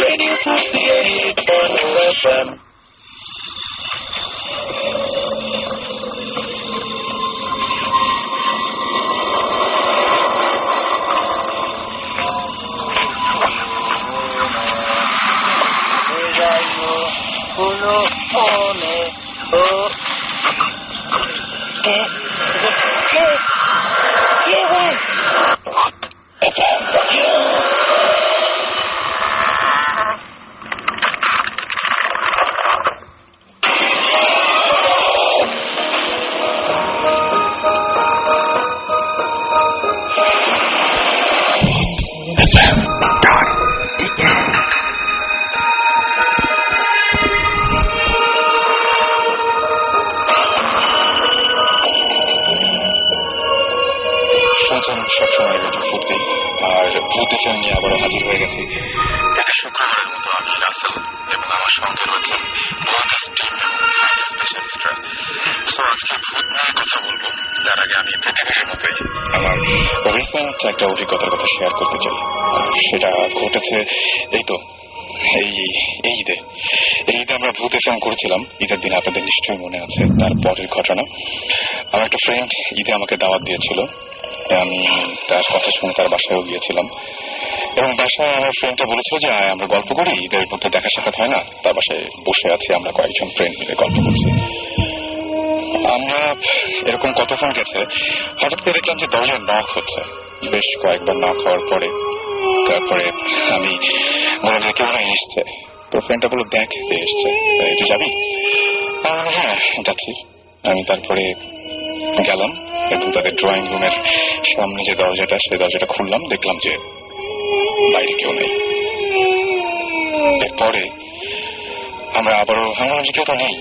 Radio 58 FM. সবসময় radio ফুটতে আর ভূত এফএম নিয়ে আবারও হাজির হয়ে গেছি। প্রতি শুক্রবারের মতো আমি রাসেল এবং আমার সঙ্গে রয়েছেন স্পেশালিস্টরা। তো আজকে ভূত নিয়ে কথা বলবো। তার আগে আমি প্রতিদিনের মতোই আমার রিসেন্ট একটা অভিজ্ঞতার কথা শেয়ার করতে চাই। সেটা ঘটেছে এই তো এই ঈদে আমরা ভূত এফএম করেছিলাম। ঈদের দিন আপনাদের নিশ্চয়ই মনে আছে। তারপরের ঘটনা, আমার একটা ফ্রেন্ড ঈদে আমাকে দাওয়াত দিয়েছিল। আমি তার কথা শুনে তার বাসায়ও গিয়েছিলাম এবং বাসায় আমার ফ্রেন্ডটা বলেছিল যে আমরা গল্প করি, ঈদের মধ্যে দেখা সাক্ষাৎ হয় না। তার বাসায় বসে আছি, আমরা কয়েকজন ফ্রেন্ড মিলে গল্প করছি। আমরা এরকম কতক্ষণ গেছে, হঠাৎ করে দেখলাম যে দরজায় নক হচ্ছে। বেশ কয়েকবার নক হওয়ার পরে তারপরে আমি বললাম যে কেউ না এসছে। তো ফ্রেন্ডটা বললো দেখ এসছে, তুই যাবি? হ্যাঁ যাচ্ছি। আমি তারপরে গেলাম এবং তাদের ড্রয়িং রুমের সামনে যে দরজাটা, সেই দরজাটা খুললাম, দেখলাম যে বাইরে কেউ নেই। এরপরে আমরা আবারও ভাবলাম যে কেউ তো নেই।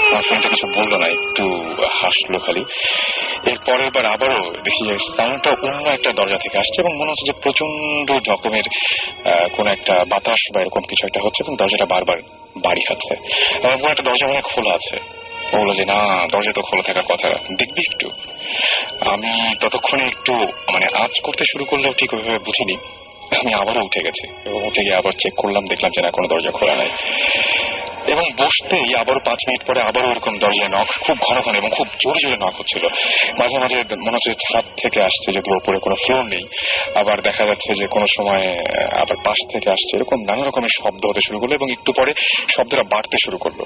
আমার ফ্রেন্ডটা কিছু বললো না, একটু হাসলো খালি। এরপরে এবার আবারও দেখি যে সাউন্ডটা অন্য একটা দরজা থেকে আসছে এবং মনে হচ্ছে যে প্রচন্ড রকমের কোন একটা বাতাস বা এরকম কিছু একটা হচ্ছে এবং দরজাটা বারবার বাড়ি খাচ্ছে। আমার একটা দরজা মানে খোলা আছে। বললো যে না, দরজা তো খোলা থাকার কথা, দেখবি একটু। আমি ততক্ষণে একটু আঁচ করতে শুরু করলেও ঠিক ওইভাবে বুঝিনি। আমি আবারও উঠে গেছি এবং উঠে গিয়ে আবার চেক করলাম, দেখলাম যে না, কোনো দরজা খোলা নাই। এবং বসতেই আবারও 5 মিনিট পরে আবারও এরকম দরজায় নক, খুব ঘন ঘন এবং খুব জোরে জোরে নক হচ্ছিল। মাঝে মাঝে মনে হচ্ছে ছাদ থেকে আসছে, যদি ওপরে কোনো ফ্লোর নেই। আবার দেখা যাচ্ছে যে কোনো সময় আবার পাশ থেকে আসছে। এরকম নানা রকমের শব্দ হতে শুরু করলো এবং একটু পরে শব্দটা বাড়তে শুরু করলো।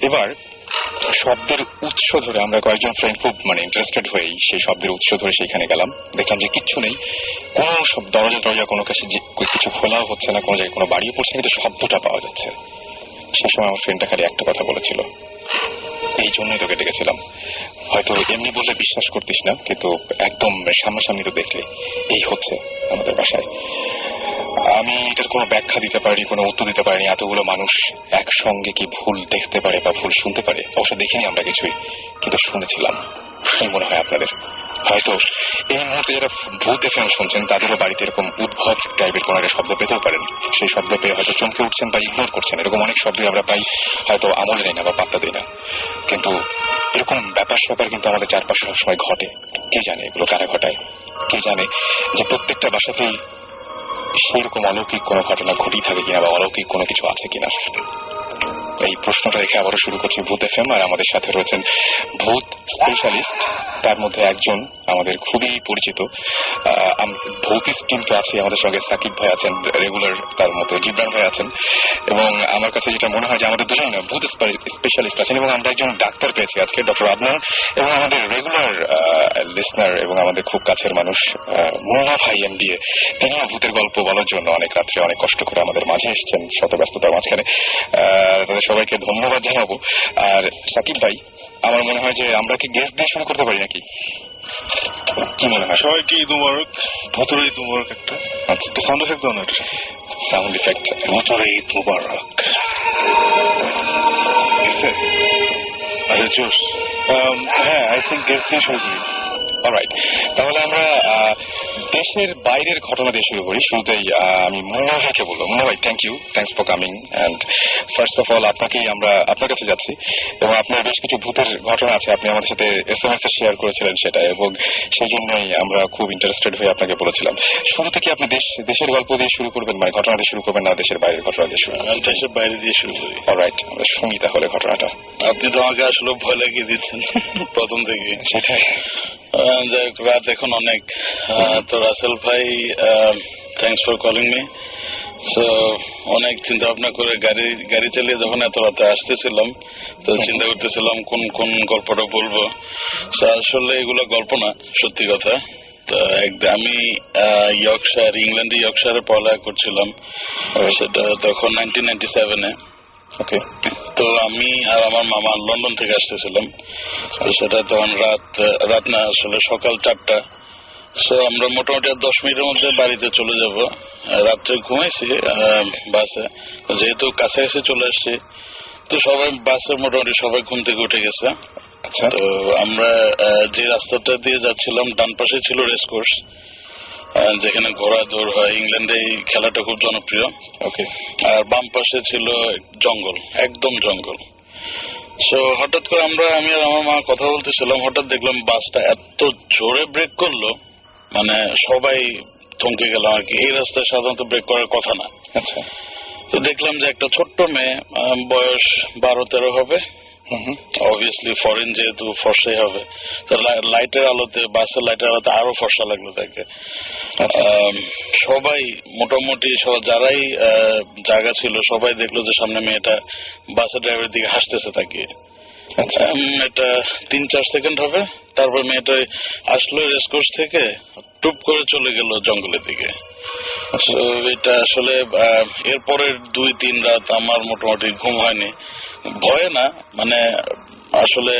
এবার শব্দের উৎস ধরে আমরা কয়েকজন ফ্রেন্ড খুব ইন্টারেস্টেড হয়ে সেই শব্দের উৎস ধরে সেখানে গেলাম। দেখলাম যে কিচ্ছু নেই, কোনো সব দরজা কোনো কাছে কিছু খোলাও হচ্ছে না, কোনো জায়গায় কোনো বাড়িও পড়ছে না, কিন্তু শব্দটা পাওয়া যাচ্ছে। সেই সময় আমার ফ্রেন্ডটা খালি একটা কথা বলেছিল, এই জন্যই তোকে ডেকেছিলাম। হয়তো এমনি বললে বিশ্বাস করতিস না, কিন্তু একদম সামনাসামনি তো দেখলে এই হচ্ছে আমাদের বাসায়। আমি এটার কোনো ব্যাখ্যা দিতে পারিনি, কোনো উত্তর দিতে পারিনি। এতগুলো মানুষ একসঙ্গে কি ভুল দেখতে পারে বা ভুল শুনতে পারে? অবশ্য দেখিনি আমরা কিছুই, কিন্তু শুনেছিলাম। কি মনে হয় আপনাদের? হয়তো এই মুহূর্তে যারা ভূত এফএম শুনছেন তাদেরও বাড়িতে এরকম উদ্ভট টাইপের কোনো একটা শব্দ পেতেও পারেন। সেই শব্দ পেয়ে হয়তো চমকে উঠছেন বা ইগনোর করছেন। এরকম অনেক শব্দই আমরা পাই, হয়তো আমলে নেই না বা পাত্তা দিই না। কিন্তু এরকম ব্যাপার স্যাপার কিন্তু আমাদের চারপাশে সবসময় ঘটে। কে জানে এগুলো কারা ঘটায়? কে জানে যে প্রত্যেকটা বাসাতেই সেরকম অলৌকিক কোনো ঘটনা ঘটেই থাকে কিনা বা অলৌকিক কোনো কিছু আছে কিনা? এই প্রশ্নটা রেখে আবারও শুরু করছি ভূত এফএম। আর আমাদের সাথে রয়েছেন ভূত স্পেশালিস্ট, তার মধ্যে একজন আমাদের খুবই পরিচিত ভৌতিক টিম তো আছে। আমাদের সঙ্গে সাকিব ভাই আছেন রেগুলার, তার মতো জিবরান ভাই আছেন, এবং আমার কাছে যেটা মনে হয় যে আমাদের দুজন ভূত স্পেশালিস্ট আছেন। এবং আমরা একজন ডাক্তার পেয়েছি আজকে, ডক্টর আদনান, এবং আমাদের রেগুলার লিসনার এবং আমাদের খুব কাছের মানুষ মুন্না ভাই এমবিএ, তিনিও ভূতের গল্প বলার জন্য অনেক রাত্রে অনেক কষ্ট করে আমাদের মাঝে এসেছেন শত ব্যস্ততার মাঝখানে। তাদের সবাইকে ধন্যবাদ জানাবো। আর সাকিব ভাই, আমার মনে হয় যে আমরা কি গেস্ট দিয়ে শুরু করতে পারি নাকি? কি মনে হয়? সবাইকে ঈদ মুবারক, ভুতুরে ঈদ মুবারক। একটা আচ্ছা, সাউন্ড এফেক্ট দাও না। সাউন্ড এফেক্ট, ভুতুরে ঈদ মুবারক। আচ্ছা জোস। হ্যাঁ, আই থিঙ্ক গেস্ট দিয়ে শুরু করি। অলরাইট, তাহলে আমরা দেশের বাইরের ঘটনা দিয়ে শুরু করি। শুরুতেই আমি মুন্না ভাইকে বলবো। মুন্না ভাই, thanks for coming. And first of all আপনার কাছে যাচ্ছি, এবং আপনার বেশ কিছু ভূতের ঘটনা আছে, আপনি আমাদের সাথে SMS শেয়ার করেছিলেন সেটা, এবং সেই জন্যই আমরা খুব ইন্টারেস্টেড হয়ে আপনাকে বলেছিলাম। শুরু থেকে আপনি দেশের গল্প দিয়ে শুরু করবেন, মানে ঘটনা দিয়ে শুরু করবেন, না দেশের বাইরের ঘটনা দিয়ে শুরু করবেন? দেশের বাইরে দিয়ে শুরু করি। অলরাইট, আমরা শুনি তাহলে ঘটনাটা। আপনি তো আমাকে আসলে ভয় লাগিয়ে দিচ্ছেন প্রথম থেকে। সেটাই। যাই হোক, রাত এখন অনেক। তো রাসেল ভাই, thanks for calling me. So অনেক চিন্তা ভাবনা করে গাড়ি চালিয়ে যখন এত রাতে আসতেছিলাম, তো চিন্তা করতেছিলাম কোন কোন গল্পটা বলবো। আসলে এগুলো গল্প না, সত্যি কথা। তো আমি ইংল্যান্ডে ইয়র্কশায়ারে পড়ালেখা করছিলাম, সেটা তখন 1997-এ। ওকে। তো আমি আর আমার মামা লন্ডন থেকে আসতেছিলাম। তো সেটা তখন রাত না, আসলে সকাল 4টা। সো আমরা মোটামুটি 10 মিনিটের মধ্যে বাড়িতে চলে যাব। রাত্রে ঘুমাইছি বাসে, যেহেতু কাছাকাছি চলে আসছি, তো সবাই বাসের মোটামুটি সবাই ঘুম থেকে উঠে গেছে। আচ্ছা। তো আমরা যে রাস্তাটা দিয়ে যাচ্ছিলাম, ডান পাশে ছিল রেসকোর্স, যেখানে ঘোড়া দৌড় হয়। ইংল্যান্ডে এই খেলাটা খুব জনপ্রিয়। ওকে। আর বাম পাশে ছিল জঙ্গল, একদম জঙ্গল। সো হঠাৎ করে আমি আর আমার মা কথা বলতেছিলাম, হঠাৎ দেখলাম বাসটা এত জোরে ব্রেক করলো, মানে সবাই থমকে গেলাম আর কি। এই রাস্তায় সাধারণত ব্রেক করার কথা না। আচ্ছা। তো দেখলাম যে একটা ছোট্ট মেয়ে, বয়স 12-13 হবে। অবভিয়াসলি ফরেন, যেহেতু ফর্সাই হবে। তো লাইটের আলোতে, বাসের লাইটের আলোতে আরো ফর্সা লাগলো তাকে। সবাই মোটামুটি যারাই জায়গা ছিল, সবাই দেখলো যে সামনে মেয়েটা বাসের ড্রাইভারের দিকে হাসতেছে তাকিয়ে। এটা 3-4 সেকেন্ড হবে, তারপর মেয়েটা আসলো রেসকোর্স থেকে, টুপ করে চলে গেল জঙ্গলের দিকে। এটা আসলে এরপরের 2-3 রাত আমার মোটামুটি ঘুম হয়নি। ভয়ে না, মানে আসলে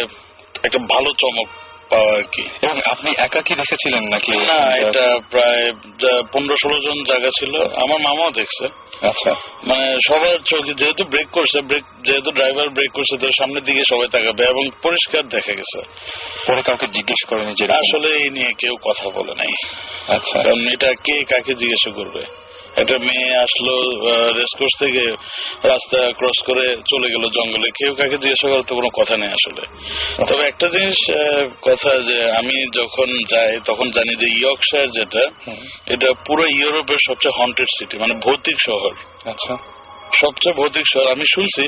একটা ভালো চমক পাওয়া আর কি। এবং আপনি একাকি দেখেছিলেন নাকি? না, এটা প্রায় 15-16 জন জায়গা ছিল, আমার মামাও দেখছে। আচ্ছা। মানে সবার চোখে, যেহেতু যেহেতু ড্রাইভার ব্রেক করছে, তো সামনের দিকে সবাই তাকাবে, এবং পরিষ্কার দেখা গেছে। পরে কাউকে জিজ্ঞেস করেনি যে? আসলে এই নিয়ে কেউ কথা বলে নাই। আচ্ছা। কারণ এটা কে কাকে জিজ্ঞাসা করবে? একটা মেয়ে আসলো রেসকোর্স থেকে, রাস্তা ক্রস করে চলে গেল জঙ্গলে, কেউ কাকে জিজ্ঞাসা করার তো কোনো কথা নেই আসলে। তবে একটা জিনিস কথা, যে আমি যখন যাই তখন জানি যে ইয়র্কশায়ার যেটা, এটা পুরো ইউরোপের সবচেয়ে হন্টেড সিটি, মানে ভৌতিক শহর। আচ্ছা। সবচেয়ে ভৌতিক শহর আমি শুনছি।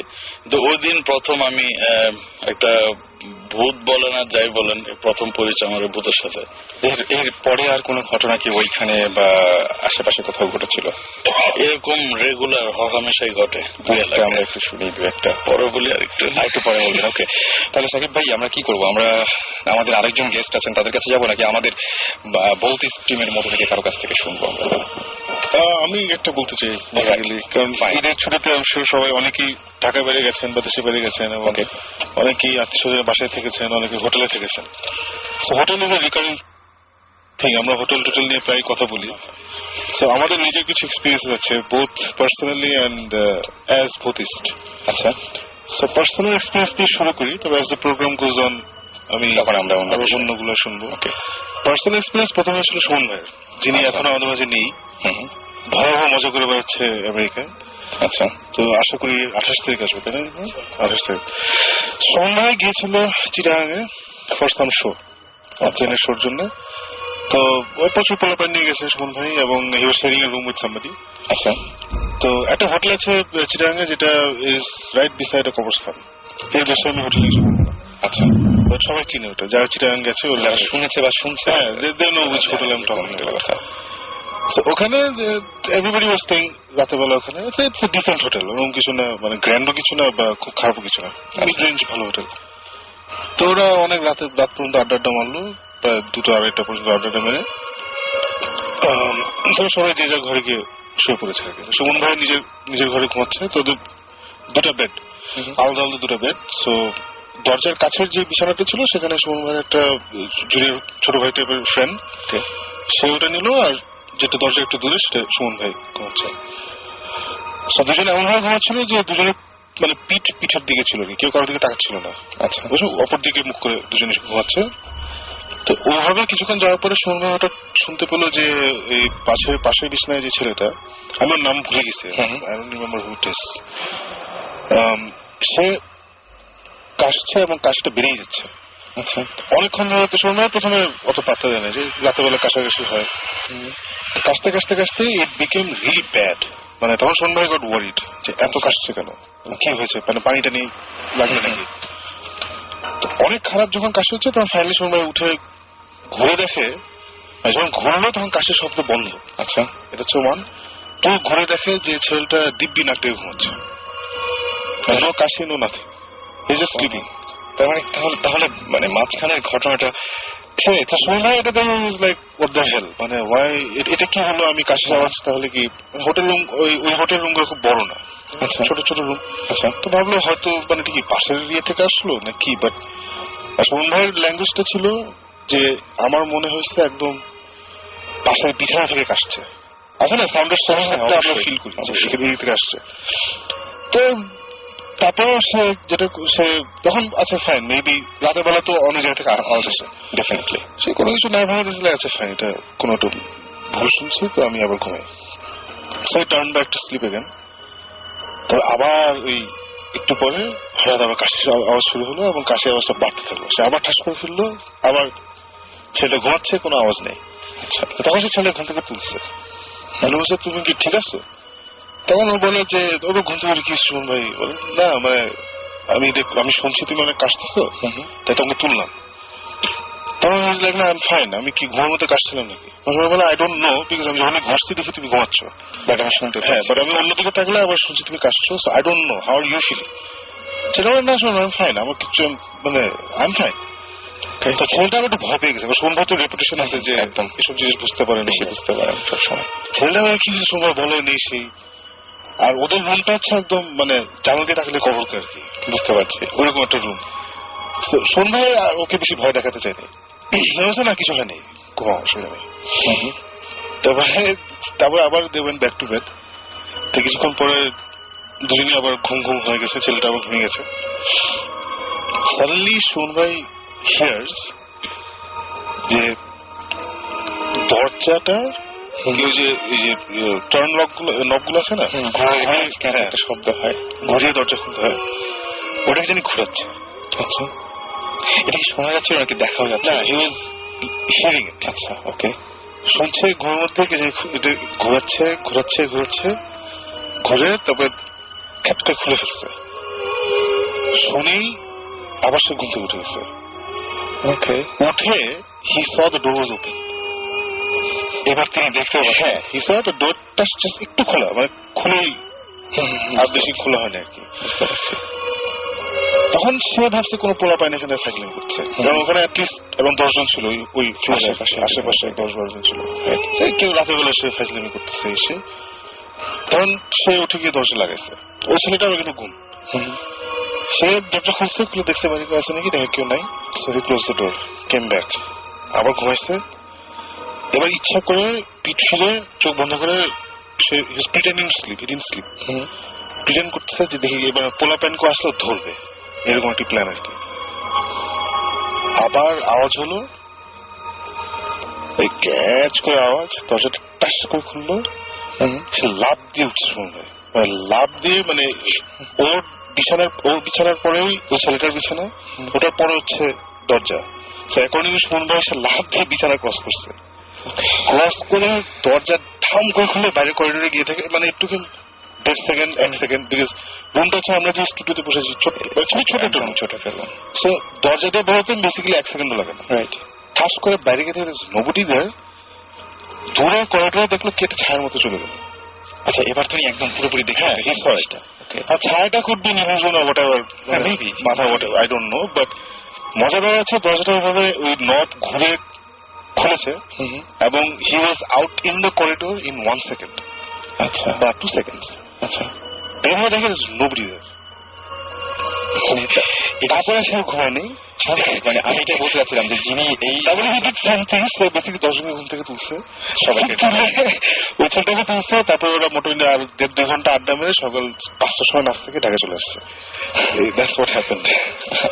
তো ওই দিন প্রথম আমি একটা ভূত বলেন আর যাই বলেন, প্রথম পরিচয় আমার ভূতের সাথে। এর পরে আর কোনো ঘটনা কি ওইখানে বা আশেপাশে কোথাও ঘটেছিল? এরকম রেগুলার হরহামেশাই ঘটে। আমরা একটু শুনি, 2-একটা পরে বলি, আর একটু পরে বলবেন। ওকে, তাহলে সাকিব ভাই, আমরা কি করবো? আমরা আমাদের আরেকজন গেস্ট আছেন, তাদের কাছে যাবো, নাকি আমাদের ভৌতিক টিমের মধ্যে থেকে কারো কাছ থেকে শুনবো আমরা? আমি একটা বলতে চাই, কারণ ঈদের ছুটিতে সবাই অনেকেই ঢাকায় বেড়ে গেছেন বা দেশে বেড়ে গেছেন, এবং অনেকেই আত্মীয় বাসায় থেকেছেন, অনেকে হোটেলে থেকেছেন। Hotel is a recurring thing. আমরা হোটেল নিয়ে প্রায় কথা বলি। সো আমাদের নিজের কিছু এক্সপিরিয়েন্স আছে, বোথ পার্সোনালি অ্যান্ড অ্যাজ ভূতিস্ট। আচ্ছা। সো পার্সোনাল এক্সপিরিয়েন্স দিয়ে শুরু করি, তবে as the program goes on আমি আমরা অন্যগুলো শুনবো। পার্সোনাল এক্সপিরিয়েন্স প্রথমে ছিল সুমন ভাইয়ের, যিনি এখনো আমাদের মাঝে নেই। ভয়াবহ মজা করে বেড়াচ্ছে আমেরিকায়। আচ্ছা। তো আশা করি 28 তারিখ আসবে, তাই না? 28 তারিখ সুমন ভাই গিয়েছিল চিটাগাঙে ফর সাম শো, ট্রেনের শোর জন্য। তো প্রচুর পোলাপান নিয়ে গেছে সুমন ভাই, এবং he was sharing a room with somebody. আচ্ছা। তো একটা হোটেল আছে চিটাগাঙে, যেটা ইজ রাইট বিসাইড এ কবরস্থান। এর বেশি আমি হোটেলে কিছু বলবো না। আচ্ছা। সবাই চিনে ওটা, যারা চিটাগাং গেছে, যারা শুনেছে বা শুনছে, হ্যাঁ, they know which hotel I am talking about. So, ওখানে এভরিবডি ওয়াজ স্টেইং রাতের বেলা ওখানে। ইটস এ ডিসেন্ট হোটেল, ওরকম কিছু না, মানে গ্র্যান্ডও কিছু না বা খুব খারাপও কিছু না, মিড রেঞ্জ ভালো হোটেল। তো ওরা অনেক রাত পর্যন্ত আড্ডা মারলো, প্রায় 2-2-2:30 পর্যন্ত আড্ডা মেরে তো সবাই যে যার ঘরে গিয়ে শুয়ে পড়েছে আর কি। সুমন ভাই নিজের ঘরে ঘুমাচ্ছে। তো 2টা বেড, আলাদা আলাদা 2টা বেড। সো দরজার কাছের যে বিছানাটা ছিল, সেখানে সুমন ভাইয়ের একটা জুনিয়র ছোট ভাই টাইপের ফ্রেন্ড, সে ওটা নিল, আর যেটা দরজা একটু দূরে সেটা সুমন ভাই ঘুমাচ্ছে। দুজনে এমন ভাবে ঘুমাচ্ছিল যে দুজনে মানে পিঠের দিকে ছিল, কেউ কারোর দিকে তাকাচ্ছিল না। আচ্ছা। অপর দিকে মুখ করে দুজনে ঘুমাচ্ছে। তো ওইভাবে কিছুক্ষণ যাওয়ার পরে সুমন হঠাৎ শুনতে পেলো যে এই পাশের বিছানায় যে ছেলেটা, আমি ওর নাম ভুলে গেছি, I don't remember who it is, সে কাশছে এবং কাশটা বেরিয়ে যাচ্ছে। আচ্ছা, অনেকক্ষণ ধরে তো সুমন প্রথমে অত পাত্তা দেয় না, যে রাতে বেলা কাশাকাশি হয়, কাশতে কাশতে কাশতে ইট বিকেম রিয়েলি ব্যাড। মানে তখন সুমন ভাই গট ওয়ারিড যে এত কাশছে কেন, কি হয়েছে, মানে পানিটা নেই লাগবে নাকি। তো অনেক খারাপ যখন কাশি হচ্ছে তখন ফাইনালি সুমন ভাই উঠে ঘুরে দেখে, যখন ঘুরলো তখন কাশির শব্দ বন্ধ। আচ্ছা, এটা হচ্ছে ওয়ান। তো ঘুরে দেখে যে ছেলেটা দিব্যি নাক ডেকে ঘুমাচ্ছে, নো কাশি no nothing, he just sleeping. তার মানে তাহলে মানে মাঝখানের ঘটনাটা এটা শুনে না, এটা দেখে is like what the hell, মানে ওয়াই এটা কি হলো, আমি কাশির আওয়াজ, তাহলে কি হোটেল রুম, ওই হোটেল রুম গুলো খুব বড় না, আচ্ছা ছোট ছোট রুম। আচ্ছা, তো ভাবলো হয়তো মানে কি পাশের ইয়ে থেকে আসলো না কি, বাট সুমন ভাইয়ের ল্যাঙ্গুয়েজটা ছিল যে আমার মনে হয়েছে একদম পাশের বিছানা থেকে কাশছে। আসলে সাউন্ডের সোর্সটা আমরা ফিল করি সেখান থেকে আসছে। তো তারপর সে তখন আচ্ছা ফাইন, মেবি রাতের বেলা তো অনেক জায়গা থেকে আওয়াজ আসে, ডেফিনেটলি সে কোনো কিছু না ভেবে দিয়েছিল, আচ্ছা ফাইন এটা কোনো একটা ভুল শুনছি, তো আমি আবার ঘুমাই। So turn back to sleep again. তবে আবার ওই একটু পরে হঠাৎ আবার কাশির আওয়াজ শুরু হলো এবং কাশির আওয়াজটা বাড়তে থাকলো, সে আবার ঠাস করে ফিরলো, আবার ছেলে ঘুমাচ্ছে, কোনো আওয়াজ নেই। আচ্ছা, তখন সে ছেলে ঘুম থেকে তুলছে, হ্যালো বলছে তুমি কি ঠিক আছো? তখন ও বলে যে ওর ঘুম থেকে কি সুমন ভাই বলে না, মানে আমি শুনছি তুমি অনেক কাশতেছো, তাই তোমাকে তুললাম। তখন লাইক না আই এম ফাইন, আমি কি ঘুমের মধ্যে কাশছিলাম নাকি? বলে আই ডোন্ট নো, বিকজ আমি যখন ঘুরছি দেখি তুমি ঘুমাচ্ছ, বাট আমি শুনতে হ্যাঁ, বাট আমি অন্যদিকে থাকলে আবার শুনছি তুমি কাশছো, so I don't know how are you feeling. সেটা বলে না শোনো আই এম ফাইন, আমার কিছু মানে আই এম ফাইন। তো ছেলেটা একটু ভয় পেয়ে গেছে, সুমন ভাই তো রেপুটেশন আছে যে একদম এসব জিনিস বুঝতে পারে না, বুঝতে পারেন সবসময়। ছেলেটা কি সুমন বলে নেই সেই, আর ওদের রুমটা হচ্ছে একদম মানে জানাল দিয়ে থাকলে কবর আর কি, বুঝতে পারছি ওইরকম একটা রুম। সুমন ভাই আর ওকে বেশি ভয় দেখাতে চাইনি, না কিছু হয়নি, ঘুমাও অসুবিধা নেই। তারপরে আবার দেবেন ব্যাক টু বেড। তো কিছুক্ষণ পরে দুজনে আবার ঘুম ঘুম হয়ে গেছে, ছেলেটা আবার ঘুমিয়ে গেছে। সাডেনলি সুমন ভাই হিয়ার্স যে দরজাটা ওই যে টার্ন নবগুলো আছে না, একটা শব্দ হয়, ঘুরিয়ে দরজা খুলতে হয়, ওটাকে জানি ঘুরাচ্ছে। আচ্ছা, এটা কি শোনা যাচ্ছে নাকি দেখাও যাচ্ছে? না, হি ওয়াজ হিয়ারিং ইট। আচ্ছা, ওকে, শুনছে ঘুমের মধ্যে এটা ঘুরাচ্ছে ঘুরাচ্ছে ঘুরাচ্ছে, ঘুরে তারপরে খ্যাট করে খুলে ফেলছে। শুনেই আবার সে ঘুম থেকে উঠে গেছে। ওকে, উঠে হি saw the door was open. এবার তিনি দেখতে হ্যাঁ, হি স দ্য ডোরটা জাস্ট একটু খোলা, মানে খুলেই, আর বেশি খোলা হয় না আর কি, বুঝতে পারছি। তখন সে ভাবছে কোনো পোলা পায়নি এখানে ফাইজলিং করছে, কারণ ওখানে অ্যাটলিস্ট এবং 10 জন ছিল, ওই আশেপাশে 10-12 জন ছিল, কেউ রাতের বেলা সে ফাইজলিং করতেছে এসে। তখন সে উঠে গিয়ে দরজা লাগাইছে, ওই ছেলেটাও কিন্তু ঘুম। সে দরজা খুলছে, খুলে দেখতে বাড়ি আছে নাকি, দেখে কেউ নাই, so he close the door, came back, আবার ঘুমাইছে। এবার ইচ্ছা করে পিঠ ফিরে চোখ বন্ধ করে সে pretending sleep, he didn't sleep, pretend করতেছে যে দেখি এবার পোলা প্যান কো আসলেও ধরবে, এরকম একটি প্ল্যান আর কি। আবার আওয়াজ হলো, এই ক্যাচ করে আওয়াজ, দরজাটা টাস করে খুললো, সে লাফ দিয়ে উঠছে মনে হয়, মানে লাফ দিয়ে, মানে ওর বিছানার পরেই ওই ছেলেটার বিছানা, ওটার পরে হচ্ছে দরজা। অ্যাকর্ডিং টু সুমন ভাই, সে লাফ দিয়ে বিছানা ক্রস করছে, ক্রস করে দরজা ঠাম করে খুলে বাইরে করিডোরে গিয়ে থাকে, মানে একটু 1.5 সেকেন্ড 1 সেকেন্ড, বিকজ রুমটা হচ্ছে আমরা যে স্টুডিওতে বসেছি ছোট ফেললাম, সো দরজা দিয়ে বেরোতে বেসিক্যালি 1 সেকেন্ডও লাগে না, রাইট। ঠাস করে বাইরে গিয়ে থাকে নোবডি দেয়ার, দূরে করিডোরে দেখলো কেটে ছায়ার মতো চলে গেল। আচ্ছা, এবার তুমি একদম পুরোপুরি দেখে আর ছায়াটা খুব দিন মাথা আই ডোন্ট নো, বাট মজা দেওয়া আছে দরজাটা ভাবে ওই নব ঘুরে খুলেছে এবং he was out in the corridor in 1 second, আচ্ছা, বা 2 সেকেন্ডস। আচ্ছা, এর মধ্যে দেখে নোবডি দেয়ার। তারপরে সে ঘুমায়নি। মানে আমি এটাই বলতে চাচ্ছিলাম যে যিনি এই তারপরে বেসিক্যালি 10 জনকে ঘুম থেকে তুলছে, সবাইকে ওই ছেলেটাকে তুলছে। তারপরে ওরা মোটামুটি আর 1.5-2 ঘন্টা আড্ডা মেরে সকাল 5টার সময় নাচ থেকে ঢাকা চলে আসছে। That's what happened.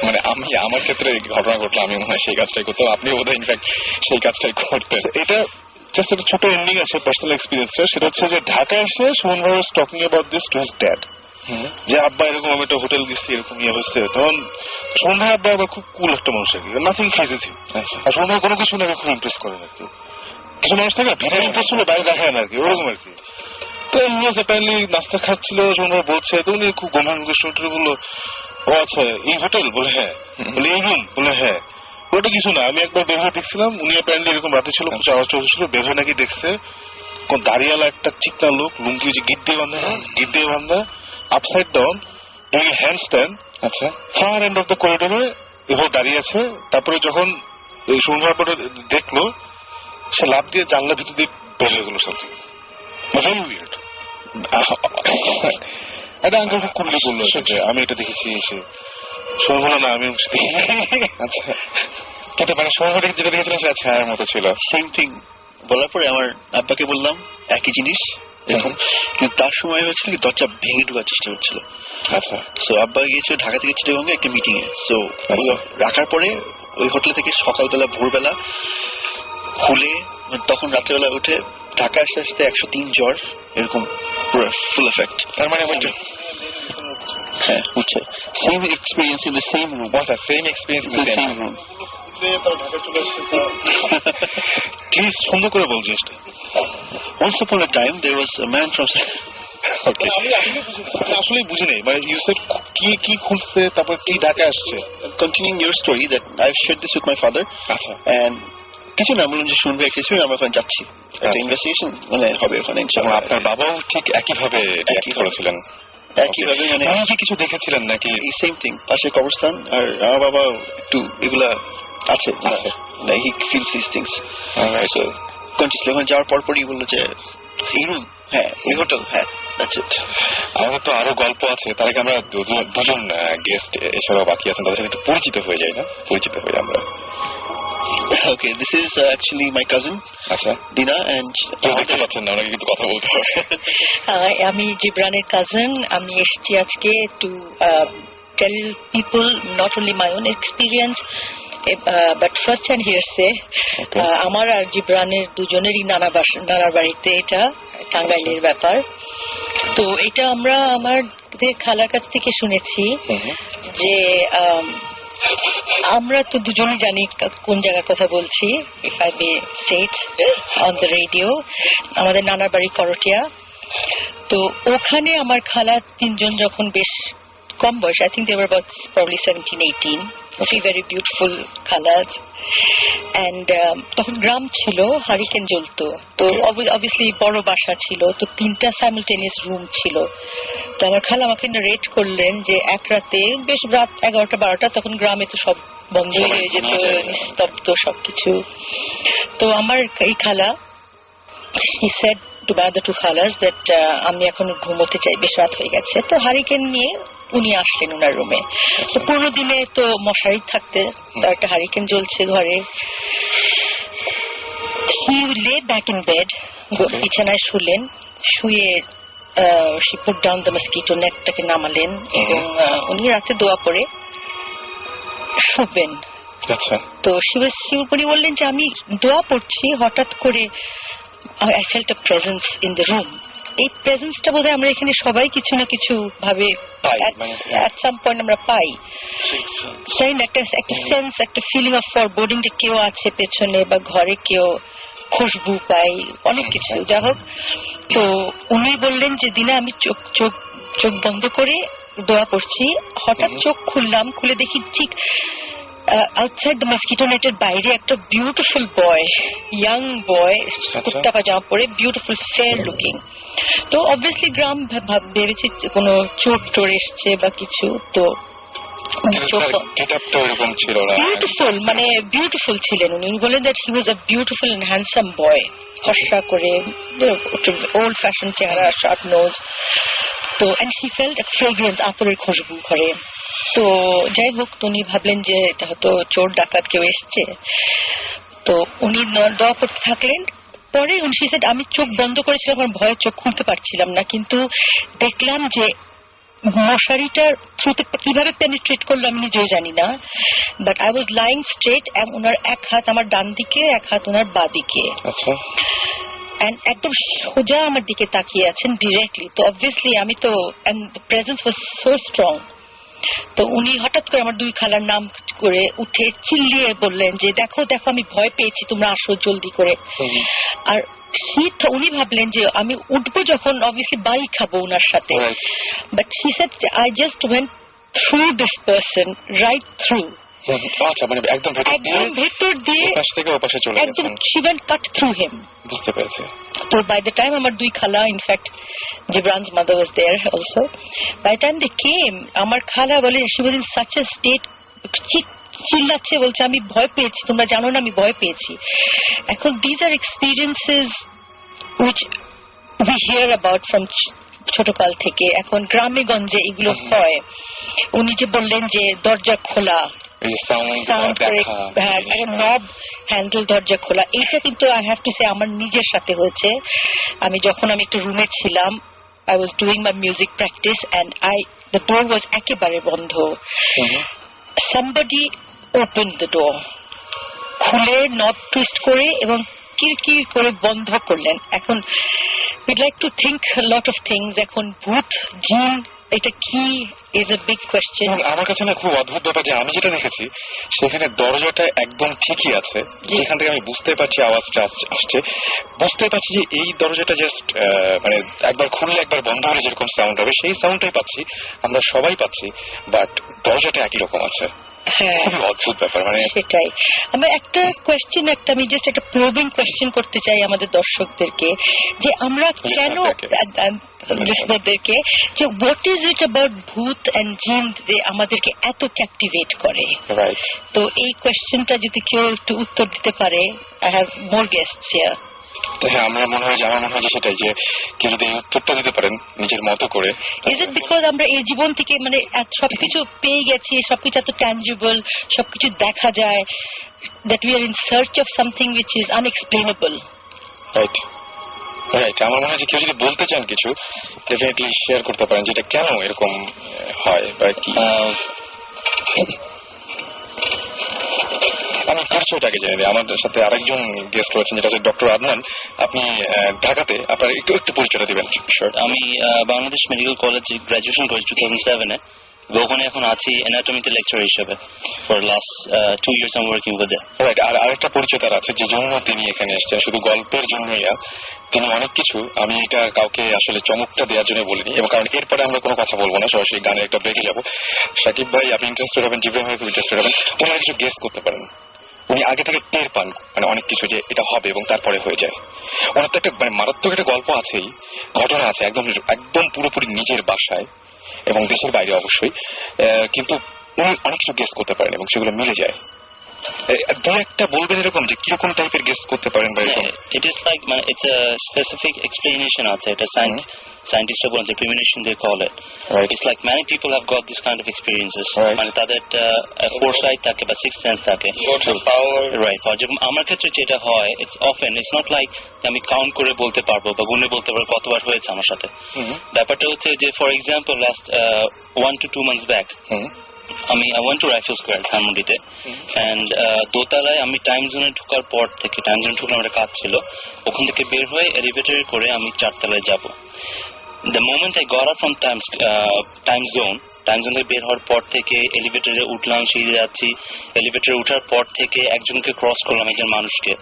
মানে আমি আমার ক্ষেত্রে এই ঘটনা ঘটলো, আমি মনে হয় সেই কাজটাই করতাম, আপনি বোধহয় ইনফ্যাক্ট সেই কাজটাই করতেন। এটা জাস্ট একটা ছোট এন্ডিং আছে পার্সোনাল এক্সপিরিয়েন্সের। সেটা হচ্ছে যে ঢাকা এসে সুমন ভাই was talking about this to his dad, যে আব্বা এরকম আমি একটা হোটেল গেছি, এরকম ইয়ে হচ্ছে। তখন সুমন ভাই আব্বা আবার খুব কুল একটা মানুষ আর কি, নাথিং ফেজেস হিম। আর সুমন ভাই কোনো কিছু নাকি খুব ইমপ্রেস করেন আর কি। কিছু মানুষ থাকে ভিতরে ইমপ্রেস হলে বাইরে দেখায় না আর কি, ওরকম আর কি। তো এমনি অ্যাপারেন্টলি নাস্তা খাচ্ছিল, সুমন ভাই বলছে, তো উনি খুব গম্ভীর মুখে শুনে বললো, ও আচ্ছা এই হোটেল? বলে হ্যাঁ। বলে এই রুম? বলে হ্যাঁ। ওটা কিছু না, আমি একবার বের হয়ে দেখছিলাম, উনি অ্যাপারেন্টলি এরকম রাতে ছিল, কিছু আওয়াজ টাওয়াজ ছিল, বের হয়ে নাকি দেখছে কোন দাঁড়িয়ালা একটা চিকনা লোক, লুঙ্গি যে গিট দিয়ে বান্ধা, গিট দিয়ে বান্ধা, upside down, doing hand stand, আচ্ছা, ফার এন্ড অফ দ্য করিডোরে এভাবে দাঁড়িয়ে আছে। তারপরে যখন সন্ধ্যার পরে দেখলো, সে লাফ দিয়ে জানলার ভিতর দিয়ে বের হয়ে গেল সামথিং ভেরি উইয়ার্ড। একটা আঙ্কেল খুব কুমড়ে বললো যে আমি এটা দেখেছি। এসে শোনো না, আমি আচ্ছা, কিন্তু মানে সময় যেটা দেখেছিলেন সেটা ছায়ার মতো ছিল। সেম থিং বলার পরে আমার আব্বাকে বললাম একই জিনিস এরকম, কিন্তু তার সময় হয়েছিল কি দরজা ভেঙে ঢোকার চেষ্টা হচ্ছিল। আচ্ছা, সো আব্বা গিয়েছিল ঢাকা থেকে চিটাগঙ্গে একটা মিটিং এ। সো রাখার পরে ওই হোটেল থেকে সকালবেলা ভোরবেলা খুলে, তখন রাত্রেবেলা উঠে ঢাকা আসতে আসতে 103 জ্বর, এরকম পুরো ফুল এফেক্ট। তার মানে হ্যাঁ বুঝছে, same experience in the same room. Same experience in the same room. Please সুন্দর করে বল জিনিসটা। Once upon a time there was a man from ওকে, আমি আসলেই বুঝি নাই, মানে ইউ সেড কি খুলছে, তারপর কি ঢাকা আসছে। continuing your story that I've shared this with my father, আচ্ছা, and কিছু না বলুন যে শুনবে কিছু, আমরা ওখানে যাচ্ছি, একটা ইনভেস্টিগেশন মানে হবে ওখানে। আপনার বাবাও ঠিক একইভাবে করেছিলেন? একইভাবে মানে আপনি কি কিছু দেখেছিলেন নাকি? সেম থিং, পাশে কবরস্থান, আর আমার বাবা একটু এগুলা আছে, he feels this things. So continuously ওখানে যাওয়ার পরপরই বললো যে এই রুম, হ্যাঁ ওই হোটেল, হ্যাঁ দ্যাটস ইট। আমাদের তো আরো গল্প আছে, তার আগে আমরা দুজন গেস্ট এছাড়াও বাকি আছেন, তাদের সাথে একটু পরিচিত হয়ে যাই না? পরিচিত হয়ে আমরা। Okay, this is actually my cousin. আচ্ছা, Dina, and দেখতে পাচ্ছেন না, ওনাকে কিন্তু কথা বলতে হবে। আমি জিবরানের কাজিন। আমি এসেছি আজকে to tell people not only my own experience but first hand hearsay. আমার আর জিবরানের দুজনেরই নানার বাড়িতে এটা টাঙ্গাইলের ব্যাপার। তো এটা আমরা আমাদের খালার কাছ থেকে শুনেছি যে আমরা তো দুজনে জানি কোন জায়গার কথা বলছি, if I may say it on the radio. আমাদের নানার বাড়ি করটিয়া। তো ওখানে আমার খালা তিনজন যখন বেশ কম বয়স, I think they were about probably 17-18, very beautiful colors, and তখন গ্রাম ছিল, হারিকেন জ্বলতো। তো অবভিয়াসলি বড় বাসা ছিল, তো 3টা সাইমultaneous রুম ছিল। তো আমার খালা আমাকে রেট করলেন যে এক রাতে, বেশ রাত 11টা-12টা, তখন গ্রামে তো সব বন্ধ হয়ে যেত, নিস্তব্ধ সবকিছু। তো আমার এই খালা, he said to the other two khalas that আমি এখন ঘুমোতে চাই, বেশ রাত হয়ে গেছে। তো হারিকেন নিয়ে উনি আসলেন ওনার রুমে। তো পুরো দিনে তো মশারি থাকতে, একটা হারিকেন জ্বলছে ঘরে। he lay back in bed, বিছানায় শুলেন, শুয়ে she put down the mosquito netটাকে নামালেন এবং উনি রাতে দোয়া পড়ে শুবেন। আচ্ছা, তো উনি বললেন যে আমি দোয়া পড়ছি, হঠাৎ করে I felt a presence in the room. এই প্রেজেন্সটা বোধহয় আমরা এখানে সবাই কিছু না কিছু ভাবে at some point আমরা পাই, একটা সেন্স, একটা ফিলিং অফ ফরবোর্ডিং যে কেউ আছে পেছনে, বা ঘরে কেউ, খুশবু পাই, অনেক কিছু। যা হোক, তো উনি বললেন যে দিনা আমি চোখ বন্ধ করে দোয়া পড়ছি, হঠাৎ চোখ খুললাম, খুলে দেখি ঠিক আউটসাইড দ্য মসকিটো নেটের বাইরে একটা বিউটিফুল বয়, ইয়াং বয়, কুর্তা পাজামা পরে, বিউটিফুল ফেয়ার লুকিং। তো অবভিয়াসলি গ্রাম ভেবেছি কোনো চোর টোর এসছে বা কিছু। তো বিউটিফুল, মানে বিউটিফুল ছিলেন উনি। বলেন that he was a beautiful and handsome boy, ফর্সা করে, ওল্ড ফ্যাশন চেহারা, শার্প নোজ। তো and he felt a fragrance, আতরের খুশবু ঘরে। তো যাই হোক, উনি ভাবলেন যে এটা হয়তো চোর ডাকাত কেউ এসছে, তো উনি দোয়া করতে থাকলেন। পরে উনি said, আমি চোখ বন্ধ করেছিলাম, আমার ভয়ে চোখ খুলতে পারছিলাম না, কিন্তু দেখলাম যে মশারিটার থ্রুতে কিভাবে পেনিট্রেট করলো আমি নিজেও জানি না, but I was lying straight, ওনার এক হাত আমার ডান দিকে, এক হাত ওনার বাঁ দিকে, আচ্ছা, একদম সোজা আমার দিকে তাকিয়ে আছেন ডিরেক্টলি। তো অবভিয়াসলি আমি তো, প্রেজেন্স ওয়াজ সো স্ট্রং। তো উনি হঠাৎ করে আমার দুই খালার নাম করে উঠে চিল্লিয়ে বললেন যে দেখো দেখো আমি ভয় পেয়েছি, তোমরা আসো জলদি করে। আর উনি ভাবলেন যে আমি উঠবো যখন, অবভিয়াসলি বাড়ি খাবো ওনার সাথে, but he said I just went through this person, right through. আচ্ছা, মানে একদম ভেতর দিয়ে পাশ থেকে ওপাশে চলে একদম গেছেন। she went cut through him. বুঝতে পেরেছি। তো বাই দ্য টাইম আমার দুই খালা, in fact জিবরান's mother was there also, by the time they came, আমার খালা বলে she was in such a state, চিল্লাচ্ছে, বলছে আমি ভয় পেয়েছি, তোমরা জানো না আমি ভয় পেয়েছি। এখন these are experiences which we hear about from ছোটকাল থেকে, এখন গ্রামে গঞ্জে এগুলো হয়। উনি যে বললেন যে দরজা খোলা, সাউন্ড করে নব হ্যান্ডেল দরজা খোলা, এইটা কিন্তু আই হ্যাভ টু সে আমার নিজের সাথে হয়েছে। আমি যখন আমি একটা রুমে ছিলাম, I was doing my music practice and the door was একেবারে বন্ধ। Somebody opened the door, খুলে নব টুইস্ট করে এবং কিরকির করে বন্ধ করলেন। এখন we'd like to think a lot of things. এখন ভূত জিন এটা কি is a big question. আমার কাছে না খুব অদ্ভুত ব্যাপার যে আমি যেটা দেখেছি সেখানে দরজাটা একদম ঠিকই আছে, যেখান থেকে আমি বুঝতে পারছি আওয়াজটা আসছে, বুঝতে পারছি যে এই দরজাটা জাস্ট মানে একবার খুললে একবার বন্ধ হলে যেরকম সাউন্ড হবে সেই সাউন্ডটাই পাচ্ছি, আমরা সবাই পাচ্ছি, বাট দরজাটা একই রকম আছে। হ্যাঁ, খুবই অদ্ভুত ব্যাপার। মানে সেটাই আমার একটা কোয়েশ্চেন, আমি জাস্ট একটা প্রবিং কোয়েশ্চেন করতে চাই আমাদের দর্শকদেরকে, যে আমরা কেন লিসনারদেরকে, যে হোয়াট ইজ ইট অ্যাবাউট ভূত এন্ড জিন যে আমাদেরকে এত ক্যাপটিভেট করে। রাইট, তো এই কোয়েশ্চেনটা যদি কেউ একটু উত্তর দিতে পারে, I have more guests here. হ্যাঁ, আমার মনে হয় যে সেটাই, যে কেউ যদি এই উত্তরটা দিতে পারেন নিজের মতো করে। ইজ ইট বিকজ আমরা এই জীবন থেকে মানে সবকিছু পেয়ে গেছি, সবকিছু এত ট্যাঞ্জিবল, সবকিছু দেখা যায়, that we are in search of something which is unexplainable? Right, right. আমার মনে হয় যে কেউ যদি বলতে চান কিছু, ডেফিনেটলি শেয়ার করতে পারেন যেটা কেন এরকম হয় বা কি। আমি পরিচয়টাকে জেনে দিই। আমাদের সাথে আরেকজন গেস্ট রয়েছেন, যেটা হচ্ছে ডক্টর আদনান। আপনি ঢাকাতে, আপনার একটু পরিচয়টা দিবেন। আমি বাংলাদেশ মেডিকেল কলেজে গ্রাজুয়েশন করেছি 2007-এ, ওখানে এখন আছি অ্যানাটমিতে লেকচার হিসেবে। For last 2 years I'm working with it. Right. আর আরেকটা পরিচয় তার আছে, যে জন্য তিনি এখানে এসেছেন শুধু গল্পের জন্যই। তিনি অনেক কিছু, আমি এটা কাউকে আসলে চমকটা দেওয়ার জন্য বলিনি, এবং কারণ এরপরে আমরা কোনো কথা বলবো না, সরাসরি গানের একটা ব্রেকে যাবো। সাকিব ভাই আপনি ইন্টারেস্টেড হবেন, জিব্রাহিম ভাই ইন্টারেস্টেড হবেন, ওনারা কিছু গেস করতে পারেন। উনি আগে থেকে টের পান মানে অনেক কিছু, যে এটা হবে এবং তারপরে হয়ে যায়। ওনার তো একটা মানে মারাত্মক একটা গল্প আছেই, ঘটনা আছে, একদম পুরোপুরি নিজের বাসায় এবং দেশের বাইরে অবশ্যই, কিন্তু উনি অনেক কিছু গেস করতে পারেন এবং সেগুলো মিলে যায়। দু একটা বলবেন এরকম যে কিরকম টাইপের গেস করতে পারেন বা এরকম? It is like it's a specific explanation আছে, এটা scientists বলেন যে premonition they call it. Right. It's like many people have got this kind of experiences. Right. মানে তাদের foresight থাকে বা sixth sense থাকে, right? যেমন আমার ক্ষেত্রে যেটা হয়, it's not like আমি কাউন্ট করে বলতে পারবো বা গুণে বলতে পারবো কতবার হয়েছে আমার সাথে। ব্যাপারটা হচ্ছে যে for example last 1 to 2 months back আমি I went to Rifle Square ধানমন্ডিতে, and দোতলায় আমি টাইম জোনে ঢোকার পর থেকে, টাইম জোনে ঢুকলে আমার কাজ ছিল, ওখান থেকে বের হয়ে এলিভেটরে করে আমি 4 তলায় যাব। The moment I got out from time zone থেকে বের হওয়ার পর থেকে এলিভেটরে উঠলাম, সিঁড়ি যাচ্ছি, এলিভেটরে উঠার পর থেকে একজনকে ক্রস করলাম, একজন মানুষকে,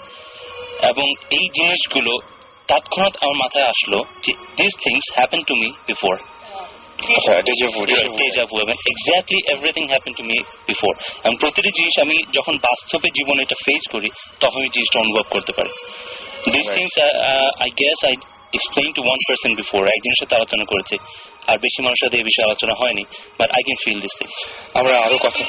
এবং এই জিনিসগুলো তৎক্ষণাৎ আমার মাথায় আসলো যে this things happen to me before. আচ্ছা, ডেজা ভু, exactly everything happen to me before. এবং প্রতিটি জিনিস আমি যখন বাস্তবে জীবনে এটা ফেস করি তখন আমি জিনিসটা অনুভব করতে পারি। This things I guess I explain to one person before, একজনের সাথে আলোচনা করেছি, আর বেশি মানুষের সাথে এই বিষয়ে আলোচনা হয়নি, but I can feel this things. আমরা আরো কথা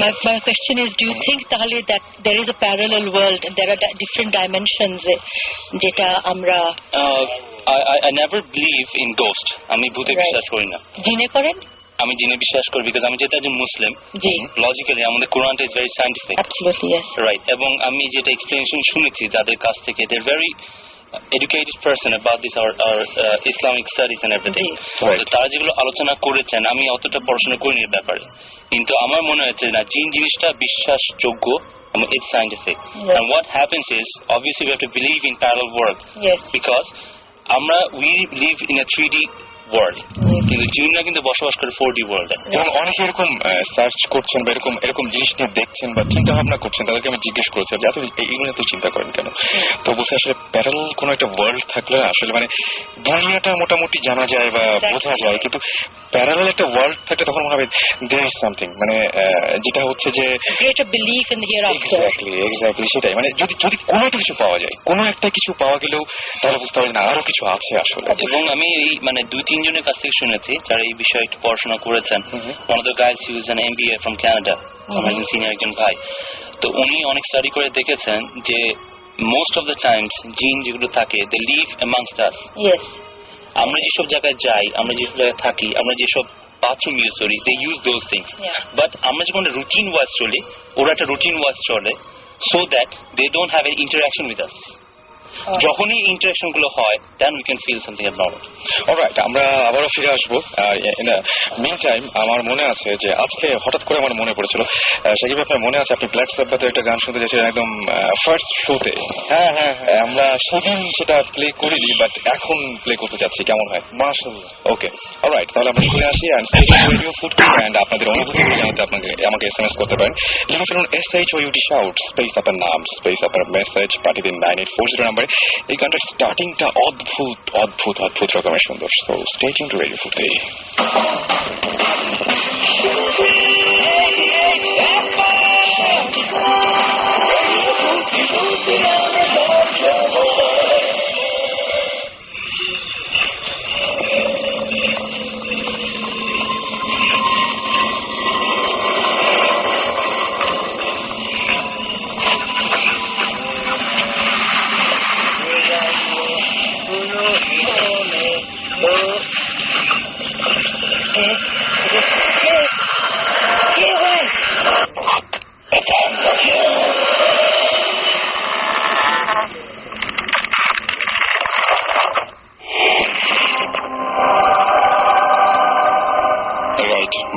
My question is, do you think তাহলে that there is a parallel world and there are different dimensions যেটা আমরা I never believe in ghost. আমি ভূতে Right. বিশ্বাস করি না। জিনে করেন? আমি জিনে বিশ্বাস করি বিকজ আমি যেটা একজন মুসলিম, জি, লজিক্যালি আমাদের কোরআনটা is very scientific, absolutely yes. Right. এবং আমি যেটা এক্সপ্লেনেশন শুনেছি যাদের কাছ থেকে, they very educated person about this our Islamic studies and everything. Right. তো তারা যেগুলো আলোচনা করেছেন আমি অতটা পড়াশোনা করিনি এর ব্যাপারে, কিন্তু আমার মনে হচ্ছে না জিন জিনিসটা বিশ্বাসযোগ্য এবং it's scientific. Yeah. And what happens is obviously we have to believe in parallel world Yes. because we live in a 3D world, কিন্তু জিনরা কিন্তু বসবাস করে 4D ওয়ার্ল্ডে। এবং অনেকে এরকম সার্চ করছেন বা এরকম জিনিস নিয়ে দেখছেন বা চিন্তা ভাবনা করছেন, তাদেরকে আমি জিজ্ঞেস করেছিলাম যে আপনি এইগুলো তো চিন্তা করেন কেন? তো বলছে আসলে প্যারালাল কোনো একটা ওয়ার্ল্ড থাকলে আসলে মানে দুনিয়াটা মোটামুটি জানা যায় বা বোঝা যায়, কিন্তু প্যারালাল একটা ওয়ার্ল্ড থাকলে তখন মনে হবে দেয়ার ইজ সামথিং, মানে যেটা হচ্ছে যে Greater belief in the hereafter. Exactly সেটাই, মানে যদি কোনো একটা কিছু পাওয়া যায়, কোনো একটা কিছু পাওয়া গেলেও তাহলে বুঝতে হবে না আরো কিছু আছে আসলে। এবং আমি এই মানে 2-3 জনের কাছ থেকে শুনেছি যারা এই বিষয়ে একটু পড়াশোনা করেছেন। one of the guys who is an MBA from Canada, আমার সিনিয়র একজন ভাই, তো উনি অনেক স্টাডি করে দেখেছেন যে মোস্ট অফ দ্য টাইমস জিন যেগুলো থাকে they live amongst us. Yes. আমরা যেসব জায়গায় যাই, আমরা যেসব জায়গায় থাকি, আমরা যেসব বাথরুম ইউজ করি, they use those things, but আমরা যখন রুটিন ওয়াইজ চলি, ওরা একটা রুটিন ওয়াইজ চলে, so that they don't have an interaction with us. যখনই ইন্টারাকশন গুলো হয় then we can feel something abnormal. Alright, আমরা আবারও ফিরে আসবো। মিন টাইম আমার মনে আছে যে আজকে হঠাৎ করে আমার মনে পড়েছিল, সেক্ষেত্রে আপনার মনে আছে আপনি ব্ল্যাক সাব্বাথের একটা গান শুনতে চেয়েছিলেন একদম ফার্স্ট শোতে। হ্যাঁ, আমরা সেদিন সেটা প্লে করিনি, বাট এখন প্লে করতে যাচ্ছি, কেমন হয়? মাশাআল্লাহ। ওকে, অলরাইট, তাহলে আমরা শুনে আসি রেডিও ফুডকি অ্যান্ড আপনাদের অনুভূতিগুলো জানাতে আমাকে SMS করতে পারেন। লিখে ফেলুন SHOUT শাউট স্পেস আপনার নাম স্পেস আপনার মেসেজ পাঠিয়ে দিন 9840 নাম্বারে। এই গানটার স্টার্টিংটা অদ্ভুত অদ্ভুত অদ্ভুত রকমের সুন্দর। So stay tune to radio ফুডকি।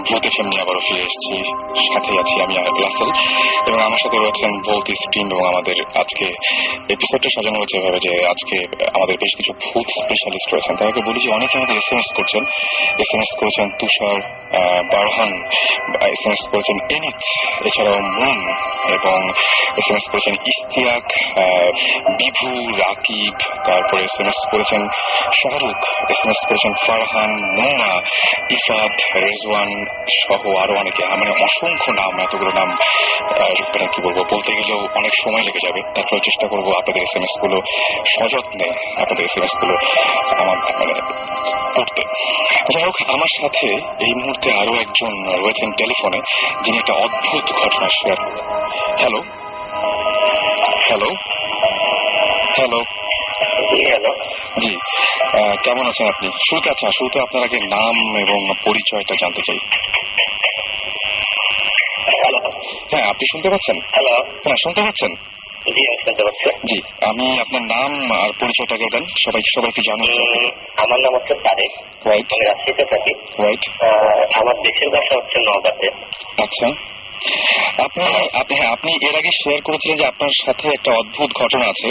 ভূত এফএম নিয়ে আবারও ফিরে এসেছি, সাথে আছি আমি রাসেল এবং আমার সাথে রয়েছেন ভূত স্ট্রিম। এবং আমাদের আজকে এপিসোডটা সাজানো হয়েছে এভাবে যে আজকে আমাদের বেশ কিছু ভূত স্পেশালিস্ট রয়েছেন। তাদেরকে বলি যে অনেকে আমাদের SMS করেছেন তুষার, বারহান, SMS করেছেন এনিক, এছাড়াও মুন, এবং SMS করেছেন ইস্তিয়াক, বিভু, রাকিব, তারপরে SMS করেছেন শাহরুখ, SMS করেছেন ফারহান, মোনা, ইফাত, রেজওয়ান সহ আরো অনেকে। মানে অসংখ্য নাম, এতগুলো নাম মানে কি বলবো, বলতে গেলেও অনেক সময় লেগে যাবে। তারপরে চেষ্টা করবো আপনাদের SMS গুলো সযত্নে আপনাদের SMS গুলো আমার মানে পড়তে। যাই হোক, আমার সাথে এই মুহূর্তে আরো একজন রয়েছেন টেলিফোনে, যিনি একটা অদ্ভুত ঘটনা শেয়ার করবেন। হ্যালো হ্যালো হ্যালো জি, কেমন আছেন আপনি? শুরুতে আপনার আগে নাম এবং পরিচয়টা জানতে চাই। হ্যাঁ, আপনি শুনতে পাচ্ছেন? হ্যালো। হ্যাঁ, শুনতে পাচ্ছেন? জি, আমি শুনতে পাচ্ছি। জি, আমি আপনার নাম আর পরিচয়টাকে দেন, সবাইকে জানুন। আমার নাম হচ্ছে তারেক, রাইট। আমি রাজশাহীতে থাকি। রাইট। আমার দেশের ভাষা হচ্ছে নওগাঁতে। আচ্ছা, আপনি এর আগে শেয়ার করেছিলেন যে আপনার সাথে একটা অদ্ভুত ঘটনা আছে,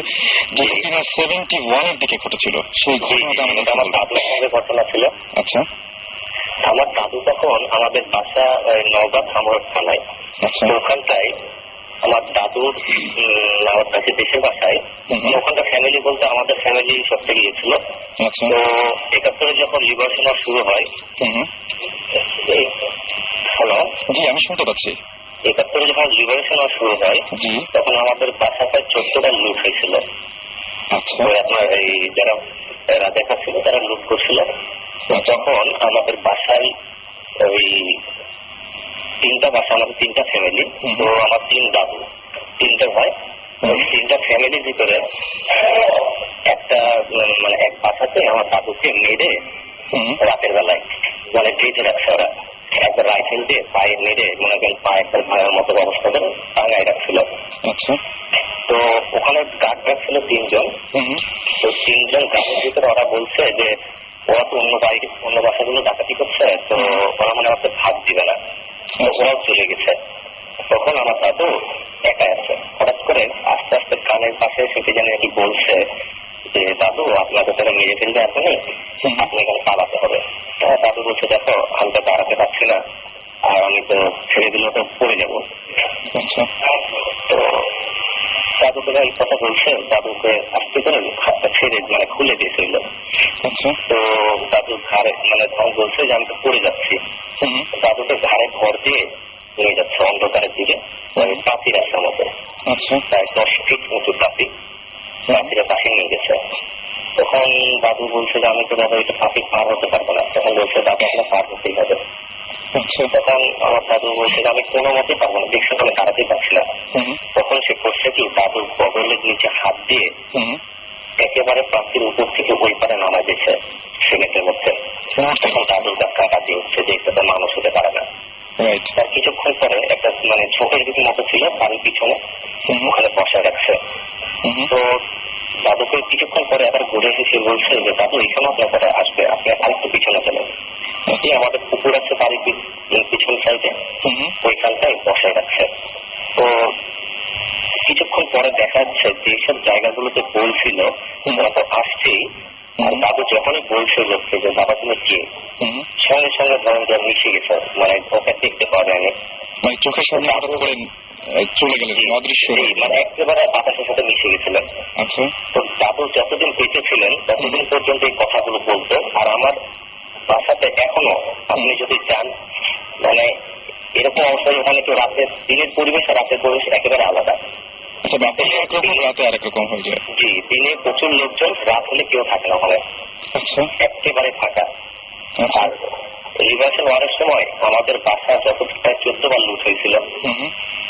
যেটা কিনা 71 এর দিকে ঘটেছিল। সেই ঘটনাটা আমাদের আমার দাদুর সঙ্গে ঘটনা ছিল। আচ্ছা। আমার দাদু তখন আমাদের বাসা নওগাঁ ধামরাজ থানায়। আচ্ছা। ওখানটায় আমার দাদুর আমার কাছে দেশের বাসায় ওখানটা ফ্যামিলি বলতে আমাদের ফ্যামিলি সব থেকে গিয়েছিল। আচ্ছা। তো 71 যখন লিবারেশন শুরু হয়। হ্যালো। জি, আমি শুনতে পাচ্ছি। 71 যখন লিবারেশন শুরু হয়, জি, তখন আমাদের বাসাটায় 14টা লুট হয়েছিল। আচ্ছা। আপনার এই যারা রাজা ছিল তারা লুট করছিল। তখন আমাদের বাসায় ওই 3টা বাসা, আমাদের 3টা ফ্যামিলি। তো আমার 3 দাদু, 3টে ভাই তিনটা ফ্যামিলির ভিতরে একটা মানে এক বাসাতে আমার দাদুকে মেরে রাতের বেলায় মানে বেঁধে রাখছে ওরা, একবার রাইফেল দিয়ে পায়ে মেরে মনে করেন পায়ে একটা ভাইয়ের মতো অবস্থা করে টাঙায় রাখছিল। আচ্ছা। তো ওখানে গার্ড রাখছিল 3 জন। তো 3 জন গার্ডের ভিতরে ওরা বলছে যে ওরা তো অন্য বাসাগুলো ডাকাতি করছে, তো ওরা মানে আমাকে ভাগ দিবে না, ওরাও চলে গেছে। তখন আমার দাদু একা আছে, হঠাৎ করে আস্তে আস্তে কানের পাশে সেটি জানি নাকি বলছে যে দাদু আপনাকে তারা মেরে ফেলবে এখনই, আপনি এখানে পালাতে হবে। দাদু বলছে দেখো আমি তো দাঁড়াতে পারছি না, আর আমি তো ছেড়ে দিলেও তো পড়ে যাবো। তো দাদু তো এই কথা বলছে, দাদুকে আস্তে করে হাতটা ছেড়ে মানে খুলে দিয়েছিল। তো দাদুর ঘাড়ে মানে তখন বলছে যে আমি তো পড়ে যাচ্ছি। দাদুকে ঘাড়ে ভর দিয়ে নিয়ে যাচ্ছে অন্ধকারের দিকে, পাতি রাস্তার মতো, প্রায় 10 ফিট উঁচু পাতি, পাতিরা পাশে নিয়ে গেছে। তখন দাদু বলছে যে আমি তো দাদা এটা পাতি পার হতে পারবো না। তখন বলছে দাদু আপনার পার হতেই হবে। তখন আমার দাদু বলছে যে আমি কোনো মতে পারবো না, দেখছি আমি দাঁড়াতেই পারছি না। তখন সে করছে কি দাদুর বগলের নিচে হাত দিয়ে একেবারে প্রান্তির উপর থেকে ওই পারে নামা দিয়েছে সিমেন্টের মধ্যে। তখন দাদুর গাছ কাটি উঠছে যে এটা তো মানুষ হতে পারে না। তার কিছুক্ষণ পরে একটা মানে ঝোঁকের দিকে মতো ছিল বাড়ির পিছনে, ওখানে বসা রাখছে। তো দাদুকে কিছুক্ষণ পরে আবার ঘুরে এসে বলছে যে দাদু এখানে আপনার কথা আসবে, আপনি আরেকটু পিছনে চলেন। আমাদের পুকুর আছে বাড়ির পিছন সাইডে, ওইখানটায় বসায় রাখছে। তো কিছুক্ষণ পরে দেখা যাচ্ছে যে এইসব জায়গাগুলোতে বলছিল ওরা তো আসছেই, আর দাদু যখনই বলছে লোককে যে বাবা তুমি কে, সঙ্গে সঙ্গে ধরেন যে মিশে গেছে, মানে ওকে দেখতে পাওয়া যায়নি, মানে চোখের সামনে হঠাৎ করে চলে গেলেন, অদৃশ্য মানে একেবারে বাতাসের সাথে মিশে গেছিলেন। আচ্ছা। তো দাদু যতদিন বেঁচে ছিলেন ততদিন পর্যন্ত এই কথাগুলো বলতো। আর আমার বাসাতে এখনো আপনি যদি চান মানে এরকম অবস্থায় ওখানে কেউ দিনের পরিবেশ আর রাতের পরিবেশ একেবারে আলাদা। আচ্ছা, একরকম রাতে আরেক রকম হয়ে যায়। জি, দিনে প্রচুর লোকজন, রাত হলে কেউ থাকে না ওখানে। আচ্ছা, একেবারে ফাঁকা। আর লিবারেশন ওয়ারের সময় আমাদের বাসা যত প্রায় 14 বার লুট হয়েছিল।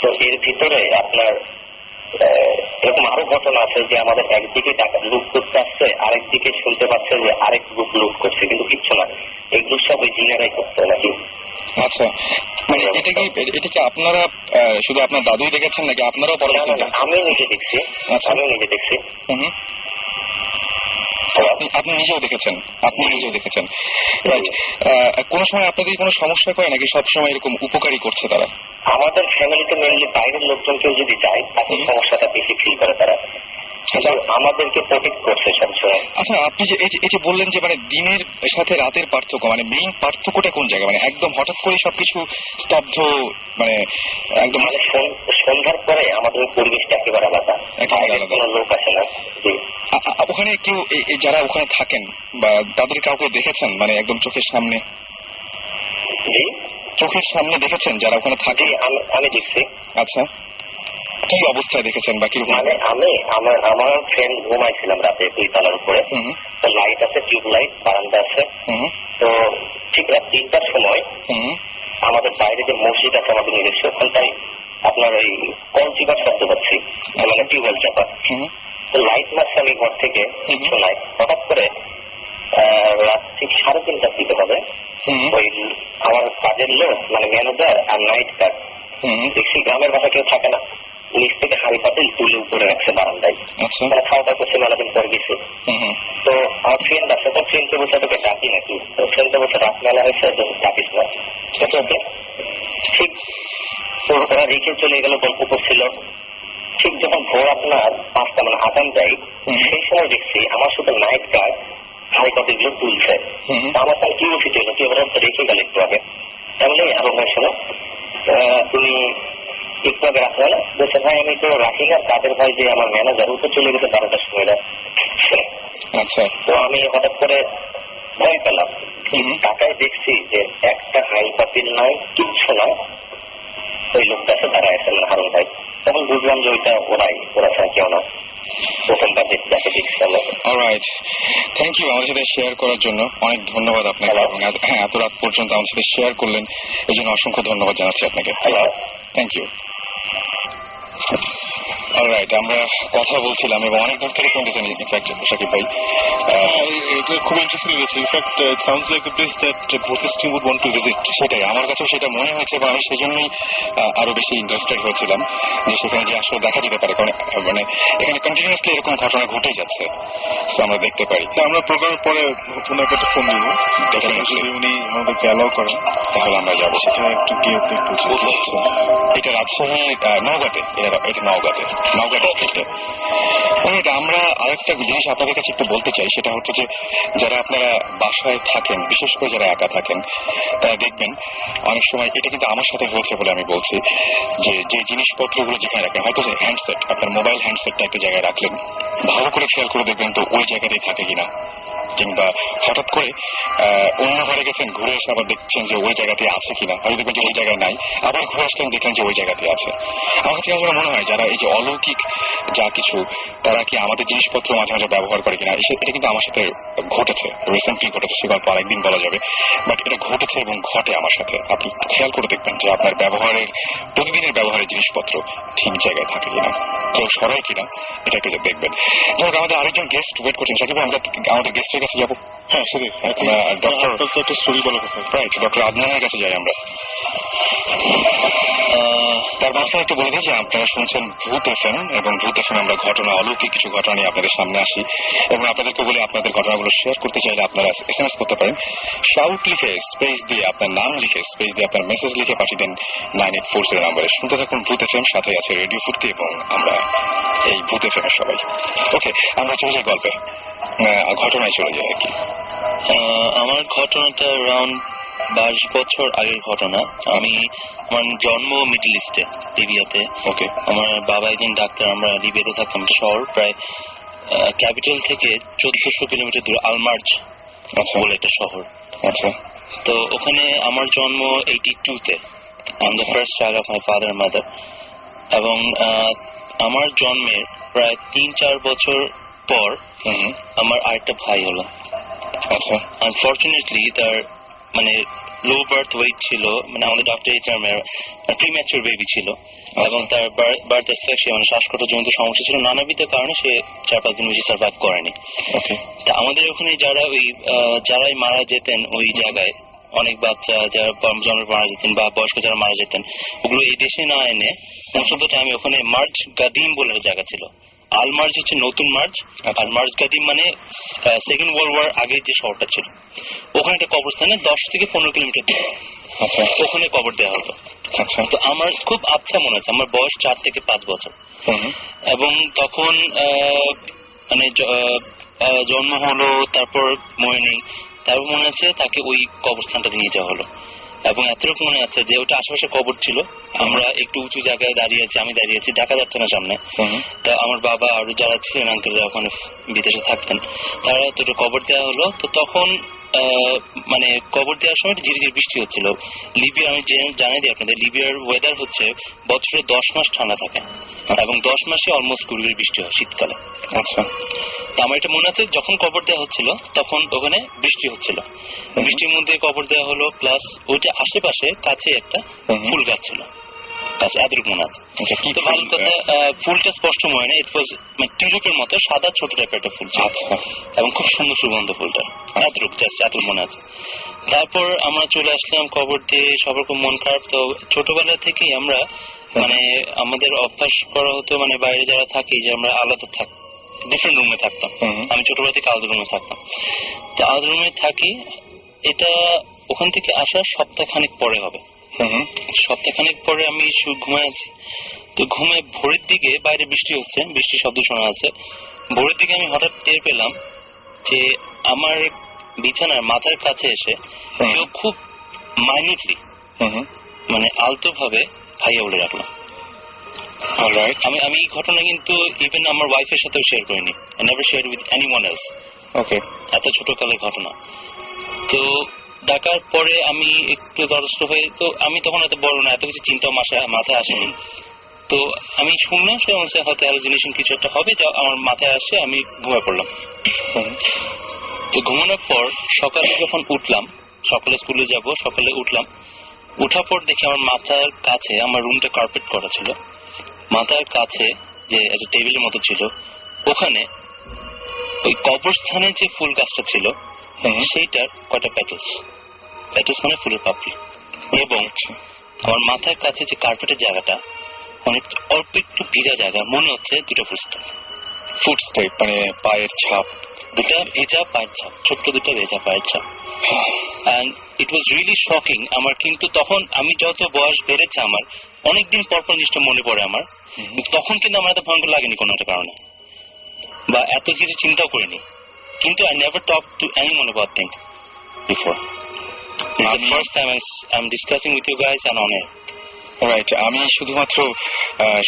তো এর ভিতরে আপনার এরকম আরো ঘটনা আছে যে আমাদের একদিকে টাকা লুট করতে আসছে, আরেকদিকে শুনতে পাচ্ছে যে আরেক গ্রুপ লুট করছে, কিন্তু কিচ্ছু না, এগুলো সব ওই জিনেরাই করতো নাকি। আচ্ছা, মানে এটা কি আপনারা শুধু আপনার দাদুই দেখেছেন নাকি আপনারাও পরবর্তীতে? আমি নিজে দেখছি। আচ্ছা, আমি নিজে দেখছি। আপনি নিজেও দেখেছেন? আপনি নিজেও দেখেছেন, রাইট। কোন সময় আপনাদের কোনো সমস্যা করে নাকি সবসময় এরকম উপকারী করছে তারা? আমাদের ফ্যামিলিতে মেনলি বাইরের লোকজন কেউ যদি যায় তাকে সমস্যাটা বেশি ফিল করে তারা, আমাদেরকে প্রোটেক্ট করছে সবসময়। আচ্ছা, আপনি যে এই যে বললেন যে মানে দিনের সাথে রাতের পার্থক্য, মানে মেইন পার্থক্যটা কোন জায়গায়? মানে একদম হঠাৎ করে সবকিছু স্তব্ধ, মানে একদম মানে সন্ধ্যার পরে আমাদের পরিবেশটা একেবারে আলাদা, কোনো লোক আসে না। ওখানে কেউ যারা ওখানে থাকেন বা তাদের কাউকে দেখেছেন মানে একদম চোখের সামনে? চোখের সামনে দেখেছেন যারা ওখানে থাকে? আমি দেখছি। আচ্ছা, কি অবস্থায় দেখেছেন বা কিরকম? মানে আমার ফ্রেন্ড ঘুমাইছিলাম রাতে 2 তলার উপরে, তো লাইট আছে, টিউব লাইট, বারান্দা আছে। তো ঠিক রাত 3টার সময় আমাদের বাইরে যে মসজিদ আছে আমাদের নিজস্ব, ওখানটাই আপনার ওই কল চিপার শব্দ পাচ্ছি, মানে টিউবওয়েল চাপা। তো লাইট মারছে আমি ঘর থেকে, কিছু নাই। হঠাৎ করে রাত ঠিক 3:30টার দিকে হবে, ওই আমার কাজের লোক মানে ম্যানেজার আর নাইট গার্ড, দেখছি গ্রামের বাসা কেউ থাকে না, নিচ থেকে হাড়ি পাতিল তুলে উপরে রাখছে বারান্দায়, মানে খাওয়া দাওয়া করছে, মেলাদিন পরে গেছে। তো আমার ফ্রেন্ড আছে, তো ফ্রেন্ডকে বলছে তোকে ডাকি নাকি, তো ফ্রেন্ডকে বলছে রাত মেলা হয়েছে ডাকিস না। ঠিক তো ওরা রেখে চলে গেল, গল্প করছিল। ঠিক যখন ভোর আপনার 5টা মানে আজান যায়, সেই সময় দেখছি আমার শুধু নাইট গার্ড হাড়ি পাতিল গুলো তুলছে। আমার তার কি উচিত হলো, কি ওরা রেখে গেল একটু আগে, তাহলে আরো ভাই শোনো তুমি একটু আগে রাখবে না? বলছে ভাই আমি তো রাখি না, তাদের ভাই যে আমার ম্যানেজার ও তো চলে গেছে 12টার সময়। আচ্ছা, তো আমি হঠাৎ করে ভয় পেলাম, টাকায় দেখছি যে একটা হাড়ি পাতিল নাই, কিচ্ছু নাই, ওই লোকটা এসে দাঁড়ায় আছে মানে হারুন ভাই। তখন বুঝলাম যে ওইটা ওরা ছাড়া কেউ না, প্রথমবার যাকে দেখছিলাম। অলরাইট, থ্যাংক ইউ আমাদের সাথে শেয়ার করার জন্য, অনেক ধন্যবাদ আপনাকে। হ্যাঁ, এত রাত পর্যন্ত আমাদের সাথে শেয়ার করলেন, এই জন্য অসংখ্য ধন্যবাদ জানাচ্ছি আপনাকে। Thank you. অলরাইট, আমরা কথা বলছিলাম এবং অনেক দূর থেকে শুনতেছেন ইনফ্যাক্ট শাকিব ভাই। এটা খুব ইন্টারেস্টিং লেগেছে। In fact it sounds like a place that Buddhist team would want to visit. সেটাই আমার কাছেও সেটা মনে হয়েছে এবং আমি সেই জন্যই আরো বেশি ইন্টারেস্টেড হয়েছিলাম যে সেখানে যে আসলে দেখা যেতে পারে, কারণ মানে এখানে কন্টিনিউয়াসলি এরকম ঘটনা ঘটেই যাচ্ছে, তো আমরা দেখতে পারি। আমরা প্রোগ্রামের পরে ওনাকে একটা ফোন দিব, যদি উনি আমাদেরকে অ্যালাউ করেন তাহলে আমরা যাবো সেখানে একটু গিয়ে দেখতে চাই। এটা রাজশাহী নওগাঁতে, এটা নওগাঁ ডিস্ট্রিক্টে। আমরা আরেকটা জিনিস আপনাদের কাছে একটু বলতে চাই, সেটা হচ্ছে যে যারা আপনারা বাসায় থাকেন, বিশেষ করে যারা একা থাকেন, তারা দেখবেন অনেক সময়, এটা কিন্তু আমার সাথে হয়েছে বলে আমি বলছি, যে জিনিসপত্রগুলো যেখানে রাখেন, হয়তো যে হ্যান্ডসেট, আপনার মোবাইল হ্যান্ডসেটটা একটা জায়গায় রাখলেন, ভালো করে খেয়াল করে দেখবেন তো ওই জায়গাতেই থাকে কিনা, কিংবা হঠাৎ করে অন্য ঘরে গেছেন, ঘুরে এসে আবার দেখছেন যে ওই জায়গাতে আছে কিনা, হয়তো দেখবেন যে ওই জায়গায় নাই, আবার ঘুরে আসলেন দেখলেন যে ওই জায়গাতে আছে। আমার কাছে আমার মনে হয় যারা এই যে অলৌকিক যা কিছু, তারা কি আমাদের জিনিসপত্র মাঝে মাঝে ব্যবহার করে কিনা, এটা কিন্তু আমার সাথে ঘটেছে, রিসেন্টলি ঘটেছে, সে গল্প আরেকদিন বলা যাবে, বাট এটা ঘটেছে এবং ঘটে আমার সাথে। আপনি একটু খেয়াল করে দেখবেন যে আপনার প্রতিদিনের ব্যবহারের জিনিসপত্র ঠিক জায়গায় থাকে কিনা, কেউ সরাই কিনা, এটা একটু দেখবেন। যাই হোক, আমাদের আরেকজন গেস্ট ওয়েট করছেন, সাকিব আমরা আমাদের গেস্টের কাছে যাবো। হ্যাঁ সেটাই, একটা স্টোরি বলার কথা। রাইট, ডক্টর আদনানের কাছে যাই আমরা। তার মাঝখানে একটু বলে দিই যে আপনারা শুনছেন ভূত এফএম, এবং ভূত এফএম আমরা ঘটনা, অলৌকিক কিছু ঘটনা নিয়ে আপনাদের সামনে আসি, এবং আপনাদেরকে বলে আপনাদের ঘটনাগুলো শেয়ার করতে চাইলে আপনারা SMS করতে পারেন। শাউট লিখে স্পেস দিয়ে আপনার নাম লিখে স্পেস দিয়ে আপনার মেসেজ লিখে পাঠিয়ে দেন 9840 নাম্বারে। শুনতে থাকুন ভূত এফএম, সাথে আছে রেডিও ফুর্তি এবং আমরা এই ভূত এফএম এর সবাই। ওকে, আমরা চলে যাই গল্পে, ঘটনায় চলে যাই আর কি। আমার ঘটনাটা অ্যারাউন্ড 22 বছর আগের ঘটনা। আমার জন্ম মিডল ইস্টে, লিবিয়াতে। ওকে, আমার বাবা একজন ডাক্তার। আমরা লিবিয়াতে থাকতাম, একটা শহর প্রায় ক্যাপিটাল থেকে 1400 কিলোমিটার দূরে, আলমার্জ বলে একটা শহর। আচ্ছা, তো ওখানে আমার জন্ম 82-তে। I am the first child of my father mother. এবং আমার জন্মের প্রায় 3-4 বছর পর আমার আরেকটা ভাই হলো। আচ্ছা, আনফরচুনেটলি তার মানে লো বার্থ ওয়েট ছিল, মানে আমাদের ডক্টর এই টার্মের প্রিম্যাচুর বেবি ছিল, এবং তার বার্থ এসফেক্সিয়া মানে শ্বাসকষ্টের জনিত সমস্যা ছিল, নানাবিধ কারণে সে 4-5 দিন বেশি সার্ভাইভ করেনি। তা আমাদের ওখানে যারাই মারা যেতেন ওই জায়গায়, অনেক বাচ্চা যারা জন্মে মারা যেতেন বা বয়স্ক যারা মারা যেতেন, ওগুলো এই দেশে না এনে মোস্ট অফ দ্য টাইম ওখানে মার্জ গাদিম বলে জায়গা ছিল। আলমার্জ হচ্ছে নতুন মার্জ, আর মার্জ গাদিম মানে সেকেন্ড ওয়ার্ল্ড ওয়ার আগের যে শহরটা ছিল, ওখানে একটা কবরস্থানে 10 থেকে 15 কিলোমিটার দূরে ওখানে কবর দেওয়া হতো। তো আমার খুব আচ্ছা মনে আছে, আমার বয়স 4 থেকে 5 বছর, এবং তখন মানে জন্ম হলো, তারপর মনে নেই, তারপর মনে আছে তাকে ওই কবরস্থানটাতে নিয়ে যাওয়া হলো। এবং এতটুকু মনে আছে যে ওটা আশেপাশে কবর ছিল, আমরা একটু উঁচু জায়গায় দাঁড়িয়ে আছি, আমি দাঁড়িয়ে আছি, দেখা যাচ্ছে না সামনে। তা আমার বাবা আর যারা ছিলেন আঙ্কেলরা ওখানে বিদেশে থাকতেন, তারা তো কবর দেওয়া হলো। তো তখন মানে কবর দেওয়ার সময় ধীরে ধীরে বৃষ্টি হচ্ছিল। লিবিয়া, আমি জানাই দিই আপনাদের, লিবিয়ার ওয়েদার হচ্ছে বছরে 10 মাস ঠান্ডা থাকে, এবং 10 মাসে অলমোস্ট গুড়গুড়ি বৃষ্টি হয় শীতকালে। আচ্ছা, তো আমার এটা মনে আছে যখন কবর দেওয়া হচ্ছিল তখন ওখানে বৃষ্টি হচ্ছিল, বৃষ্টির মধ্যে কবর দেওয়া হলো, প্লাস ওইটা আশেপাশে কাছে একটা ফুল গাছ ছিল, এতটুকু মনে আছে। তো ভালো কথা, ফুলটা স্পষ্ট মনে নেই, ইট ওয়াজ মানে টিউলিপের মতো সাদা ছোট টাইপের একটা ফুল ছিল, এবং খুব সুন্দর সুগন্ধ ফুলটা, এতটুকু জাস্ট এত মনে আছে। তারপর আমরা চলে আসলাম কবর দিয়ে, সবার খুব মন খারাপ। তো ছোটবেলা থেকেই আমরা মানে আমাদের অভ্যাস করা হতো, মানে বাইরে যারা থাকি যে আমরা আলাদা ডিফারেন্ট রুমে থাকতাম। আমি ছোটবেলা থেকে আলাদা রুমে থাকতাম। তো আলাদা রুমে থাকি, এটা ওখান থেকে আসার সপ্তাহখানেক পরে হবে। সপ্তাহখানেক পরে আমি ঘুমায় আছি, তো ঘুমে ভোরের দিকে বাইরে বৃষ্টি হচ্ছে, বৃষ্টির শব্দ শোনা যাচ্ছে। ভোরের দিকে আমি হঠাৎ টের পেলাম যে আমার বিছানার মাথার কাছে এসে কেউ খুব মাইনিউটলি মানে আলতো ভাবে ভাইয়া বলে রাখলো। আমি এই ঘটনা কিন্তু ইভেন আমার ওয়াইফের সাথেও শেয়ার করিনি, I never share with anyone else. এত ছোট কালের ঘটনা। তো ডাকার পরে আমি একটু দ্বারস্থ হয়ে, তো আমি তখন এত বড় না, এত কিছু চিন্তা মাথায় আসেনি। তো আমি শুনলাম সে হয়তো হ্যালোজিনেশন কিছু একটা হবে, যা আমার মাথায় আসে, আমি ঘুমিয়ে পড়লাম। তো ঘুমানোর পর সকালে যখন উঠলাম, সকালে স্কুলে যাব, সকালে উঠলাম, উঠার পর দেখি আমার মাথার কাছে, আমার রুমটা কার্পেট করা ছিল, মাথার কাছে যে একটা টেবিলের মতো ছিল, ওখানে ওই কবরস্থানে যে ফুল গাছটা ছিল সেইটার কয়টা প্যাকেজ মানে ফুলের পাপড়ি, এবং আমার মাথার কাছে যে কার্পেটের জায়গাটা অনেক অল্প একটু ভিজা জায়গা, মনে হচ্ছে দুটো ফুটস্টেপ, মানে পায়ের ছাপ, দুটা ভেজা পায়ের ছাপ, ছোট্ট দুটো ভেজা পায়ের ছাপ। And it was really shocking আমার। কিন্তু তখন আমি যত বয়স বেড়েছে আমার অনেকদিন পর পর জিনিসটা মনে পড়ে আমার, তখন কিন্তু আমার এত ভয়ঙ্কর লাগেনি কোনো একটা কারণে, বা এত কিছু চিন্তাও করিনি। কিন্তু I never talk to anyone about things before. It's the first time I'm discussing with you guys and on air. Right. আমি শুধুমাত্র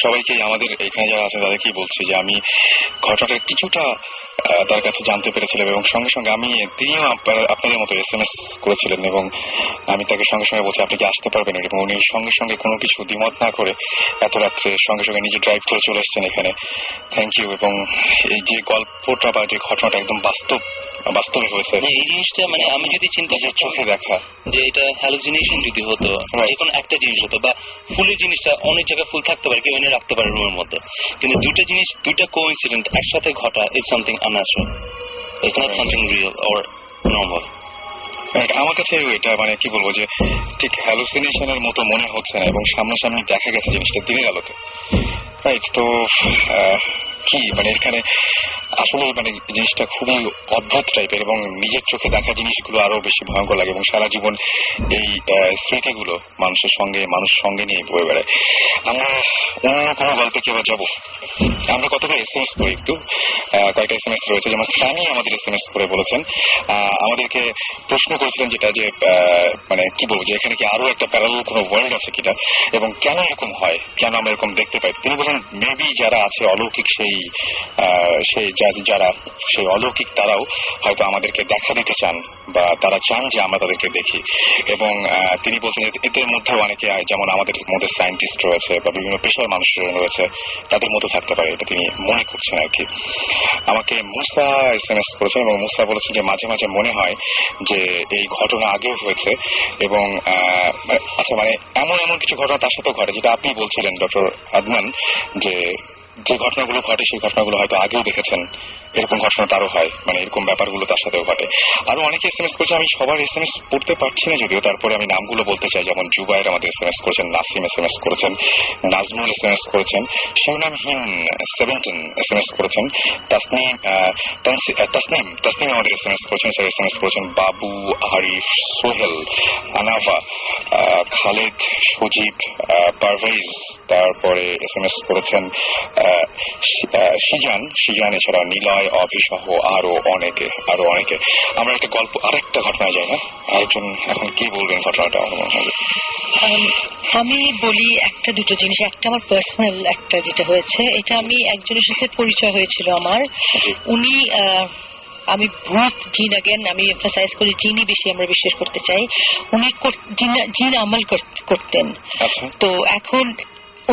সবাইকে, আমাদের এখানে যারা আছে তাদেরকেই বলছি যে আমি ঘটনাটা কিছুটা তার কাছে জানতে পেরেছিলাম, এবং সঙ্গে সঙ্গে তিনিও আপনাদের মতো SMS করেছিলেন, এবং আমি তাকে সঙ্গে সঙ্গে বলছি আপনি কি আসতে পারবেন, এবং উনি সঙ্গে সঙ্গে কোনো কিছু দ্বিমত না করে এত রাত্রে সঙ্গে সঙ্গে নিজে ড্রাইভ করে চলে এসেছেন এখানে। Thank you. এবং এই যে গল্পটা বা যে ঘটনাটা একদম বাস্তবে হয়েছে, এই জিনিসটা মানে আমি যদি চিন্তা নিজের চোখে দেখা যে এটা হ্যালুসিনেশন যদি হতো, যে কোনো একটা জিনিস হতো, বা ফুলের জিনিসটা অনেক জায়গায় ফুল থাকতে পারে, কেউ এনে রাখতে পারে রুমের মধ্যে, কিন্তু দুটো জিনিস, দুইটা কোইন্সিডেন্ট একসাথে ঘটা, it's something unnatural, it's not something real or normal. আমার কাছে এটা মানে কি বলবো যে ঠিক হ্যালুসিনেশনের মতো মনে হচ্ছে না, এবং সামনাসামনি দেখা গেছে জিনিসটা দিনের আলোতে। রাইট। তো কি মানে এখানে আসলে মানে জিনিসটা খুবই অদ্ভুত টাইপের, এবং নিজের চোখে দেখা জিনিসগুলো আরো বেশি ভয়ঙ্কর লাগে, এবং সারা জীবন এই স্মৃতিগুলো মানুষ সঙ্গে নিয়ে বয়ে বেড়ায়। আমরা অন্য কোনো গল্পে কি আবার যাবো? আমরা কতটা SMS করি, একটু কয়েকটা SMS রয়েছে, যেমন স্বামী আমাদের SMS করে বলেছেন, আমাদেরকে প্রশ্ন করেছিলেন যেটা যে মানে কি বলবো যে এখানে কি আরো একটা প্যারালাল কোনো ওয়ার্ল্ড আছে কিনা, এবং কেন এরকম হয়, কেন আমরা এরকম দেখতে পাই। তিনি বলেন মেবি যারা আছে অলৌকিক, যারা সেই অলৌকিক তারাও হয়তো আমাদেরকে দেখা দিতে চান, বা তারা চান যে আমরা তাদেরকে দেখি। এবং তিনি বলছেন এদের মধ্যে অনেকে, যেমন আমাদের মধ্যে সায়েন্টিস্ট রয়েছে বা বিভিন্ন পেশার মানুষ রয়েছে, তাদের মতো থাকতে পারে, এটা তিনি মনে করছেন আর কি। আমাকে মুসা SMS করেছেন, এবং মুসা বলেছেন যে মাঝে মাঝে মনে হয় যে এই ঘটনা আগেও হয়েছে, এবং আচ্ছা মানে এমন কিছু ঘটনা তার সাথেও ঘটে, যেটা আপনি বলছিলেন ডক্টর আদনান, যে ঘটনাগুলো ঘটে সেই ঘটনাগুলো হয়তো আগেও দেখেছেন, এরকম ঘটনা তারও হয়, মানে এরকম ব্যাপারগুলো তার সাথেও ঘটে। আরো অনেকে SMS করছে, আমি সবার SMS পড়তে পারছি না যদিও, তারপরে আমি নামগুলো বলতে চাই। যেমন জুবাইর আমাদের SMS করেছেন, নাসিম SMS করেছেন, নাজমুল SMS করেছেন, শিরোনামহীন 17 SMS করেছেন, তাসনিম আমাদের SMS করেছেন, SMS করেছেন বাবু, আরিফ, সোহেল, আনাভা, খালেদ, সজীব, পারভেজ, তারপরে SMS করেছেন সিজান, এছাড়া নিলয়, অভিসহ আরো অনেকে। আমরা একটা গল্প, আরেকটা ঘটনায় যাই না, আরেকজন এখন কি বলবেন ঘটনাটা? আমি বলি একটা দুটো জিনিস। একটা আমার পার্সোনাল একটা যেটা হয়েছে, এটা আমি একজনের সাথে পরিচয় হয়েছিল আমার। উনি আমি ভূত জিন, আগেন আমি এমফাসাইজ করি জিনই বেশি আমরা বিশ্বাস করতে চাই। উনি জিন আমল করতেন। তো এখন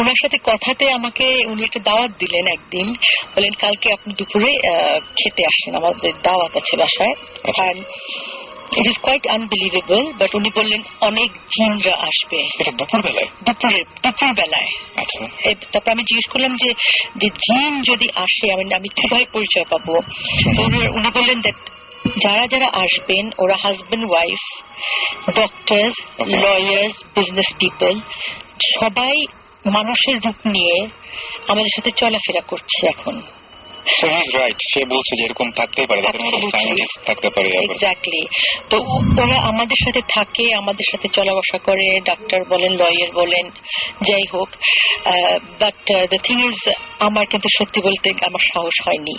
ওনার সাথে কথাতে আমাকে উনি একটা দাওয়াত দিলেন একদিন, বলেন কালকে আপনি দুপুরে খেতে আসেন, আমাদের দাওয়াত আছে বাসায়। It is quite unbelievable, but উনি বললেন অনেক জিনরা আসবে দুপুর বেলায়। তারপর আমি জিজ্ঞেস করলাম যে জিন যদি আসে আমি কিভাবে পরিচয় পাবো? তো উনি বললেন দ্যাট যারা আসবেন ওরা husband wife, doctors, lawyers, business people, সবাই মানুষের রূপ নিয়ে আমাদের সাথে চলাফেরা করছে এখন। সে বলছে যে এরকম থাকতেই পারে, থাকতে পারে। এক্স্যাক্টলি। তো ওরা আমাদের সাথে থাকে, আমাদের সাথে চলা বসা করে, ডাক্তার বলেন, লয়ার বলেন, যাই হোক। বাট দ্য থিং ইজ, আমার কিন্তু সত্যি বলতে আমার সাহস হয়নি,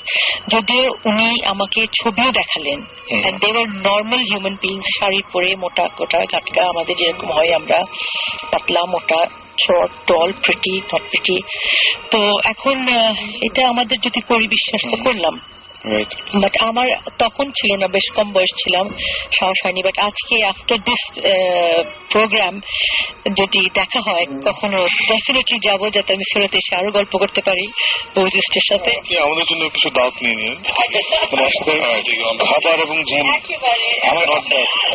যদিও উনি আমাকে ছবিও দেখালেন। And they were normal human beings, sari পরে, মোটা কোটা গাটকা, আমাদের যেরকম হয় আমরা, পাতলা মোটা, short, tall, pretty, not pretty. তো এখন এটা আমাদের যদি পরিবিশ্বাস তো করলাম, বাট আমার তখন ছিল না, বেশ কম বয়স ছিলাম, সাহস হয়নি। বাট আজকে আফটার দিস প্রোগ্রাম যদি দেখা হয় কখনো ডেফিনেটলি যাব, যাতে আমি ফেরত এসে আরো গল্প করতে পারি বৌজিস্টের সাথে। আমাদের জন্য কিছু দাওয়াত নিয়ে নিন, খাবার এবং জিম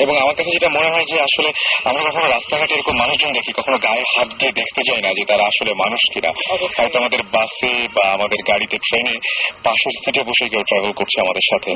এবং আমার কাছে যেটা মনে হয় যে আসলে আমরা কখনো রাস্তাঘাটে এরকম মানুষজন দেখি, কখনো গায়ে হাত দিয়ে দেখতে যাই না যে তারা আসলে মানুষ কিনা। হয়তো আমাদের বাসে বা আমাদের গাড়িতে, ট্রেনে পাশের সিটে বসে কেউ ট্রাভেল করছে আমাদের সাথে।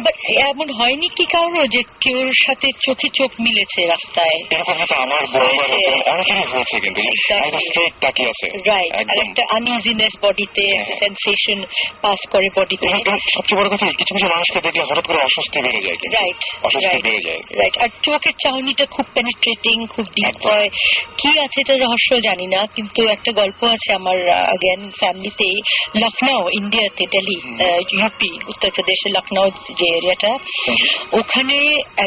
এমন হয়নি কি কারো যে কেউর সাথে চোখে চোখ মিলেছে রাস্তায়? এরকম হয়তো আমার বড়বার অনেকেরই হয়েছে, কিন্তু একদম স্ট্রেট তাকিয়ে আছে। রাইট, আর একটা আনইজিনেস বডিতে, একটা সেন্সেশন পাস করে বডিতে। সবচেয়ে বড় কথা, কিছু কিছু মানুষকে দেখলে হঠাৎ করে অস্বস্তি বেড়ে যায়। রাইট, অস্বস্তি বেড়ে যায়। রাইট। আর চোখের চাহনিটা খুব পেনিট্রেটিং, খুব ডিপ হয়। কি আছে এটা রহস্য জানি না, কিন্তু একটা গল্প আছে আমার আগেন ফ্যামিলিতে, লখনৌ, ইন্ডিয়াতে, দিল্লি, ইউপি, উত্তরপ্রদেশের লখনৌ যে এরিয়াটা, ওখানে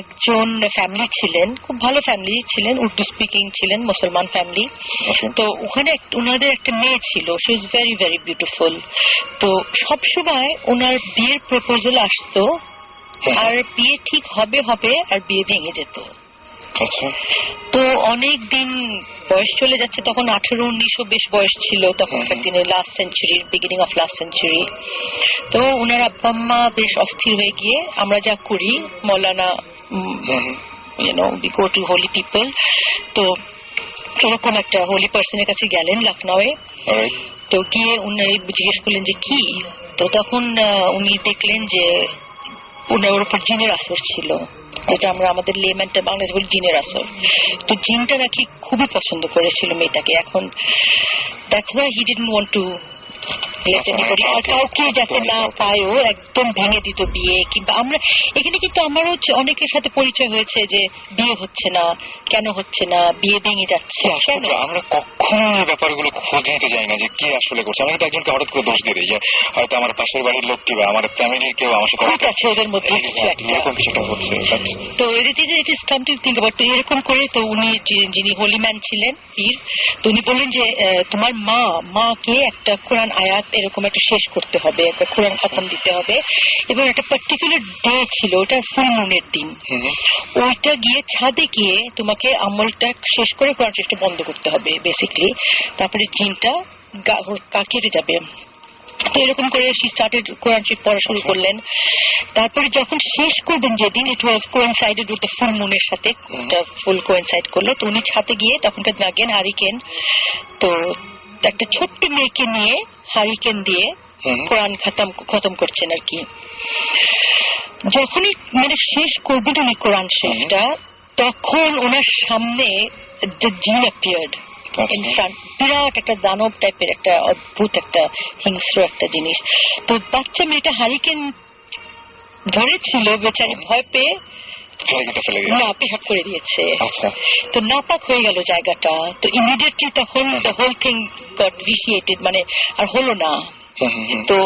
একজন ফ্যামিলি ছিলেন, খুব ভালো ফ্যামিলি ছিলেন, উর্দু স্পিকিং ছিলেন, মুসলমান ফ্যামিলি। তো ওখানে ওনাদের একটা মেয়ে ছিল, she was very very beautiful. তো সবসময় ওনার বিয়ের প্রপোজাল আসতো, আর বিয়ে ঠিক হবে হবে, আর বিয়ে ভেঙে যেত। তো অনেক দিন বয়স চলে যাচ্ছে, তখন 18-19 বেশ বয়স ছিল তখনকার দিনে, লাস্ট সেঞ্চুরির বিগিনিং অফ লাস্ট সেঞ্চুরি। তো ওনার আব্বা আম্মা বেশ অস্থির হয়ে গিয়ে, আমরা যা করি মৌলানা, we go to holy people, তো এরকম একটা হোলি পার্সনের কাছে গেলেন লখনৌয়ে। তো গিয়ে উনি জিজ্ঞেস করলেন যে কি, তো তখন উনি দেখলেন যে ওর উপর জিনের আসর ছিল, যেটা আমরা আমাদের লেম্যানটা বাংলাদেশ বলি জিনের আসর। তো জিনটা নাকি খুবই পছন্দ করেছিল মেয়েটাকে। এখন that's why he didn't want to কাউকে যাতে না পায়ও একদম ভেঙে দিত বিয়ে। কিংবা আমরা এখানে কিন্তু আমারও অনেকের সাথে পরিচয় হয়েছে যে বিয়ে হচ্ছে না, কেন হচ্ছে না, বিয়ে ভেঙে যাচ্ছে কেন। আমরা কখনো ব্যাপারগুলো খোঁজ নিতে যাই না যে কে আসলে করছে। আমি তো একজনকে হঠাৎ করে দোষ দিয়ে দিই যে হয়তো আমার পাশের বাড়ির লোক কিংবা আমার ফ্যামিলির কেউ আমার সাথে আছে, ওদের মধ্যে এরকম কিছুটা হচ্ছে। তো তো এরকম করে, তো উনি যিনি হোলি ম্যান ছিলেন, পীর, তো উনি বললেন যে তোমার মাকে একটা কোরআন আয়াত এরকম একটা শেষ করতে হবে, একটা কোরআন খতম দিতে হবে, এবং একটা পার্টিকুলার ডে ছিল, ওটা ফুল মুনের দিন। ওইটা গিয়ে ছাদে গিয়ে তোমাকে আমলটা শেষ করে কোরআন শেষটা বন্ধ করতে হবে বেসিকলি, তারপরে জিনটা কেটে যাবে। তো এরকম করে স্টার্টেড কোরআন শরীফ পড়া শুরু করলেন। তারপরে যখন শেষ করবেন যেদিন, ইট ওয়াজ কোয়েনসাইডেড উইথ দ্য ফুল মুনের সাথে, ফুল কোয়েনসাইড করলো। তো উনি ছাদে গিয়ে তখনকার নাগেন হারিকেন, তো একটা ছোট্ট মেয়েকে নিয়ে হারিকেন দিয়ে কোরআন খতম করছেন আর কি। যখনই মানে শেষ করবেন উনি কোরআন শেষটা, তখন ওনার সামনে দ্য জিন অ্যাপিয়ার্ড ইন ফ্রন্ট, বিরাট একটা দানব টাইপের একটা অদ্ভুত একটা হিংস্র একটা জিনিস। তো বাচ্চা মেয়েটা হারিকেন ধরেছিল, বেচারি ভয় পেয়ে না পেশাব করে দিয়েছে। তো নাপাক হয়ে গেল জায়গাটা। তো ইমিডিয়েটলি তখন দ্য হোল থিং গট ভিসিয়েটেড, মানে আর হলো না। তো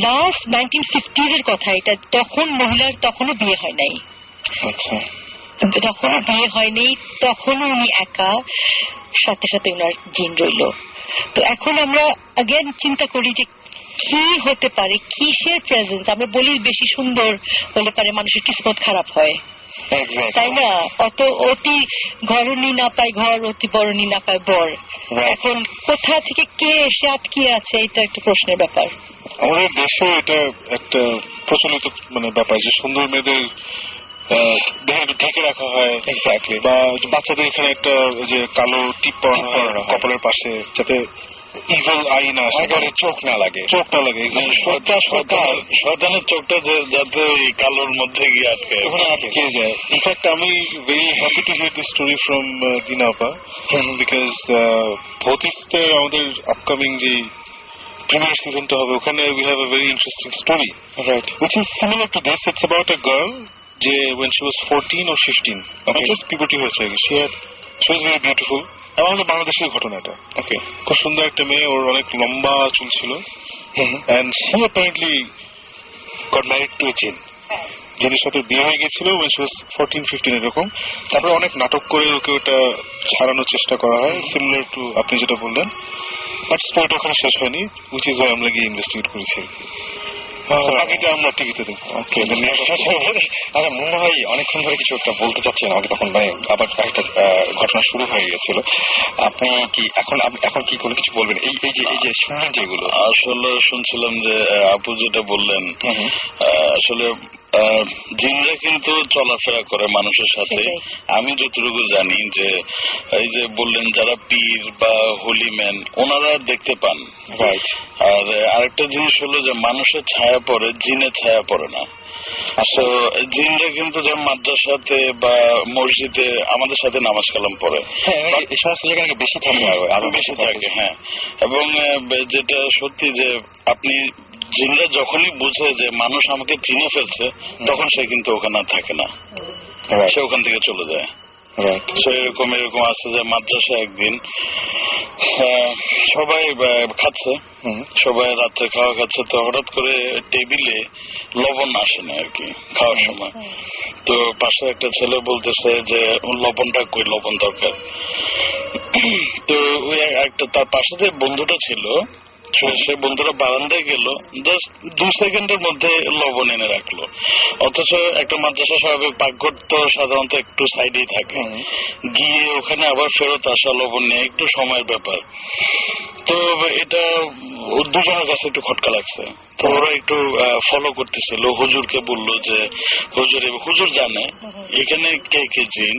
লাস্ট 1950s এর কথা এটা, তখন মহিলার তখনও বিয়ে হয় নাই, তখনও বিয়ে হয়নি, তখনও উনি একা, সাথে সাথে ওনার জিন রইল। তো এখন আমরা আগেন চিন্তা করি যে কি হতে পারে, কিসের প্রেজেন্স। আমরা বলি বেশি সুন্দর হলে পারে মানুষের কিসমত খারাপ হয়, তাই না? অতি ঘরণী না পায় ঘর, অতি বরণী না পায় বর। এখন কোথা থেকে কে এসে আটকিয়ে আছে, এটা একটা প্রশ্নের ব্যাপার। আমাদের দেশে এটা একটা প্রচলিত মানে ব্যাপার যে সুন্দর মেয়েদের ঢেকে রাখা হয়, বা বাচ্চাদের এখানে একটা যে কালো টিপ পরানো হয় কপালের পাশে, যাতে ইভিল আই না আসে, চোখ না লাগে। শয়তানের চোখটা যাতে কালোর মধ্যে গিয়ে আটকে যায়। ইনফ্যাক্ট আমি very happy to here this story from দিনা আপা, বিকজ ভৌতিস্তে আমাদের আপকামিং যে প্রিমিয়ার সিজনটা হবে, ওখানে we have a very interesting story, which is similar to this. It's about a girl যে when she was 14 or 15, just puberty হয়েছে, she was very beautiful. আমাদের বাংলাদেশের ঘটনাটা, খুব সুন্দর একটা মেয়ে, ওর অনেক লম্বা চুল ছিল, and she apparently got married to a jinn, যিনি সাথে বিয়ে হয়ে গেছিল when she was 14-15 এরকম। তারপরে অনেক নাটক করে ওকে ওটা ছাড়ানোর চেষ্টা করা হয়, সিমিলার টু আপনি যেটা বললেন, বাট স্টোরিটা ওখানে শেষ হয়নি, which is why আমরা গিয়ে ইনভেস্টিগেট করেছি। বাকিটা আমরা টিভিতে দেখবো। ওকে, আচ্ছা মনে হয় অনেকক্ষণ ধরে কিছু একটা বলতে চাচ্ছেন আমাকে, তখন মানে আবার একটা ঘটনা শুরু হয়ে গেছিল। আপনি কি এখন কি কোনো কিছু বলবেন? এই যে শুনলেন যেগুলো, আসলে শুনছিলাম যে আপু যেটা বললেন, আসলে জিনরা কিন্তু চলাফেরা করে মানুষের সাথে। আমি যতটুকু জানি যে এই যে বললেন যারা পীর বা হোলিম্যান ওনারা দেখতে পান, আর আরেকটা জিনিস হলো যে মানুষের ছায়া পড়ে, জিনের ছায়া পড়ে না। জিনরা কিন্তু যেমন মাদ্রাসাতে বা মসজিদে আমাদের সাথে নামাজ কালাম পড়ে, এই সমস্ত জায়গায় বেশি থাকে, আরো বেশি থাকে। হ্যাঁ, এবং যেটা সত্যি যে আপনি জিনরা যখনই বুঝে যে মানুষ আমাকে চিনে ফেলছে, তখন সে কিন্তু ওখানে থাকে না, সে ওখান থেকে চলে যায়। এরকম আছে যে মাদ্রাসা একদিন সবাই খাচ্ছে, সবাই রাত্রে খাওয়া খাচ্ছে, তো হঠাৎ করে টেবিলে লবণ আসে না আর কি খাওয়ার সময়। তো পাশে একটা ছেলে বলতেছে যে লবণটা কই, লবণ দরকার। তো ওই একটা তার পাশে যে বন্ধুটা ছিল, সে বন্ধুরা বারান্দায় গেল, জাস্ট 2 সেকেন্ডের মধ্যে লবণ এনে রাখলো। অথচ একটা মাদ্রাসা স্বাভাবিক পাকঘর তো সাধারণত একটু সাইডেই থাকে, গিয়ে ওখানে আবার ফেরত আসা লবণ নিয়ে একটু সময়ের ব্যাপার। তো এটা দুজনের কাছে একটু খটকা লাগছে। তো ওরা একটু ফলো করতেছিল, হুজুরকে বললো যে হুজুর জানে এখানে কে কে জিন,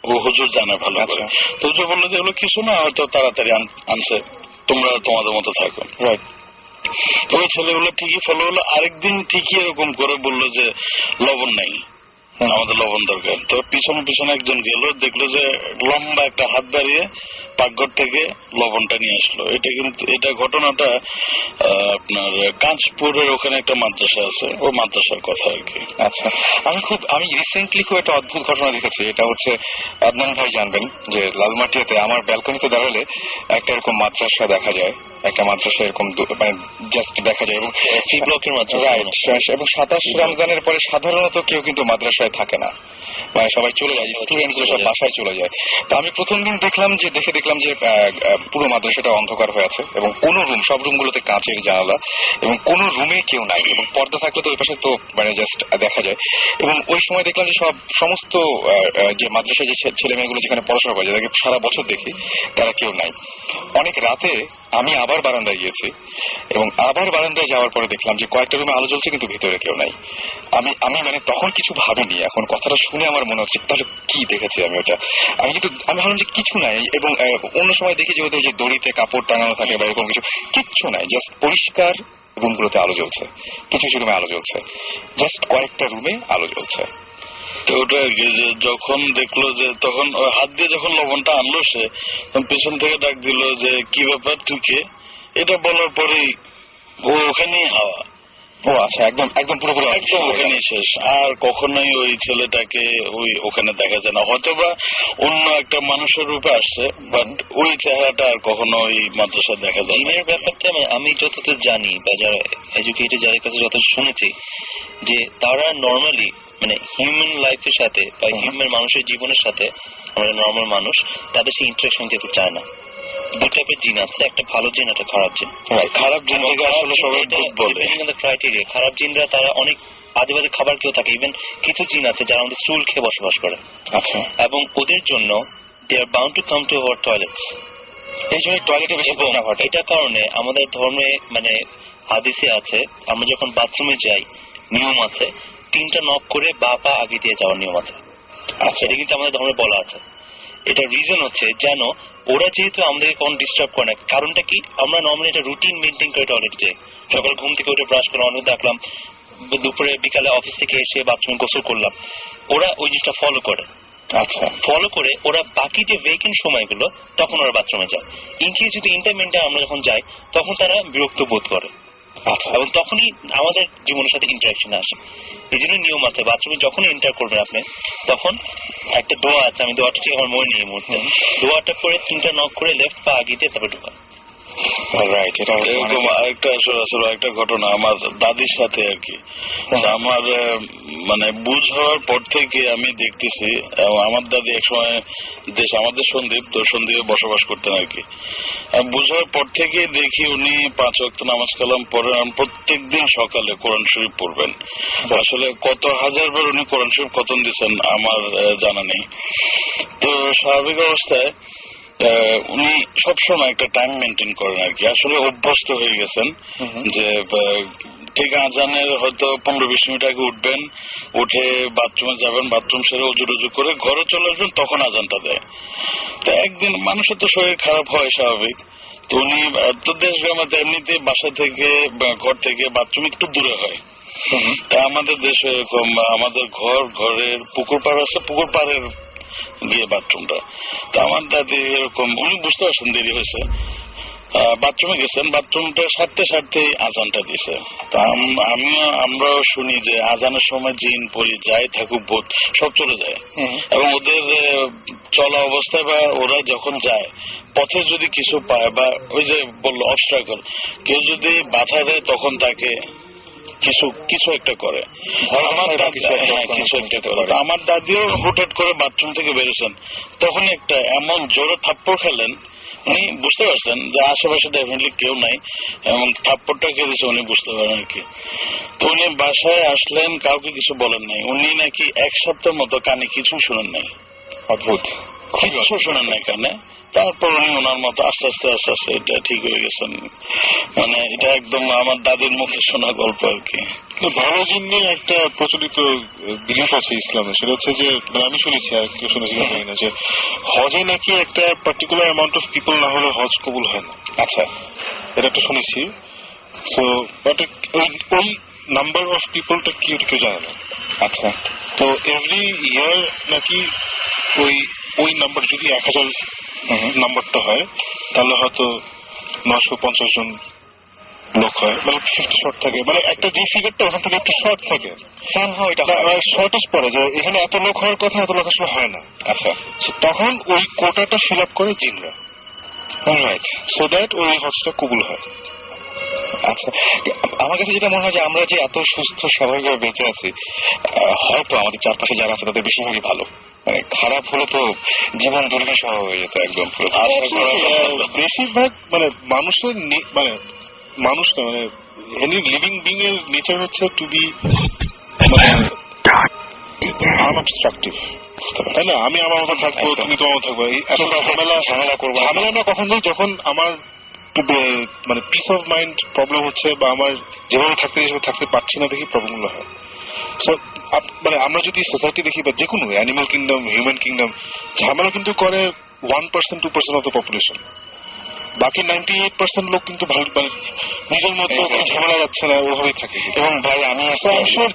ও হুজুর জানে ভালো করে। তো হুজুর বললো যে এগুলো কিছু না, হয়তো তাড়াতাড়ি আনছে, তোমরা তোমাদের মতো থাকো। তো ওই ছেলেগুলো ঠিকই ফলো হলো। আরেকদিন ঠিকই এরকম করে বললো যে লবণ নাই, আমাদের লবণ দরকার। তো পিছনে পিছনে একজন গেল, দেখলো যে লম্বা একটা হাত বাড়িয়ে পাকঘর থেকে লবণটা নিয়ে আসলো। এটা ঘটনাটা আপনার কাঁচপুরের ওখানে একটা মাদ্রাসা আছে, ও মাদ্রাসার কথা আর কি। আচ্ছা, আমি রিসেন্টলি খুব একটা অদ্ভুত ঘটনা দেখেছি। এটা হচ্ছে আদনান ভাই জানবেন যে লালমাটিয়াতে আমার ব্যালকনিতে দাঁড়ালে একটা এরকম মাদ্রাসা দেখা যায়, একটা মাদ্রাসা এরকম মানে জাস্ট দেখা যায়, এবং সি ব্লকের মাদ্রাসা। এবং 27 রমজানের পরে সাধারণত কেউ কিন্তু মাদ্রাসায় থাকে না, মানে সবাই চলে যায়, স্টুডেন্ট গুলো সব বাসায় চলে যায়। তো আমি প্রথম দিন দেখলাম যে পুরো মাদ্রাসাটা অন্ধকার হয়ে আছে, এবং কোনো সব রুমগুলোতে কাঁচের জানালা, এবং কোনো রুমে কেউ নাই, এবং পর্দা থাকলে তো ওই পাশে তো মানে জাস্ট দেখা যায়। এবং ওই সময় দেখলাম যে সমস্ত যে মাদ্রাসায় যে ছেলে মেয়েগুলো যেখানে পড়াশোনা করে, যাদেরকে সারা বছর দেখি, তারা কেউ নাই। অনেক রাতে আমি আবার বারান্দায় গিয়েছি, এবং আবার বারান্দায় যাওয়ার পরে দেখলাম যে কয়েকটা রুমে আলো জ্বলছে, কিন্তু ভিতরে কেউ নাই। আমি মানে তখন কিছু ভাবিনি, এখন কথাটা শুনে আমার মনে হচ্ছে তাহলে কি দেখেছি আমি ওটা। আমি ভাবলাম যে কিছু নাই, এবং অন্য সময় দেখি যে ওদের যে দড়িতে কাপড় টাঙানো থাকে বা এরকম কিচ্ছু নাই, জাস্ট পরিষ্কার রুমগুলোতে আলো জ্বলছে, কিছু কিছু রুমে আলো জ্বলছে, জাস্ট কয়েকটা রুমে আলো জ্বলছে। তো ওটা আর কি, যে যখন দেখলো যে তখন হাত দিয়ে যখন লবণটা আনলো, সে পেছন থেকে ডাক দিল যে কি ব্যাপার, তুই কে? এটা বলার পরেই ও ওখানেই হাওয়া। ও আচ্ছা, একদম পুরোপুরি একদম ওখানেই শেষ। আর কখনোই ওই ছেলেটাকে ওখানে দেখা যায় না, হয়তো বা অন্য একটা মানুষের রূপে আসছে, বাট ওই চেহারাটা আর কখনো ওই মাদ্রাসায় দেখা যায় না। জিনের ব্যাপারটা আমি যতদূর জানি বা যারা এডুকেটেড, যাদের কাছে যত শুনেছি, যে তারা নর্মালি মানে হিউম্যান লাইফের সাথে বা হিউম্যান মানুষের জীবনের সাথে, আমরা নর্মাল মানুষ, তাদের সেই ইন্টারাকশন যেতে চায় না। 2 টাইপের জিন আছে, একটা ভালো জিন, একটা খারাপ জিন। খারাপ জিন আসলে সবাই বলে ক্রাইটেরিয়া, খারাপ জিনরা তারা অনেক আজে বাজে খাবার কেউ থাকে। ইভেন কিছু জিন আছে যারা আমাদের স্টুল খেয়ে বসবাস করে। আচ্ছা, এবং ওদের জন্য they are bound to come to our toilets. এই জন্য টয়লেটে বেশি ঘটনা ঘটে। এটার কারণে আমাদের ধর্মে মানে হাদিসে আছে, আমরা যখন বাথরুমে যাই নিয়ম আছে 3টা নক করে বা পা আগে দিয়ে যাওয়ার নিয়ম আছে। আচ্ছা, এটা কিন্তু আমাদের ধর্মে বলা আছে। এটা রিজন হচ্ছে যেন ওরা যেহেতু আমাদেরকে কোন ডিস্টার্ব করে না। কারণটা কি, আমরা নর্মালি এটা রুটিন মেনটেন করে টয়লেট যাই। সকাল ঘুম থেকে উঠে ব্রাশ করে অনেক দেখলাম, দুপুরে বিকালে অফিস থেকে এসে বাথরুমে গোসল করলাম, ওরা ওই জিনিসটা ফলো করে। আচ্ছা, ফলো করে ওরা বাকি যে ভেকেন্ট সময়গুলো তখন ওরা বাথরুমে যায়। ইনকেস যদি ইন্টারমিডিয়েট আমরা যখন যাই তখন তারা বিরক্ত বোধ করে। আচ্ছা, এবং তখনই আমাদের জীবনের সাথে ইন্টারাকশন আসে। এই জন্য নিয়ম আছে, বাথরুমে যখন এন্টার করবেন আপনি তখন একটা দোয়া আছে, আমি দোয়াটা ঠিক আমার মনে নেই এই মুহূর্তে, দোয়াটা করে 3টা নক করে লেফট পা আগিয়ে দিয়ে তারপরে ঢোকা। রাইট, এটা এরকম আরেকটা আসলে একটা ঘটনা আমার দাদির সাথে আর কি। আমার মানে বুঝ হওয়ার পর থেকে আমি দেখতেছি, আমার দাদি একসময় আমাদের সন্দ্বীপ, তো সন্দ্বীপে বসবাস করতেন আর কি। বুঝ হওয়ার পর থেকে দেখি উনি 5 ওয়াক্ত নামাজ কালাম পড়েন, প্রত্যেক দিন সকালে কোরআন শরীফ পড়বেন। আসলে কত হাজার বার উনি কোরআন শরীফ খতম দিচ্ছেন আমার জানা নেই। তো স্বাভাবিক অবস্থায় উনি সবসময় একটা টাইম মেনটেন করেন আর কি। আসলে অভ্যস্ত হয়ে গেছেন যে ঠিক আজানের হয়তো 15-20 মিনিট আগে উঠবেন, উঠে বাথরুমে যাবেন, বাথরুম সেরে উজু করে ঘরে চলে আসবেন, তখন আজানটা দেয়। তো একদিন মানুষের তো শরীর খারাপ হয় স্বাভাবিক, তো উনি তো দেশ গ্রামে এমনিতে বাসা থেকে ঘর থেকে বাথরুম একটু দূরে হয়। তা আমাদের দেশে এরকম আমাদের ঘরের পুকুর পাড় আছে, পুকুর পাড়ের গিয়ে বাথরুমটা। তো আমার দাদি এরকম উনি বুঝতে পারছেন দেরি হয়েছে, বাথরুমে গেছেন, বাথরুমটা সারতে আজানটা দিছে। তা আমরাও শুনি যে আজানের সময় জিন পরি যাই থাকুক ভূত সব চলে যায়, এবং ওদের চলা অবস্থায় বা ওরা যখন যায় পথে যদি কিছু পায় বা ওই যে বললো অবস্ট্রাকল, কেউ যদি বাধা দেয় তখন তাকে কিছু একটা করে। আমার দাদিও হুটহাট করে বাথরুম থেকে বেরোছেন, তখন একটা এমন জোরে থাপ্পড় খেলেন, উনি বুঝতে পারছেন যে আশেপাশে ডেফিনেটলি কেউ নাই, এবং থাপ্পড়টা কে দিয়েছে উনি বুঝতে পারেন আর কি। তো উনি বাসায় আসলেন, কাউকে কিছু বলেন নাই। উনি নাকি 1 সপ্তাহ মতো কানে কিছু শুনেন নাই। অদ্ভুত, কিছু শোনেন নাই কানে। তারপর উনি ওনার মতো আস্তে আস্তে এটা ঠিক হয়ে গেছেন। মানে এটা একদম আমার দাদির মুখে শোনা গল্প আর কি। ভালো জিন নিয়ে একটা প্রচলিত বিলিফ আছে ইসলামে, সেটা হচ্ছে যে আমি শুনেছি, আর কেউ শুনেছিল জানি না, যে হজে নাকি একটা পার্টিকুলার অ্যামাউন্ট অফ পিপল না হলে হজ কবুল হয় না। আচ্ছা, এটা একটা শুনেছি। সো বাট ওই নাম্বার অফ পিপলটা কি ওটা কেউ জানে না। আচ্ছা, তো এভরি ইয়ার নাকি ওই নাম্বার যদি 1000 নাম্বারটা হয়, তাহলে হয়তো 950 জন লোক হয়, মানে 50 শর্ট থাকে, মানে একটা যে ফিগারটা ওখান থেকে একটু শর্ট থাকে, শর্টেজ পড়ে যে এখানে এত লোক হওয়ার কথা, এত লোক আসলে হয় না। আচ্ছা, তখন ওই কোটাটা ফিল আপ করে জিনরা, রাইট, সো দ্যাট ওই হজটা কবুল হয়। আচ্ছা, আমার কাছে যেটা মনে হয় যে আমরা যে এত সুস্থ স্বাভাবিকভাবে বেঁচে আছি, হয়তো আমাদের চারপাশে যারা আছে তাদের বেশিরভাগই ভালো। মানে খারাপ হলে তো জীবন দুর্বিষহ হয়ে যেত একদম পুরো। বেশিরভাগ মানে মানুষের মানে মানুষ না, মানে এনি লিভিং বিং এর নেচার হচ্ছে টু বি আনঅবস্ট্রাকটিভ, তাই না? আমি আমার মতো থাকবো, তুমি তোমার মতো থাকবো, ঝামেলা করবো। ঝামেলা আমরা কখন যাই? যখন আমার মানে পিস অফ মাইন্ড প্রবলেম হচ্ছে, বা আমার যেভাবে থাকতে পারছি না, দেখি প্রবলেমগুলো হয়। সো মানে আমরা যদি সোসাইটি দেখি, বা যে কোনো অ্যানিমাল কিংডম, হিউম্যান কিংডম, ঝামেলা কিন্তু করে 1%, 2% অফ দ্য পপুলেশন। বাকি 98% লোক কিন্তু ভালো, মানে নিজের মতো ঝামেলা যাচ্ছে না, ওভাবেই থাকে। এবং ভাই আমি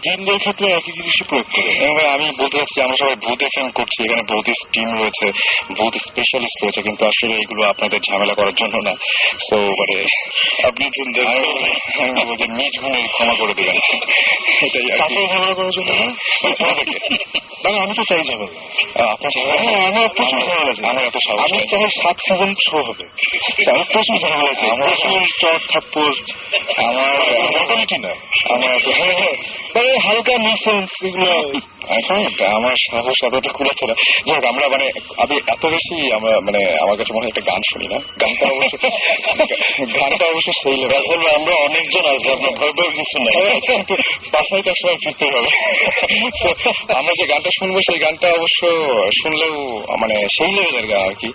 জিনদের ক্ষেত্রে একই জিনিসই প্রয়োগ করি। এবং ভাই আমি বলতে চাচ্ছি, আমরা সবাই ভূতে ফোন করছি, এখানে ভূতিস্ট টিম রয়েছে, ভূত স্পেশালিস্ট রয়েছে, কিন্তু আসলে এগুলো আপনাদের ঝামেলা করার জন্য না। সো মানে আপনি যে নিজ গুণে ক্ষমা করে দেবেন, এটাই আর কি। ঝামেলা করার জন্য না, আমি তো চাই ঝামেলা। আপনার আমার প্রচুর ঝামেলা আছে, আমার এত সাহস আমি চাই 7 সিজন শো হবে। আমার প্রচুর ঝামেলা আছে, চট থাপ্পড়, আমার মোটামুটি না, আমার মানে হালকা মিসেন্স, এগুলো আমার সাহস এতটা খুলেছে না। যাই হোক, আমরা মানে আমি এত বেশি আমরা মানে আমার কাছে মনে হয় একটা গান শুনি না, গানটা অবশ্য সেই লেভেল। আসলে আমরা অনেকজন আছি, আপনার ভয় ভয় কিছু নাই, বাসায় তার সময় ফিরতে হবে। আমরা যে গানটা শুনবো সেই গানটা অবশ্য শুনলেও মানে সেই লেভেলের গান আর কি।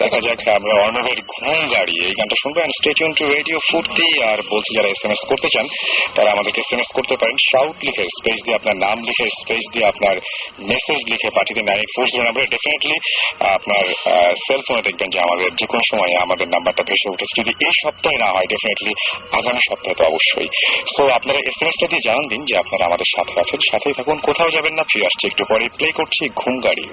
দেখা যাক, আমরা অর্ণবের ঘুম গাড়ি এই গানটা শুনবো। স্টে টিউন টু রেডিও ফুর্তি। আর বলছি, যারা SMS করতে চান তারা আমাদেরকে SMS করতে পারেন, শাউট লিখে স্পেস দিয়ে আপনার নাম লিখে স্পেস দিয়ে আপনার মেসেজ লিখে পাঠিয়ে দেন 9840 নাম্বারে। ডেফিনেটলি আপনার সেলফোনে দেখবেন যে আমাদের যে কোনো সময় আমাদের নাম্বারটা ভেসে উঠেছে। যদি এই সপ্তাহে না হয়, ডেফিনেটলি আগামী সপ্তাহে তো অবশ্যই। সো আপনারা SMS-টা দিয়ে জানান দিন যে আপনারা আমাদের সাথে আছেন, সাথেই থাকুন, কোথাও যাবেন না। ফিরে আসছে একটু পরে, প্লে করছি ঘুম গাড়ি।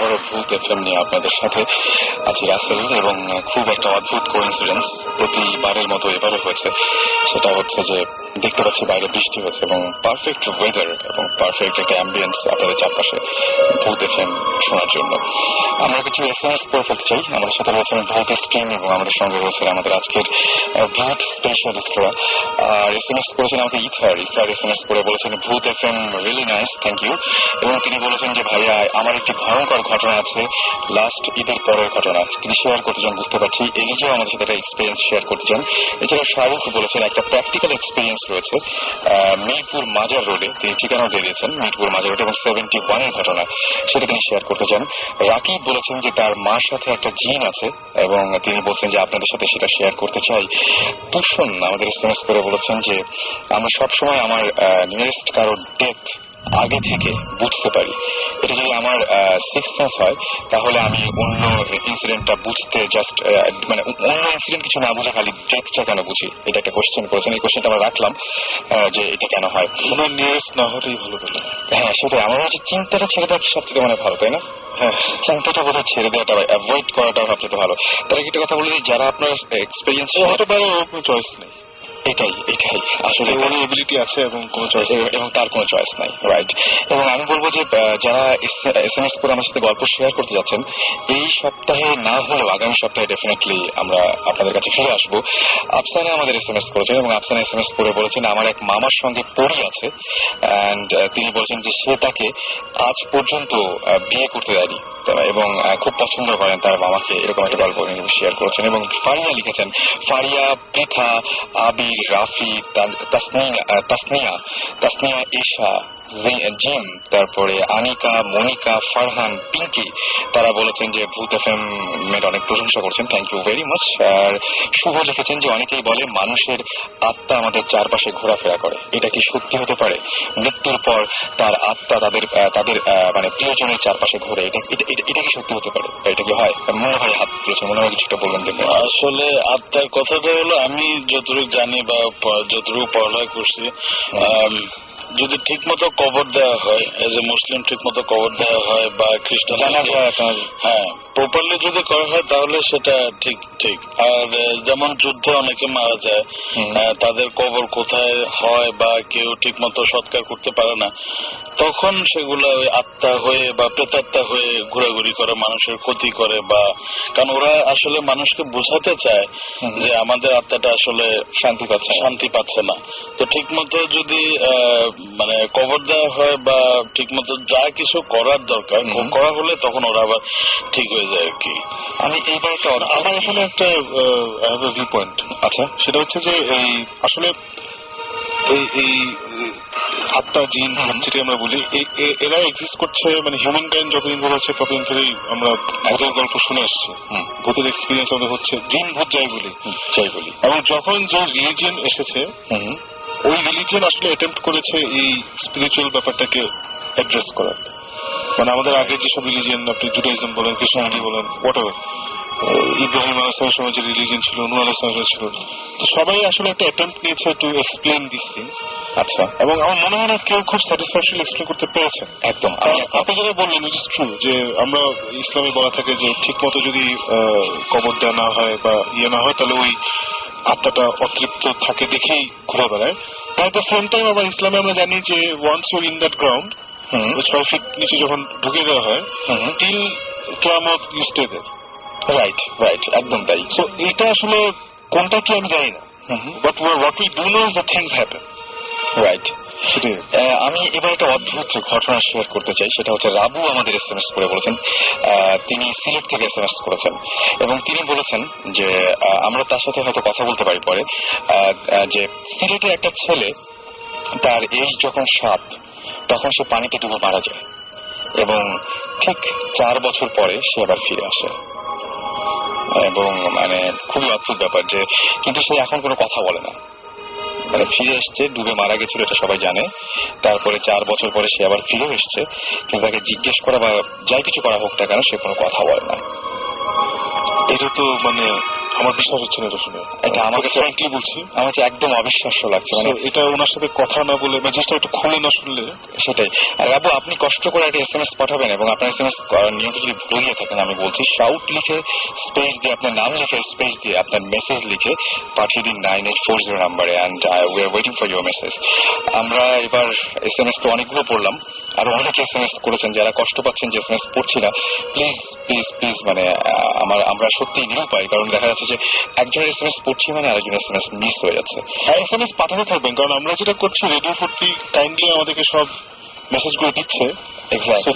আবারও ভূত এফএম নিয়ে আপনাদের সাথে আছি রাসেল, এবং খুব একটা অদ্ভুত কোইন্সিডেন্স প্রতিবারের মতো এবারও হয়েছে। সেটা হচ্ছে যে দেখতে পাচ্ছি বাইরে বৃষ্টি হয়েছে এবং পারফেক্ট ওয়েদার এবং পারফেক্ট একটা অ্যাম্বিয়েন্স আপনাদের চারপাশে ভূত এফএম শোনার জন্য। আমরা কিছু এসএমএস পড়ে ফেলতে চাই। আমাদের সাথে রয়েছেন ভূত স্ট্রিম এবং আমাদের সঙ্গে রয়েছে আমাদের আজকের ভূত স্পেশালিস্টরা। আর এসএমএস করেছেন আমাকে ইথার এসএমএস করে বলেছেন Bhoot FM really nice, thank you. এবং তিনি বলেছেন যে ভাইয়া আমার একটি ভয়ঙ্কর ঘটনা আছে, লাস্ট ঈদের পরের ঘটনা, তিনি শেয়ার করতে চান, বুঝতে পারছি এলিজও আমাদের সাথে একটা এক্সপিরিয়েন্স শেয়ার করতে চান। এছাড়া শাহরুখ বলেছেন একটা প্র্যাকটিক্যাল এক্সপিরিয়েন্স রয়েছে মিরপুর মাজার রোডে, তিনি ঠিকানা দিয়ে দিয়েছেন মিরপুর মাজার রোডে, এবং 71-এর ঘটনা সেটা তিনি শেয়ার করতে চান। রাকিব বলেছেন যে তার মার সাথে একটা জিন আছে এবং তিনি বলছেন যে আপনাদের সাথে সেটা শেয়ার করতে চাই। তুষন আমাদের এসএমএস করে বলেছেন যে আমি সবসময় আমার নিয়ারেস্ট কারোর ডেথ আগে থেকে বুঝতে পারি। এটা যদি আমার সিক্স সেন্স হয় তাহলে আমি অন্য ইনসিডেন্টটা বুঝতে জাস্ট মানে অন্য ইনসিডেন্ট কিছু না বুঝে খালি ডেথটা কেন বুঝি, এটা একটা কোশ্চেন করেছেন। এই কোশ্চেনটা আমরা রাখলাম যে এটা কেন হয়, ওনার নিয়ারেস্ট না হলেই ভালো বলে। হ্যাঁ সেটাই আমার হচ্ছে চিন্তাটা ছেড়ে দেওয়া সবথেকে মানে ভালো, তাই না? হ্যাঁ, চিন্তাটা বোধহয় ছেড়ে দেওয়াটা অ্যাভয়েড করাটা সবথেকে ভালো। তার একটা কথা বলে যারা আপনার এক্সপিরিয়েন্স হতে পারে ওর কোনো চয়েস নেই, এটাই আসলে ওর এবিলিটি আছে এবং কোনো চয়েস এবং তার কোনো চয়েস নাই, রাইট। এবং আমি বলবো যে যারা এসএমএস করে আমার সাথে গল্প শেয়ার করতে যাচ্ছেন, এই সপ্তাহে না হলেও আগামী সপ্তাহে ডেফিনেটলি আমরা আপনাদের কাছে ফিরে আসবো। আফসানা আমাদের এসএমএস করেছেন এবং আফসানা এসএমএস করে বলেছেন আমার এক মামার সঙ্গে পড়ি আছে অ্যান্ড তিনি বলছেন যে সে তাকে আজ পর্যন্ত বিয়ে করতে দেয়নি এবং খুব পছন্দ করেন তার মামাকে, এরকম একটা গল্প শেয়ার করেছেন। এবং ফারিয়া লিখেছেন, ফারিয়া, পৃথা, আবির, রাফি, তাসনিয়া, এশা, জিম, তারপরে আনিকা, মনিকা, ফারহান, পিঙ্কি, তারা বলেছেন যে ভূত এফএম এর অনেক প্রশংসা করছেন, থ্যাংক ইউ ভেরি মাচ। আর শুভ লিখেছেন যে অনেকেই বলে মানুষের আত্মা আমাদের চারপাশে ঘোরাফেরা করে, এটা কি সত্যি হতে পারে? মৃত্যুর পর তার আত্মা তাদের মানে প্রিয়জনের চারপাশে ঘোরে, এটা কি সত্যি হতে পারে? এটা কি হয়? মনে হয় হাত তুলেছে, মনে হয় কিছুটা বলবেন দেখে। আসলে আত্মার কথাটা হলো আমি যতটুকু জানি বা যতটুকু পড়ালেখা করছি, যদি ঠিক মতো কবর দেওয়া হয়, এজ এ মুসলিম ঠিক মতো কবর দেওয়া হয় বা খ্রিস্টান, হ্যাঁ প্রপারলি যদি করা হয় তাহলে সেটা ঠিক। আর যেমন যুদ্ধে অনেকে মারা যায়, তাদের কবর কোথায় হয় বা কেউ ঠিক মতো সৎকার করতে পারে না, তখন সেগুলো ওই আত্মা হয়ে বা প্রেতাত্মা হয়ে ঘোরাঘুরি করে, মানুষের ক্ষতি করে, বা কারণ ওরা আসলে মানুষকে বোঝাতে চায় যে আমাদের আত্মাটা আসলে শান্তি পাচ্ছে না। তো ঠিক মতো যদি মানে কবর দেওয়া হয় বা ঠিক মতো যা কিছু করার দরকার করা হলে তখন ওরা আবার ঠিক হয়ে যায় আর কি। আমি এইবার আমার এখানে একটা ভিউ পয়েন্ট, আচ্ছা সেটা হচ্ছে যে এই আসলে এই আত্মা জিন যেটি আমরা বলি এরা এক্সিস্ট করছে, মানে হিউম্যান কাইন্ড যতদিন ধরে হচ্ছে ততদিন ধরেই আমরা ভূতের গল্প শুনে আসছি, ভূতের এক্সপিরিয়েন্স আমাদের হচ্ছে, জিন ভূত যাই বলি। এবং যখন যে রিলিজিয়ন এসেছে ওই রিলিজিয়ন আসলে অ্যাটেম্প্ট করেছে এই স্পিরিচুয়াল ব্যাপারটাকে অ্যাড্রেস করার। মানে আমাদের আগে যেসব রিলিজিয়ন, আপনি জুডাইজম বলেন, খ্রিস্টানিটি বলেন, হোয়াটএভার, ইব্রাহিম আলাইহিস সময় যে রিলিজিয়ন ছিল, নূহ আলাইহিস ছিল, তো সবাই আসলে একটা অ্যাটেম্প্ট নিয়েছে টু এক্সপ্লেইন দিস থিংস। আচ্ছা, এবং আমার মনে হয় না কেউ খুব স্যাটিসফ্যাকশনলি এক্সপ্লেইন করতে পেরেছে। একদম আপনি যেটা বললেন ইট ইজ ট্রু, যে আমরা ইসলামে বলা থাকে যে ঠিক মতো যদি কবর দেওয়া না হয় বা ইয়ে না হয় তাহলে ওই আত্মাটা অতৃপ্ত থাকে দেখেই ঘুরে বেড়ায়। বাট দ্য সেম টাইম আবার ইসলামে আমরা জানি যে once you in that ground, 6 feet নিচে যখন ঢুকে দেওয়া হয়, টিল কিয়ামত ইউ স্টে দেয়ার। রাইট, একদম তাই। সো এটা আসলে কোনটা কি আমি জানি না, but what we do know is the things happen. Right, আমি এবার একটা অদ্ভুত ঘটনা শেয়ার করতে চাই। সেটা হচ্ছে রাবু আমাদের এসএমএস করে বলেছেন, তিনি সিলেট থেকে এসএমএস করেছেন এবং তিনি বলেছেন যে আমরা তার সাথে হয়তো কথা বলতে পারি পরে, যে সিলেটে একটা ছেলে তার এজ যখন 7 তখন সে পানিতে ডুবে মারা যায় এবং ঠিক 4 বছর পরে সে আবার ফিরে আসে। এবং মানে খুবই অদ্ভুত ব্যাপার যে, কিন্তু সে এখন কোনো কথা বলে না, মানে ফিরে এসছে, ডুবে মারা গেছিল এটা সবাই জানে, তারপরে 4 বছর পরে সে আবার ফিরে এসছে, কিন্তু তাকে জিজ্ঞেস করা বা যাই কিছু করা হোক না কেন সে কোনো কথা বলে না। এটা তো মানে আমার বিশ্বাস হচ্ছে না এটা শুনে। এটা আমার কাছে ফ্র্যাঙ্কলি বলছি, আমার কাছে একদম অবিশ্বাস্য লাগছে। মানে এটা ওনার সাথে কথা না বলে বা জিনিসটা একটু খুলে না শুনলে। সেটাই। আর বাবু, আপনি কষ্ট করে একটা SMS পাঠাবেন এবং আপনার SMS নিয়মটা যদি ভুলে গিয়ে থাকেন, আমি বলছি শাউট লিখে স্পেস দিয়ে, আপনার নাম লিখে স্পেস দিয়ে আপনার মেসেজ লিখে পাঠিয়ে দিন 9840 নাম্বারে, and we are waiting for your message. আমরা এবার SMS তো অনেকগুলো পড়লাম, আরো অনেক SMS করেছেন। যারা কষ্ট পাচ্ছেন যে SMS পড়ছি না, প্লিজ প্লিজ প্লিজ, মানে আমরা সত্যি নিরুপায়, কারণ দেখা যাচ্ছে যে একজনের SMS পড়ছি মানে আরেকজনের SMS মিস হয়ে যাচ্ছে। SMS পাঠাতে থাকবেন, কারণ আমরা যেটা করছি রেডিও 40 কাইন্ডলি আমাদেরকে সব মেসেজগুলো দিচ্ছে,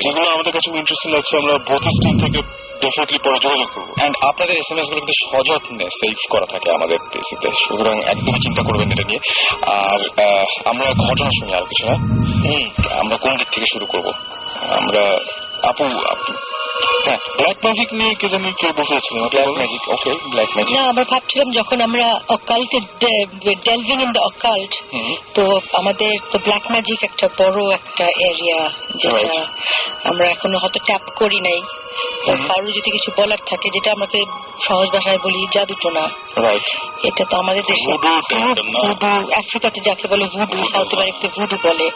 যেগুলো আমাদের কাছে ইন্টারেস্টিং লাগছে আমরা বোথ স্ট্রিম থেকে ডেফিনেটলি পরে যোগাযোগ করবো। অ্যান্ড আপনাদের SMS গুলো কিন্তু সযত্নে সেভ করা থাকে আমাদের পেসিতে, সুতরাং একদমই চিন্তা করবেন এটা নিয়ে। আর আমরা ঘটনা শুনি আর কিছু না। আমরা কোন দিক থেকে শুরু করব? আমরা আপু হ্যাঁ, ব্ল্যাক ম্যাজিক নিয়ে কে জানি কেউ বসেছিলেন। ব্ল্যাক ম্যাজিক, ওকে, ব্ল্যাক ম্যাজিক। না, আমরা ভাবছিলাম যখন আমরা অকাল্টে ডেলভিং ইন দ্য অকাল্ট, তো আমাদের তো ব্ল্যাক ম্যাজিক একটা বড় একটা এরিয়া, যেটা আমরা এখনো হয়তো ট্যাপ করি নাই। তো কারো যদি কিছু বলার থাকে, যেটা আমাকে সহজ ভাষায় বলি জাদুটোনা, এটা তো আমাদের দেশে ভুডু, আফ্রিকাতে যাকে বলে ভুডু, সাউথ আমেরিকাতে ভুডু বলে।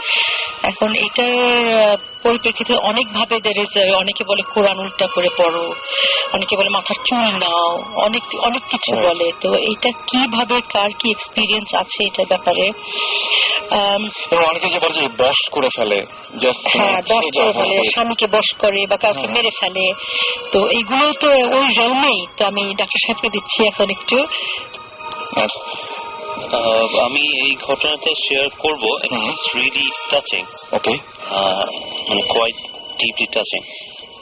এখন এটার পরিপ্রেক্ষিতে অনেক ভাবে অনেকে বলে কোরআন উল্টা করে পড়ো, অনেকে বলে মাথার চুল নাও, অনেক অনেক কিছু বলে। তো এটা কিভাবে কার কি এক্সপিরিয়েন্স আছে এটার ব্যাপারে। অনেকে যে বলে বশ করে ফেলে, হ্যাঁ, বশ করে ফেলে, স্বামীকে বশ করে বা কাউকে মেরে ফেলে। তো এইগুলো তো ওই জন্মেই। তো আমি ডাক্তার সাহেবকে দিচ্ছি এখন একটু। আমি এই ঘটনাটা শেয়ার করবো। ইটস রিয়েলি টাচিং, ওকে, মানে কোয়াইট ডিপলি টাচিং।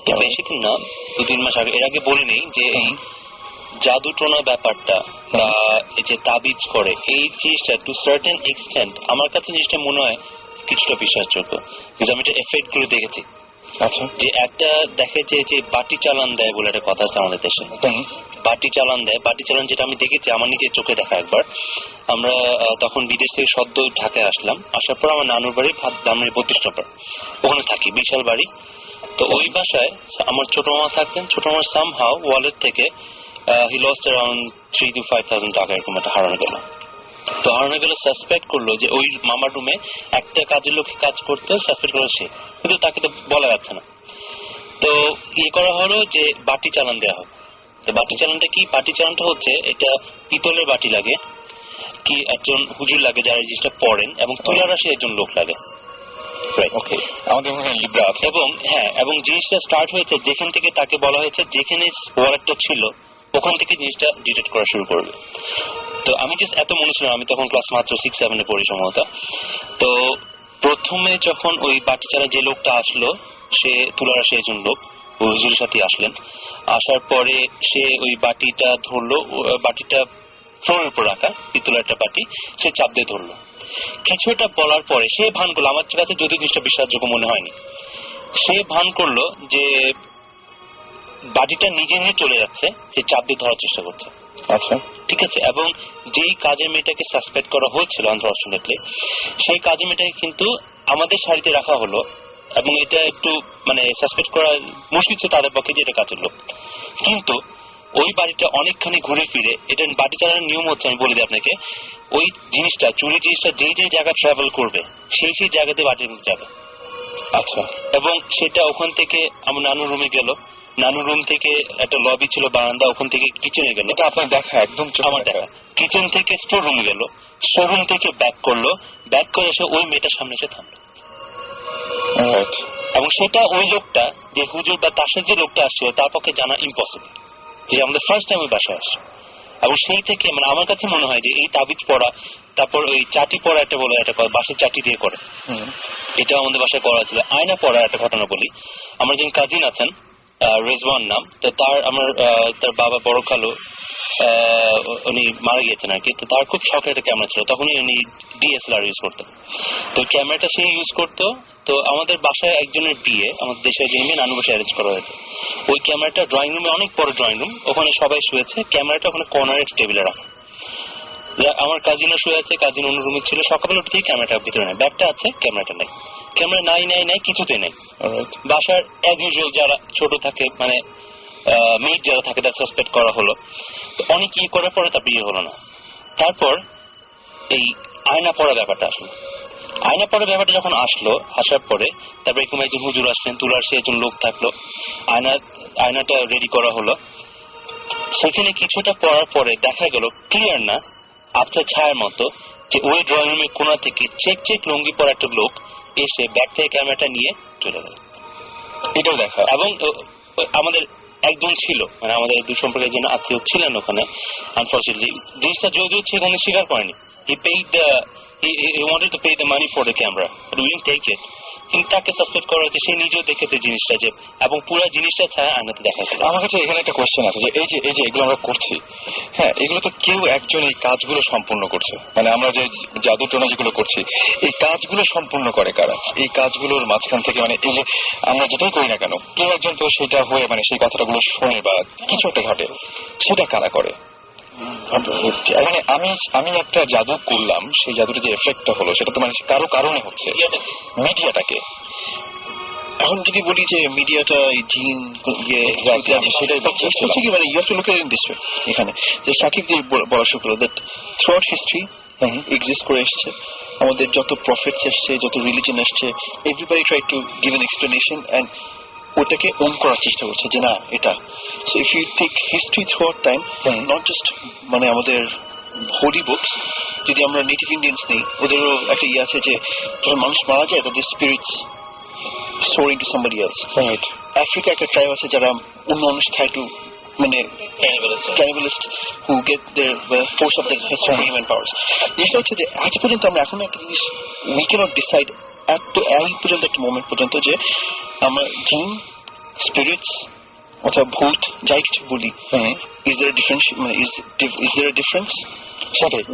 তো বেশি দিন না, 2-3 মাস আগে, এর আগে বলে নেই যে এই জাদু টোনা ব্যাপারটা বা এই যে তাবিজ করে, এই জিনিসটা টু সার্টেন এক্সটেন্ট আমার কাছে জিনিসটা মনে হয় কিছুটা বিশ্বাসযোগ্য, কিন্তু আমি এটা এফেক্ট করে দেখেছি। আচ্ছা, যে একটা দেখে যে বাটি চালান দেয় বলে একটা কথা আছে আমাদের দেশে, বাটি চালান দেয়। বাটি চালান যেটা আমি দেখেছি আমার নিজের চোখে দেখা একবার। আমরা তখন বিদেশ থেকে সদ্য ঢাকায় আসলাম, আসার পর আমার নানুর বাড়ি ধামরাই 32 নম্বর, ওখানে থাকি, বিশাল বাড়ি। তো ওই বাসায় আমার ছোট মামা থাকতেন। ছোট মামার সামহাও ওয়ালেট থেকে হি লস্ট অ্যারাউন্ড 3,000 to 5,000 টাকা এরকম একটা হারানো গেল। তো হারানো গেল, সাসপেক্ট করলো যে ওই মামার রুমে একটা কাজের লোক কাজ করতো, সাসপেক্ট করলো সে, কিন্তু তাকে তো বলা যাচ্ছে না। তো ইয়ে করা হলো যে বাটি চালান দেওয়া হবে। তো বাটি চালানটা কি? বাটি চালানটা হচ্ছে, এটা পিতলের বাটি লাগে, কি একজন হুজুর লাগে যারা এই জিনিসটা পড়েন, এবং তুলার রাশি একজন লোক লাগে। ওকে, আমাদের ওখানে লিব্রা আছে। এবং হ্যাঁ, এবং জিনিসটা স্টার্ট হয়েছে যেখান থেকে তাকে বলা হয়েছে যেখানে ওয়ালেটটা ছিল ওখান থেকে জিনিসটা ডিটেক্ট করা শুরু করবে। তো আমি জাস্ট এত মনে ছিল, আমি তখন ক্লাস মাত্র 6-7 পড়ি সম্ভবত। তো প্রথমে যখন ওই বাটি চালা যে লোকটা আসলো, সে তুলারাশি একজন লোক, ওই হুজুরের সাথে আসলেন। আসার পরে সে ওই বাটিটা ধরলো, বাটিটা ফ্লোরের উপর রাখা পিতলের একটা বাটি, সে চাপ দিয়ে ধরলো। কিছুটা বলার পরে সে ভান করলো, আমার কাছে যদি জিনিসটা বিশ্বাসযোগ্য মনে হয়নি, সে ভান করলো যে বাটিটা নিজে নিয়ে চলে যাচ্ছে, সে চাপ দিয়ে ধরার চেষ্টা করছে। আচ্ছা, ঠিক আছে। এবং যেই কাজের মেয়েটাকে সাসপেক্ট করা হয়েছিল আনফরচুনেটলি, সেই কাজের মেয়েটাকে কিন্তু আমাদের সারিতে রাখা হলো, এবং এটা একটু মানে সাসপেক্ট করা মুশকিল ছিল তাদের পক্ষে যে এটা কাজের লোক। কিন্তু ওই বাড়িটা অনেকখানি ঘুরে ফিরে, এটা বাড়ি চালানোর নিয়ম হচ্ছে, আমি বলে দিই আপনাকে, ওই জিনিসটা, চুরি জিনিসটা যেই যেই জায়গায় ট্রাভেল করবে সেই সেই জায়গাতে বাড়ির মুখ যাবে। আচ্ছা, এবং সেটা ওখান থেকে আমার নানুর রুমে গেল, নানুর রুম থেকে একটা লবি ছিল, বারান্দা, ওখান থেকে কিচেনে গেল। এটা আপনার দেখা, একদম আমার দেখা। কিচেন থেকে স্টোর রুমে গেল, স্টোর রুম থেকে ব্যাক করলো, ব্যাক করে এসে ওই মেয়েটার সামনে এসে থামলো। এবং সেটা ওই লোকটা যে হুজুর বা তার সাথে যে লোকটা আসছিল তার পক্ষে জানা ইম্পসিবল, যে আমাদের ফার্স্ট টাইম ওই বাসায় আসছে। এবং সেই থেকে মানে আমার কাছে মনে হয় যে এই তাবিজ পড়া, তারপর ওই চাটি পড়া, একটা বলে একটা বাসের চাটি দিয়ে করে, এটা আমাদের বাসায় করা ছিল। আয়না পড়া একটা ঘটনা বলি, আমার একজন কাজিন আছেন, রেজওয়ান নাম, তো তার বাবা বড় খালু উনি মারা গিয়েছেন আর কি। তো তার খুব শখের একটা ক্যামেরা ছিল, তখনই উনি DSLR ইউজ করতেন। তো ক্যামেরাটা সে ইউজ করতো। তো আমাদের বাসায় একজনের বিয়ে, আমাদের দেশে একজন বিয়ে নানু বাসায় অ্যারেঞ্জ করা হয়েছে। ওই ক্যামেরাটা ড্রয়িং রুমে, অনেক বড় ড্রয়িং রুম, ওখানে সবাই শুয়েছে, ক্যামেরাটা ওখানে কর্নারের টেবিলে রাখা। আমার কাজিনও শুয়ে আছে, কাজিন অন্য রুমে ছিল। সকালে উঠে থেকে ক্যামেরাটা ভিতরে নেই, ব্যাগটা আছে, ক্যামেরাটা নেই। ক্যামেরা নাই কিছুতে নেই। বাসার অ্যাজ ইউজুয়াল যারা ছোট থাকে, মানে মেয়ের যারা থাকে তার সাসপেক্ট করা হলো। তো অনেক ইয়ে করার পরে তার বিয়ে হলো না। তারপর এই আয়না পড়া ব্যাপারটা আসলো। আয়না পড়া ব্যাপারটা যখন আসার পরে তারপর এরকম একজন হুজুর আসলেন, তুলার সে একজন লোক থাকলো, আয়নাটা রেডি করা হলো। সেখানে কিছুটা পড়ার পরে দেখা গেল ক্লিয়ার না, আবছা ছায়ার মতো, যে ওই ড্রয়িং রুমের কোণা থেকে চেক লুঙ্গি পরা একটা লোক এসে ব্যাক থেকে ক্যামেরাটা নিয়ে চলে গেল। এটাও দেখা। এবং আমাদের একজন ছিল, মানে আমাদের দুঃসম্পর্কের জন্য আত্মীয় ছিলেন ওখানে। আনফর্চুনেটলি জিনিসটা যদিও সেখানে স্বীকার করেনি। He wanted to pay the money for the camera, but we didn't take it. কিন্তু তাকে সাসপেক্ট করা হয়েছে, সে নিজেও দেখেছে জিনিসটা, যে এবং পুরো জিনিসটা ছায়া আয়নাতে দেখা গেল। আমার কাছে এখানে একটা কোয়েশ্চেন আছে, যে এই যে এগুলো আমরা করছি, হ্যাঁ, এগুলো তো কেউ একজন এই কাজগুলো সম্পূর্ণ করছে। মানে আমরা যে জাদু টোনা যেগুলো করছি, এই কাজগুলো সম্পূর্ণ করে কারা? এই কাজগুলোর মাঝখান থেকে, মানে এই যে আমরা যেটাই করি না কেন, কেউ একজন তো সেটা হয়ে মানে সেই কথাগুলো শোনে বা কিছু একটা ঘটে, সেটা কারা করে? মানে আমি একটা জাদু করলাম, সেই জাদুটা যে এফেক্টটা হলো সেটা তো মানে কারো কারণে হচ্ছে, মিডিয়াটাকে। এখন যদি বলি যে মিডিয়াটা জিন সেটাই হচ্ছে কি, মানে you have to look in this way, এখানে যে সাকিব যে বলা শুরু করলো, that throughout history exist করে এসছে। আমাদের যত প্রফিটস এসছে, যত রিলিজন এসছে, everybody try to give an explanation and ওটাকে ওন করার চেষ্টা করছে যে না এটা। So if you take history throughout time, not just মানে আমাদের হোলি বুকস, যদি আমরা নেটিভ ইন্ডিয়ান্স নেই, ওদেরও একটা ইয়ে আছে যে যখন মানুষ মারা যায় তাদের spirits soar into somebody else. Right. Africa একটা ট্রাইব আছে যারা অন্য মানুষ খায় টু, মানে ক্যানিবালিস্ট who get the force of their superhuman powers. জিনিসটা হচ্ছে যে আজ পর্যন্ত আমরা এখন একটা জিনিস we cannot decide এই পর্যন্ত একটা মোমেন্ট পর্যন্ত যে আমরা জিন, স্পিরিটস অথবা ভূত যাই কিছু বলি, is there a difference, মানে is there a difference?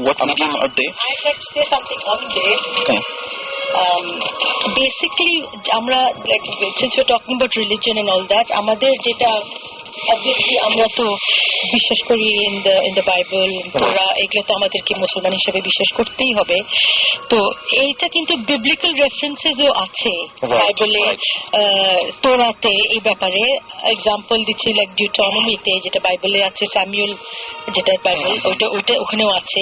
What medium are they? I'd like to say something on this. Basically, আমরা like since we're talking about religion and all that, আমাদের যেটা obviously আমরা তো বিশ্বাস করি in the Bible, তোরা, এগুলো তো আমাদেরকে মুসলমান হিসেবে বিশ্বাস করতেই হবে। তো এইটা কিন্তু biblical references-ও আছে বাইবেলে, তোরাতে এই ব্যাপারে এক্সাম্পল দিচ্ছি, লাইক ডিউটোনমিতে যেটা বাইবেলে আছে, স্যামুয়েল যেটা বাইবেল, ওইটা ওখানেও আছে।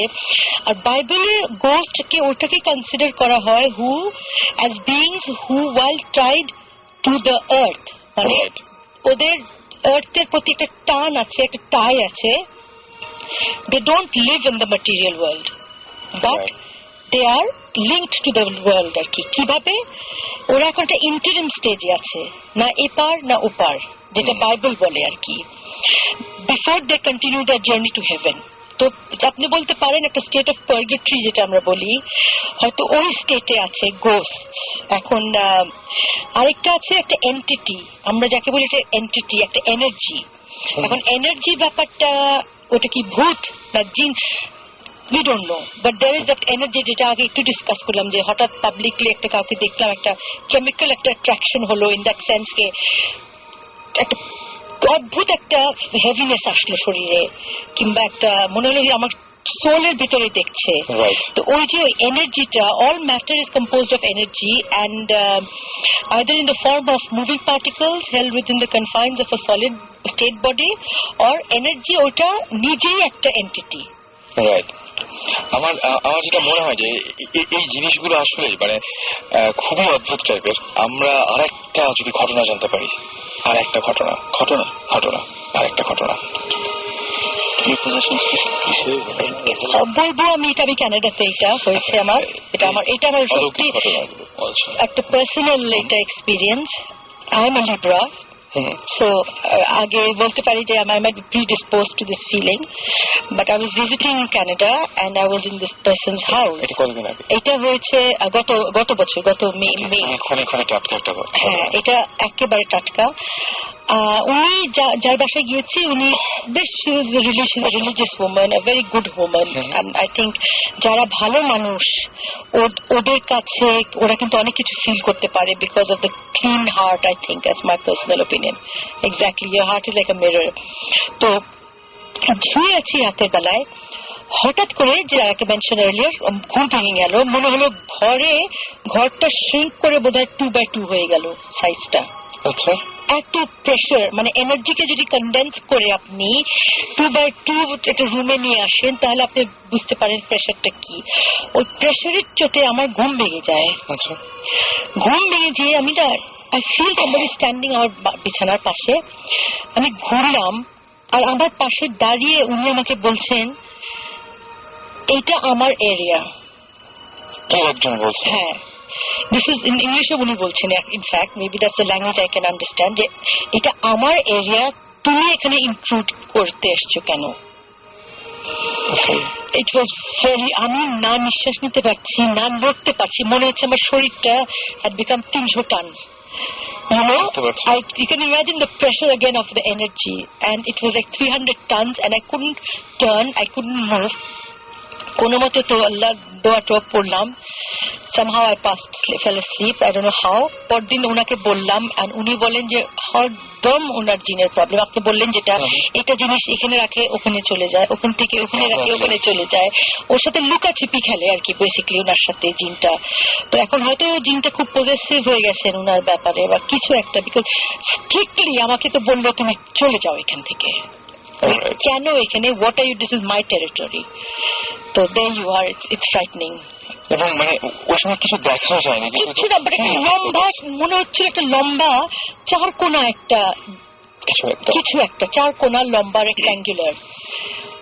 আর বাইবেলে গোস্টকে ওটাকে কনসিডার করা হয় who as beings who while tied to the earth, মানে ওদের আর্থের প্রতি একটা টান আছে, একটা টাই আছে। They don't live in the material world, but they are linked to the world. আর কি কিভাবে ওরা এখন একটা ইন্টারিম স্টেজে আছে, না এপার না ওপার, যেটা বাইবেল বলে আর কি, before they continue the journey to heaven. তো আপনি বলতে পারেন একটা স্টেট অফ পার্গেটরি যেটা আমরা বলি, হয়তো ওই স্টেটে আছে গোস্ট। এখন আরেকটা আছে একটা এন্টিটি, আমরা যাকে বলি একটা এন্টিটি, একটা এনার্জি। এখন এনার্জি ব্যাপারটা ওটা কি ভূত না জিন, we don't know, but there is that energy যেটা আগে একটু ডিসকাস করলাম, যে হঠাৎ পাবলিকলি একটা কাউকে দেখলাম, একটা কেমিক্যাল একটা অ্যাট্রাকশন হলো, ইন দ্যাট সেন্স কে একটা অদ্ভুত একটা হেভিনেস আসলো শরীরে, কিংবা একটা মনে হলো আমার সোলের ভিতরে দেখছে। তো ওই যে এনার্জিটা, all matter is composed of energy, and either in the form of moving particles held within the confines of a solid state body, or energy ওটা নিজেই একটা এন্টিটি। রাইট। আমার যেটা মনে হয় যে এই জিনিসগুলো আসলে মানে খুবই অদ্ভুত টাইপের। আমরা আরেকটা যদি ঘটনা জানতে পারি, আরেকটা ঘটনা বলবো আমি ক্যানাডাতে এটা হয়েছে আমার, এটা আমার সত্যি একটা পার্সোনাল এটা experience. I am a Libra, so আগে বলতে পারি যে I might be predisposed to this feeling, but I was visiting Canada and I was in this person's house. এটা হয়েছে গত বছর, গত মে। হ্যাঁ, এটা একেবারে টাটকা। উনি যার বাসায় গিয়েছি, উনি বেশ religious woman, a very good woman, and I think যারা ভালো মানুষ ওদের কাছে ওরা কিন্তু অনেক কিছু ফিল করতে পারে because of the clean heart, I think, as my personal opinion. Exactly, your heart is like a mirror. তো শুয়ে আছি রাতের বেলায়, হঠাৎ করে যে যাকে মেনশন আর্লিয়ার, ঘুম ভেঙে গেল, মনে হলো ঘরটা শ্রিঙ্ক করে বোধহয় 2x2 হয়ে গেল সাইজটা। আচ্ছা, এত প্রেশার, মানে এনার্জিকে যদি কনডেন্স করে আপনি 2x2 একটা রুমে নিয়ে আসেন তাহলে আপনি বুঝতে পারেন প্রেশারটা কি। ওই প্রেশারের চোটে আমার ঘুম ভেঙে যায়। আচ্ছা, ঘুম ভেঙে যেয়ে আমি না আই ফিল সামবডি স্ট্যান্ডিং আমার বিছানার পাশে। আমি ঘুরলাম আর আমার পাশে দাঁড়িয়ে উনি আমাকে বলছেন এটা আমার এরিয়া। কেউ একজন বলছে? হ্যাঁ, দিস ইজ ইন ইংলিশে উনি বলছেন, in fact maybe that's the language I can understand, যে এটা আমার এরিয়া, তুমি এখানে ইন্ট্রুড করতে এসছো কেন। ইট ওয়াজ ভেরি, আমি না নিঃশ্বাস নিতে পারছি না লড়তে পারছি, মনে হচ্ছে আমার শরীরটা had become 300 ton. You know, you can imagine the pressure again of the energy, and it was like 300 tons, and I couldn't turn, I couldn't move. কোনো মতে তো আল্লাহ দোয়া টোয়া পড়লাম, somehow I fell asleep, I don't know how. পরদিন ওনাকে বললাম, and উনি বলেন যে হরদম ওনার জিনের প্রবলেম। আপনি বললেন যেটা, এটা জিনিস এখানে রাখে ওখানে চলে যায়, ওখান থেকে ওখানে রাখে ওখানে চলে যায়, ওর সাথে লুকাছিপি খেলে আর কি বেসিক্যালি ওনার সাথে জিনটা। তো এখন হয়তো জিনটা খুব পজেসিভ হয়ে গেছেন ওনার ব্যাপারে বা কিছু একটা, বিকজ স্ট্রিক্টলি আমাকে তো বললো তুমি চলে যাও এখান থেকে, কেন এখানে, what are you, this is my territory. তো then you are, it's frightening. এবং মানে ওই সময় কিছু দেখাও যায়নি, কিছু না, একটা লম্বা মনে হচ্ছিল, একটা লম্বা 4 কোণা একটা কিছু একটা 4 কোণা লম্বা রেক্ট্যাঙ্গুলার।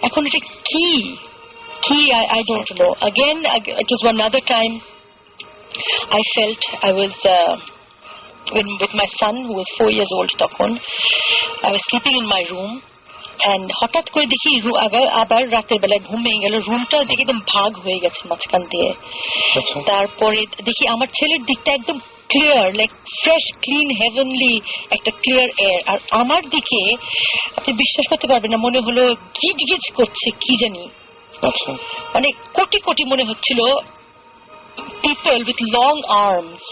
এখন এটা কি কি I don't know. Again, it was one other time I felt I was with my son who was 4 years old তখন। I was sleeping in my room and হঠাৎ করে দেখি আবার রাতের বেলায় ঘুম ভেঙে গেল, রুমটা দেখি একদম ভাগ হয়ে গেছে মাঝখান দিয়ে। তারপরে দেখি আমার ছেলের দিকটা একদম clear, like fresh clean heavenly একটা ক্লিয়ার এয়ার, আর আমার দিকে আপনি বিশ্বাস করতে পারবেন না, মনে হলো গিজ গিজ করছে কি জানি, মানে কোটি কোটি মনে হচ্ছিল people with long arms,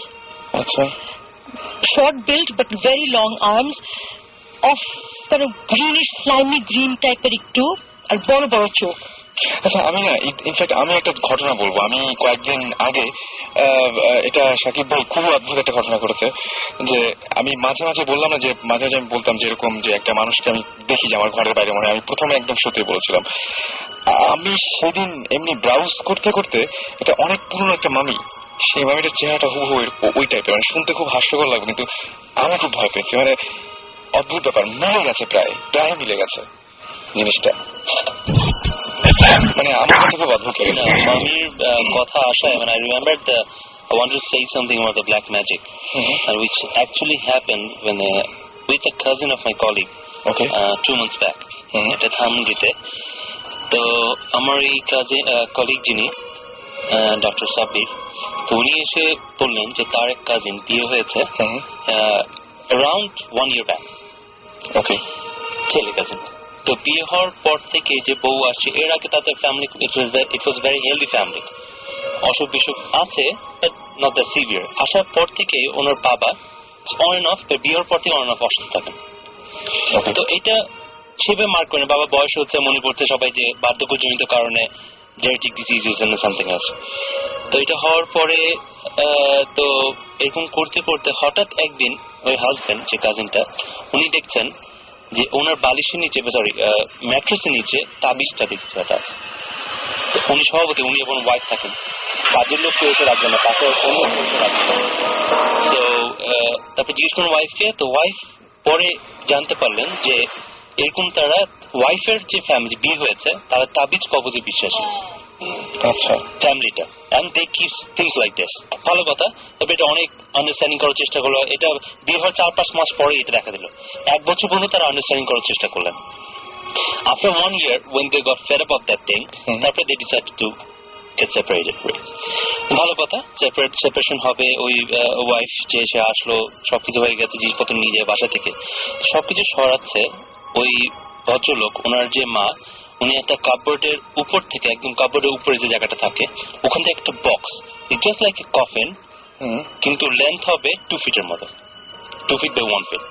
short built but very long arms of kind of greenish slimy green টাইপের একটু, আর বড় বড় চোখ। আচ্ছা, আমি না ইনফ্যাক্ট আমি একটা ঘটনা বলবো। আমি কয়েকদিন আগে এটা সাকিব ভাই খুব অদ্ভুত একটা ঘটনা করেছে, যে আমি মাঝে মাঝে বললাম না যে মাঝে মাঝে আমি বলতাম যে এরকম যে একটা মানুষকে আমি দেখি যে আমার ঘরের বাইরে, মানে আমি প্রথমে একদম সত্যি বলেছিলাম। আমি সেদিন এমনি ব্রাউজ করতে করতে এটা অনেক পুরনো একটা মামি, সেই মামিটার চেহারাটা হুবহু ওই টাইপের, মানে শুনতে খুব হাস্যকর লাগবে কিন্তু আমি খুব ভয় পেয়েছি। মানে অদ্ভুত ব্যাপার, মিলে গেছে, প্রায় মিলে গেছে জিনিসটা, মানে আমার কাছে খুব অদ্ভুত লাগে। মামির কথা আসায়, মানে I remembered I wanted to say something about the black magic, which actually happened when with a cousin of my colleague, 2 months back, এটা ধামগিতে। তো আমার এই কলিগ যিনি ডক্টর সাব্বির, তো উনি এসে বললেন যে তার এক কাজিন বিয়ে হয়েছে around 1 year back, ছেলে কাজিন। তো বিয়ে হওয়ার পর থেকে যে বউ আসছে, এর আগে তাদের family it was very healthy family, অসুখ বিসুখ আছে বাট নট দ্যাট সিভিয়ার। আসার পর থেকে ওনার বাবা অন এন্ড অফ, বিয়ে হওয়ার পর থেকে অন এন্ড অফ অসুস্থ থাকেন। তো এটা সেভাবে মার্ক করেন, বাবা বয়স হচ্ছে, মনে করতে সবাই যে বার্ধক্যজনিত কারণে genetic disease and something else. তো এটা হওয়ার পরে তো এরকম করতে করতে হঠাৎ একদিন ওই হাজবেন্ড, যে কাজিনটা, উনি দেখছেন যে ওনার বালিশের নিচে, সরি ম্যাট্রেসের নিচে তাবিজটা দেখছে একটা আছে। তো উনি স্বভাবতই, উনি এবং ওয়াইফ থাকেন, কাজের লোক কেউ এসে রাখবেন না, তাকে তো তারপর জিজ্ঞেস করেন ওয়াইফকে। তো ওয়াইফ পরে জানতে পারলেন যে এরকম তারা, ওয়াইফের যে ফ্যামিলি বিয়ে হয়েছে তারা তাবিজ কবজে বিশ্বাসী, ফ্যামিলিটা, and they keep things like this. ভালো কথা, তবে এটা অনেক আন্ডারস্ট্যান্ডিং করার চেষ্টা করলো। এটা বিয়ে হওয়ার 4-5 মাস পরে এটা দেখা দিল, 1 বছর পর্যন্ত তারা আন্ডারস্ট্যান্ডিং করার চেষ্টা করলেন। After 1 year, when they got fed up of that thing, তারপরে they decided to get separated. ভালো কথা, সেপারেশন হবে। ওই ওয়াইফ যে এসে আসলো, সবকিছু হয়ে গেছে, জিনিসপত্র নিয়ে যায় বাসা থেকে, সবকিছু সরাচ্ছে। ওই ভদ্রলোক, ওনার যে মা, উনি একটা কাপবোর্ডের উপর থেকে, একদম কাপবোর্ডের উপরে যে জায়গাটা থাকে, ওখান থেকে একটা box, just like a coffin, কিন্তু লেন্থ হবে 2 ফিটের মতো, 2 ফিট বাই 1 ফিট।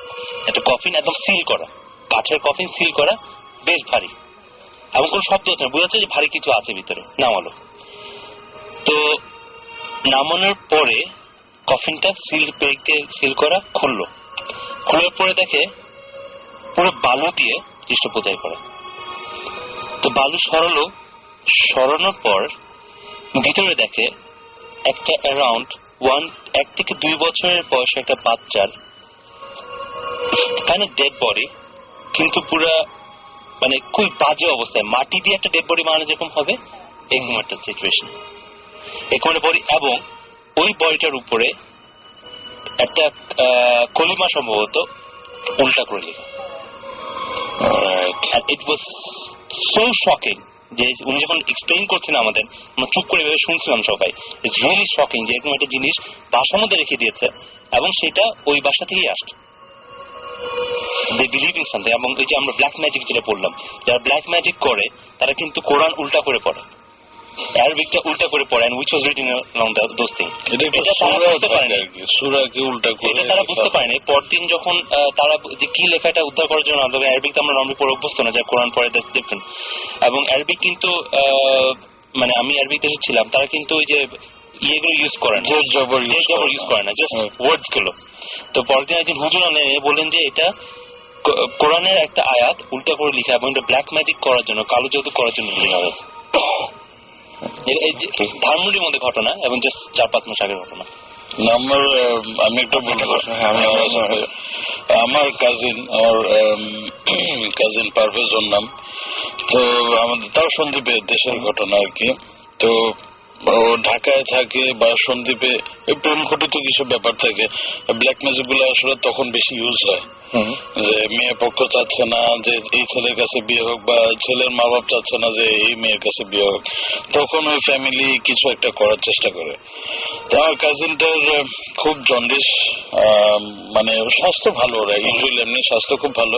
একটা কফিন একদম সিল করা, কাঠের কফিন সিল করা, বেশ ভারী, এবং কোনো শব্দ হচ্ছে না, বোঝা যাচ্ছে যে ভারী কিছু আছে ভিতরে। নামালো, তো নামানোর পরে কফিনটা সিল করা খুললো, খোলার পরে দেখে পুরো বালু দিয়ে জিনিসটা বোঝাই করে। তো বালু সরানোর পর ভিতরে দেখে একটা অ্যারাউন্ড 1 থেকে 2 বছরের বয়সে একটা বাচ্চার কাইন্ড অফ ডেড বডি, কিন্তু পুরা মানে খুব বাজে অবস্থায়, মাটি দিয়ে একটা ডেড বডি বানানো যেরকম হবে এরকম একটা সিচুয়েশন, এরকম একটা বডি, এবং ওই বডিটার উপরে একটা কলিমা সম্ভবত উল্টা করে লেখা। ইট ওয়াজ সো শকিং যে উনি যখন এক্সপ্লেইন করছেন আমাদের, আমরা চুপ করে ভেবে শুনছিলাম সবাই। ইটস রিয়েলি শকিং যে এরকম একটা জিনিস বাসার মধ্যে রেখে দিয়েছে এবং সেটা ওই বাসা থেকেই আসছে। They believe in something. এবং এই যে আমরা ব্ল্যাক ম্যাজিক যেটা পড়লাম, যারা ব্ল্যাক ম্যাজিক করে তারা কিন্তু কোরআন উল্টা করে পড়ে, অ্যারাবিকটা উল্টা করে পড়ে, and which was written along those things. এটা তারা বুঝতে পারেনি, সূরাকে উল্টা করে এটা তারা বুঝতে পারেনি। পরদিন যখন তারা যে কি লেখাটা উদ্ধার করার জন্য, অ্যারাবিক তো আমরা নর্মালি পড়ে অভ্যস্ত না, যা কোরআন পড়ে দেখবেন। এবং অ্যারাবিক কিন্তু মানে আমি অ্যারাবিক দেশে ছিলাম, তারা কিন্তু ওই যে ইয়েগুলো ইউজ করে না, জবর ইউজ করে না, জাস্ট ওয়ার্ডস গুলো। তো পরদিন একজন হুজুর বলেন যে এটা কোরআনের একটা আয়াত উল্টা করে লেখা, এবং এটা ব্ল্যাক ম্যাজিক করার জন্য, কালো জাদু করার জন্য লেখা হয়েছে। ধানমন্ডির মধ্যে ঘটনা, এবং জাস্ট 4-5 মাস আগের ঘটনা। আমি একটা বলতে পারছি, আমার কাজিন পারভেজ ওর নাম, তো আমাদের তাও সন্দ্বীপে দেশের ঘটনা আর কি। তো ও ঢাকায় থাকে বা সন্দ্বীপে প্রেম ঘটিত কিছু ব্যাপার থাকে। ব্ল্যাক ম্যাজিক গুলো আসলে তখন বেশি ইউজ হয়, যে মেয়ে পক্ষ চাচ্ছে না যে এই ছেলের কাছে বিয়ে হোক, বা ছেলের মা বাপ চাচ্ছে না যে এই মেয়ের কাছে বিয়ে হোক, তখন ওই ফ্যামিলি কিছু একটা করার চেষ্টা করে। তো আমার কাজিনটার খুব জন্ডিস, মানে স্বাস্থ্য ভালো, ওরা ইউজুয়ালি এমনি স্বাস্থ্য খুব ভালো।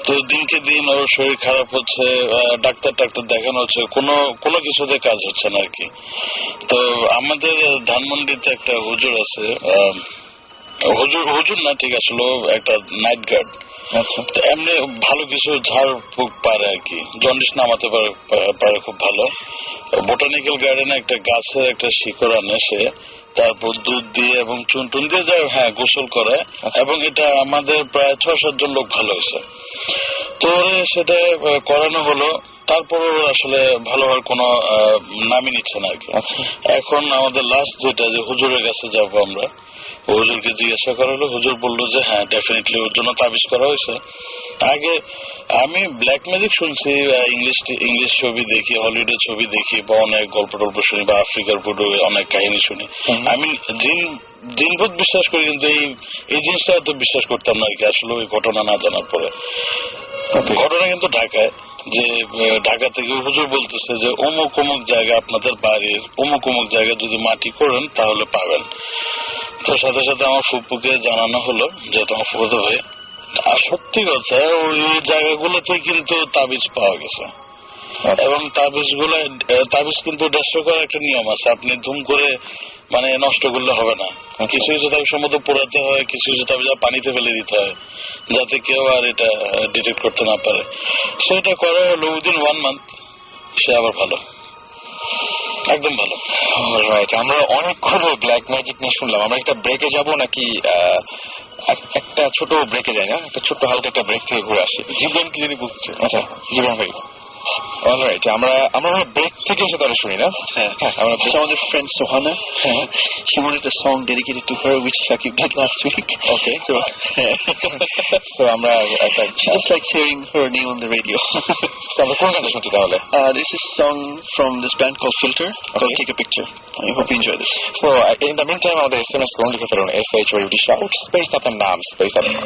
তো দিনকে দিন ওর শরীর খারাপ হচ্ছে, ডাক্তার দেখানো হচ্ছে, কোনো কিছুতে কাজ হচ্ছে না আর কি। তো আমাদের ধানমন্ডিতে একটা হুজুর আছে, হুজুর না ঠিক আসলে একটা নাইট গার্ড। তো এমনি ভালো কিছু ঝাড় ফুক পারে আর কি, জন্ডিস নামাতে পারে খুব ভালো। বোটানিক্যাল গার্ডেনে একটা গাছের একটা শিকড় আনে সে, তারপর দুধ দিয়ে এবং চুন টুন দিয়ে যায়, হ্যাঁ গোসল করে, এবং এটা আমাদের প্রায় 6-7 জন লোক ভালো হয়েছে। তো সেটা করানো হলো, তারপর আসলে ভালো হওয়ার কোনো নামই নিচ্ছে না আর কি। এখন আমাদের লাস্ট যেটা, যে হুজুরের কাছে যাবো আমরা, হুজুরকে জিজ্ঞাসা করা হলো, হুজুর বললো যে হ্যাঁ ডেফিনেটলি ওর জন্য তাবিজ করা হয়েছে। আগে আমি ব্ল্যাক ম্যাজিক শুনছি, ইংলিশ ছবি দেখি, হলিউডের ছবি দেখি, বা অনেক গল্প টল্প শুনি, বা আফ্রিকার পুরো অনেক কাহিনী শুনি। আমি জিনভূত বিশ্বাস করি, কিন্তু এই জিনিসটা তো বিশ্বাস করতাম না আর কি, আসলে ওই ঘটনা না জানার পরে। ঘটনা কিন্তু ঢাকায়, যে ঢাকা থেকে হুজুর বলতেছে যে অমুক জায়গা, আপনাদের বাড়ির অমুক জায়গা যদি মাটি করেন তাহলে পাবেন। তো সাথে সাথে আমার ফুপুকে জানানো হলো, যে তোমার ফুপুতে হয়ে, আর সত্যি কথা ওই জায়গাগুলোতে কিন্তু তাবিজ পাওয়া গেছে, এবং তাবিজ কিন্তু ডেস্ট্রয় করার একটা নিয়ম আছে, আপনি ধুম করে মানে নষ্ট করলে হবে না। কিছু কিছু তাবিজ সম্ভবত পোড়াতে হয়, কিছু কিছু তাবিজ পানিতে ফেলে দিতে হয়, যাতে কেউ আর এটা ডিটেক্ট করতে না পারে। সেটা করা হলো উইদিন 1 মান্থ, সে আবার ভালো, একদম ভালো। রাইট, আমরা অনেকক্ষণ ব্ল্যাক ম্যাজিক নিয়ে শুনলাম। আমরা একটা ব্রেকে যাব নাকি? একটা ছোট ব্রেকে যাই না, একটা ছোট্ট হালকা একটা ব্রেক থেকে ঘুরে আসি। জীবন কি জানি বুঝছে। আচ্ছা জীবন ভাই, অলরাইট, আমরা ব্রেক থেকে এসে তাহলে শুনি না? হ্যাঁ, আমাদের friend Sohana, she wanted a song dedicated to her which Shakib did last week. Okay, so আমরা একটা She just likes hearing her name on the radio. So আমরা কোন গানটা শুনছি তাহলে? This is a song from this band called Filter, called Take a Picture. I hope you enjoy this. So in the meantime, আমাদের SMS করুন, লিখে ফেলুন SHOUT shout space আপনার নাম space আপনার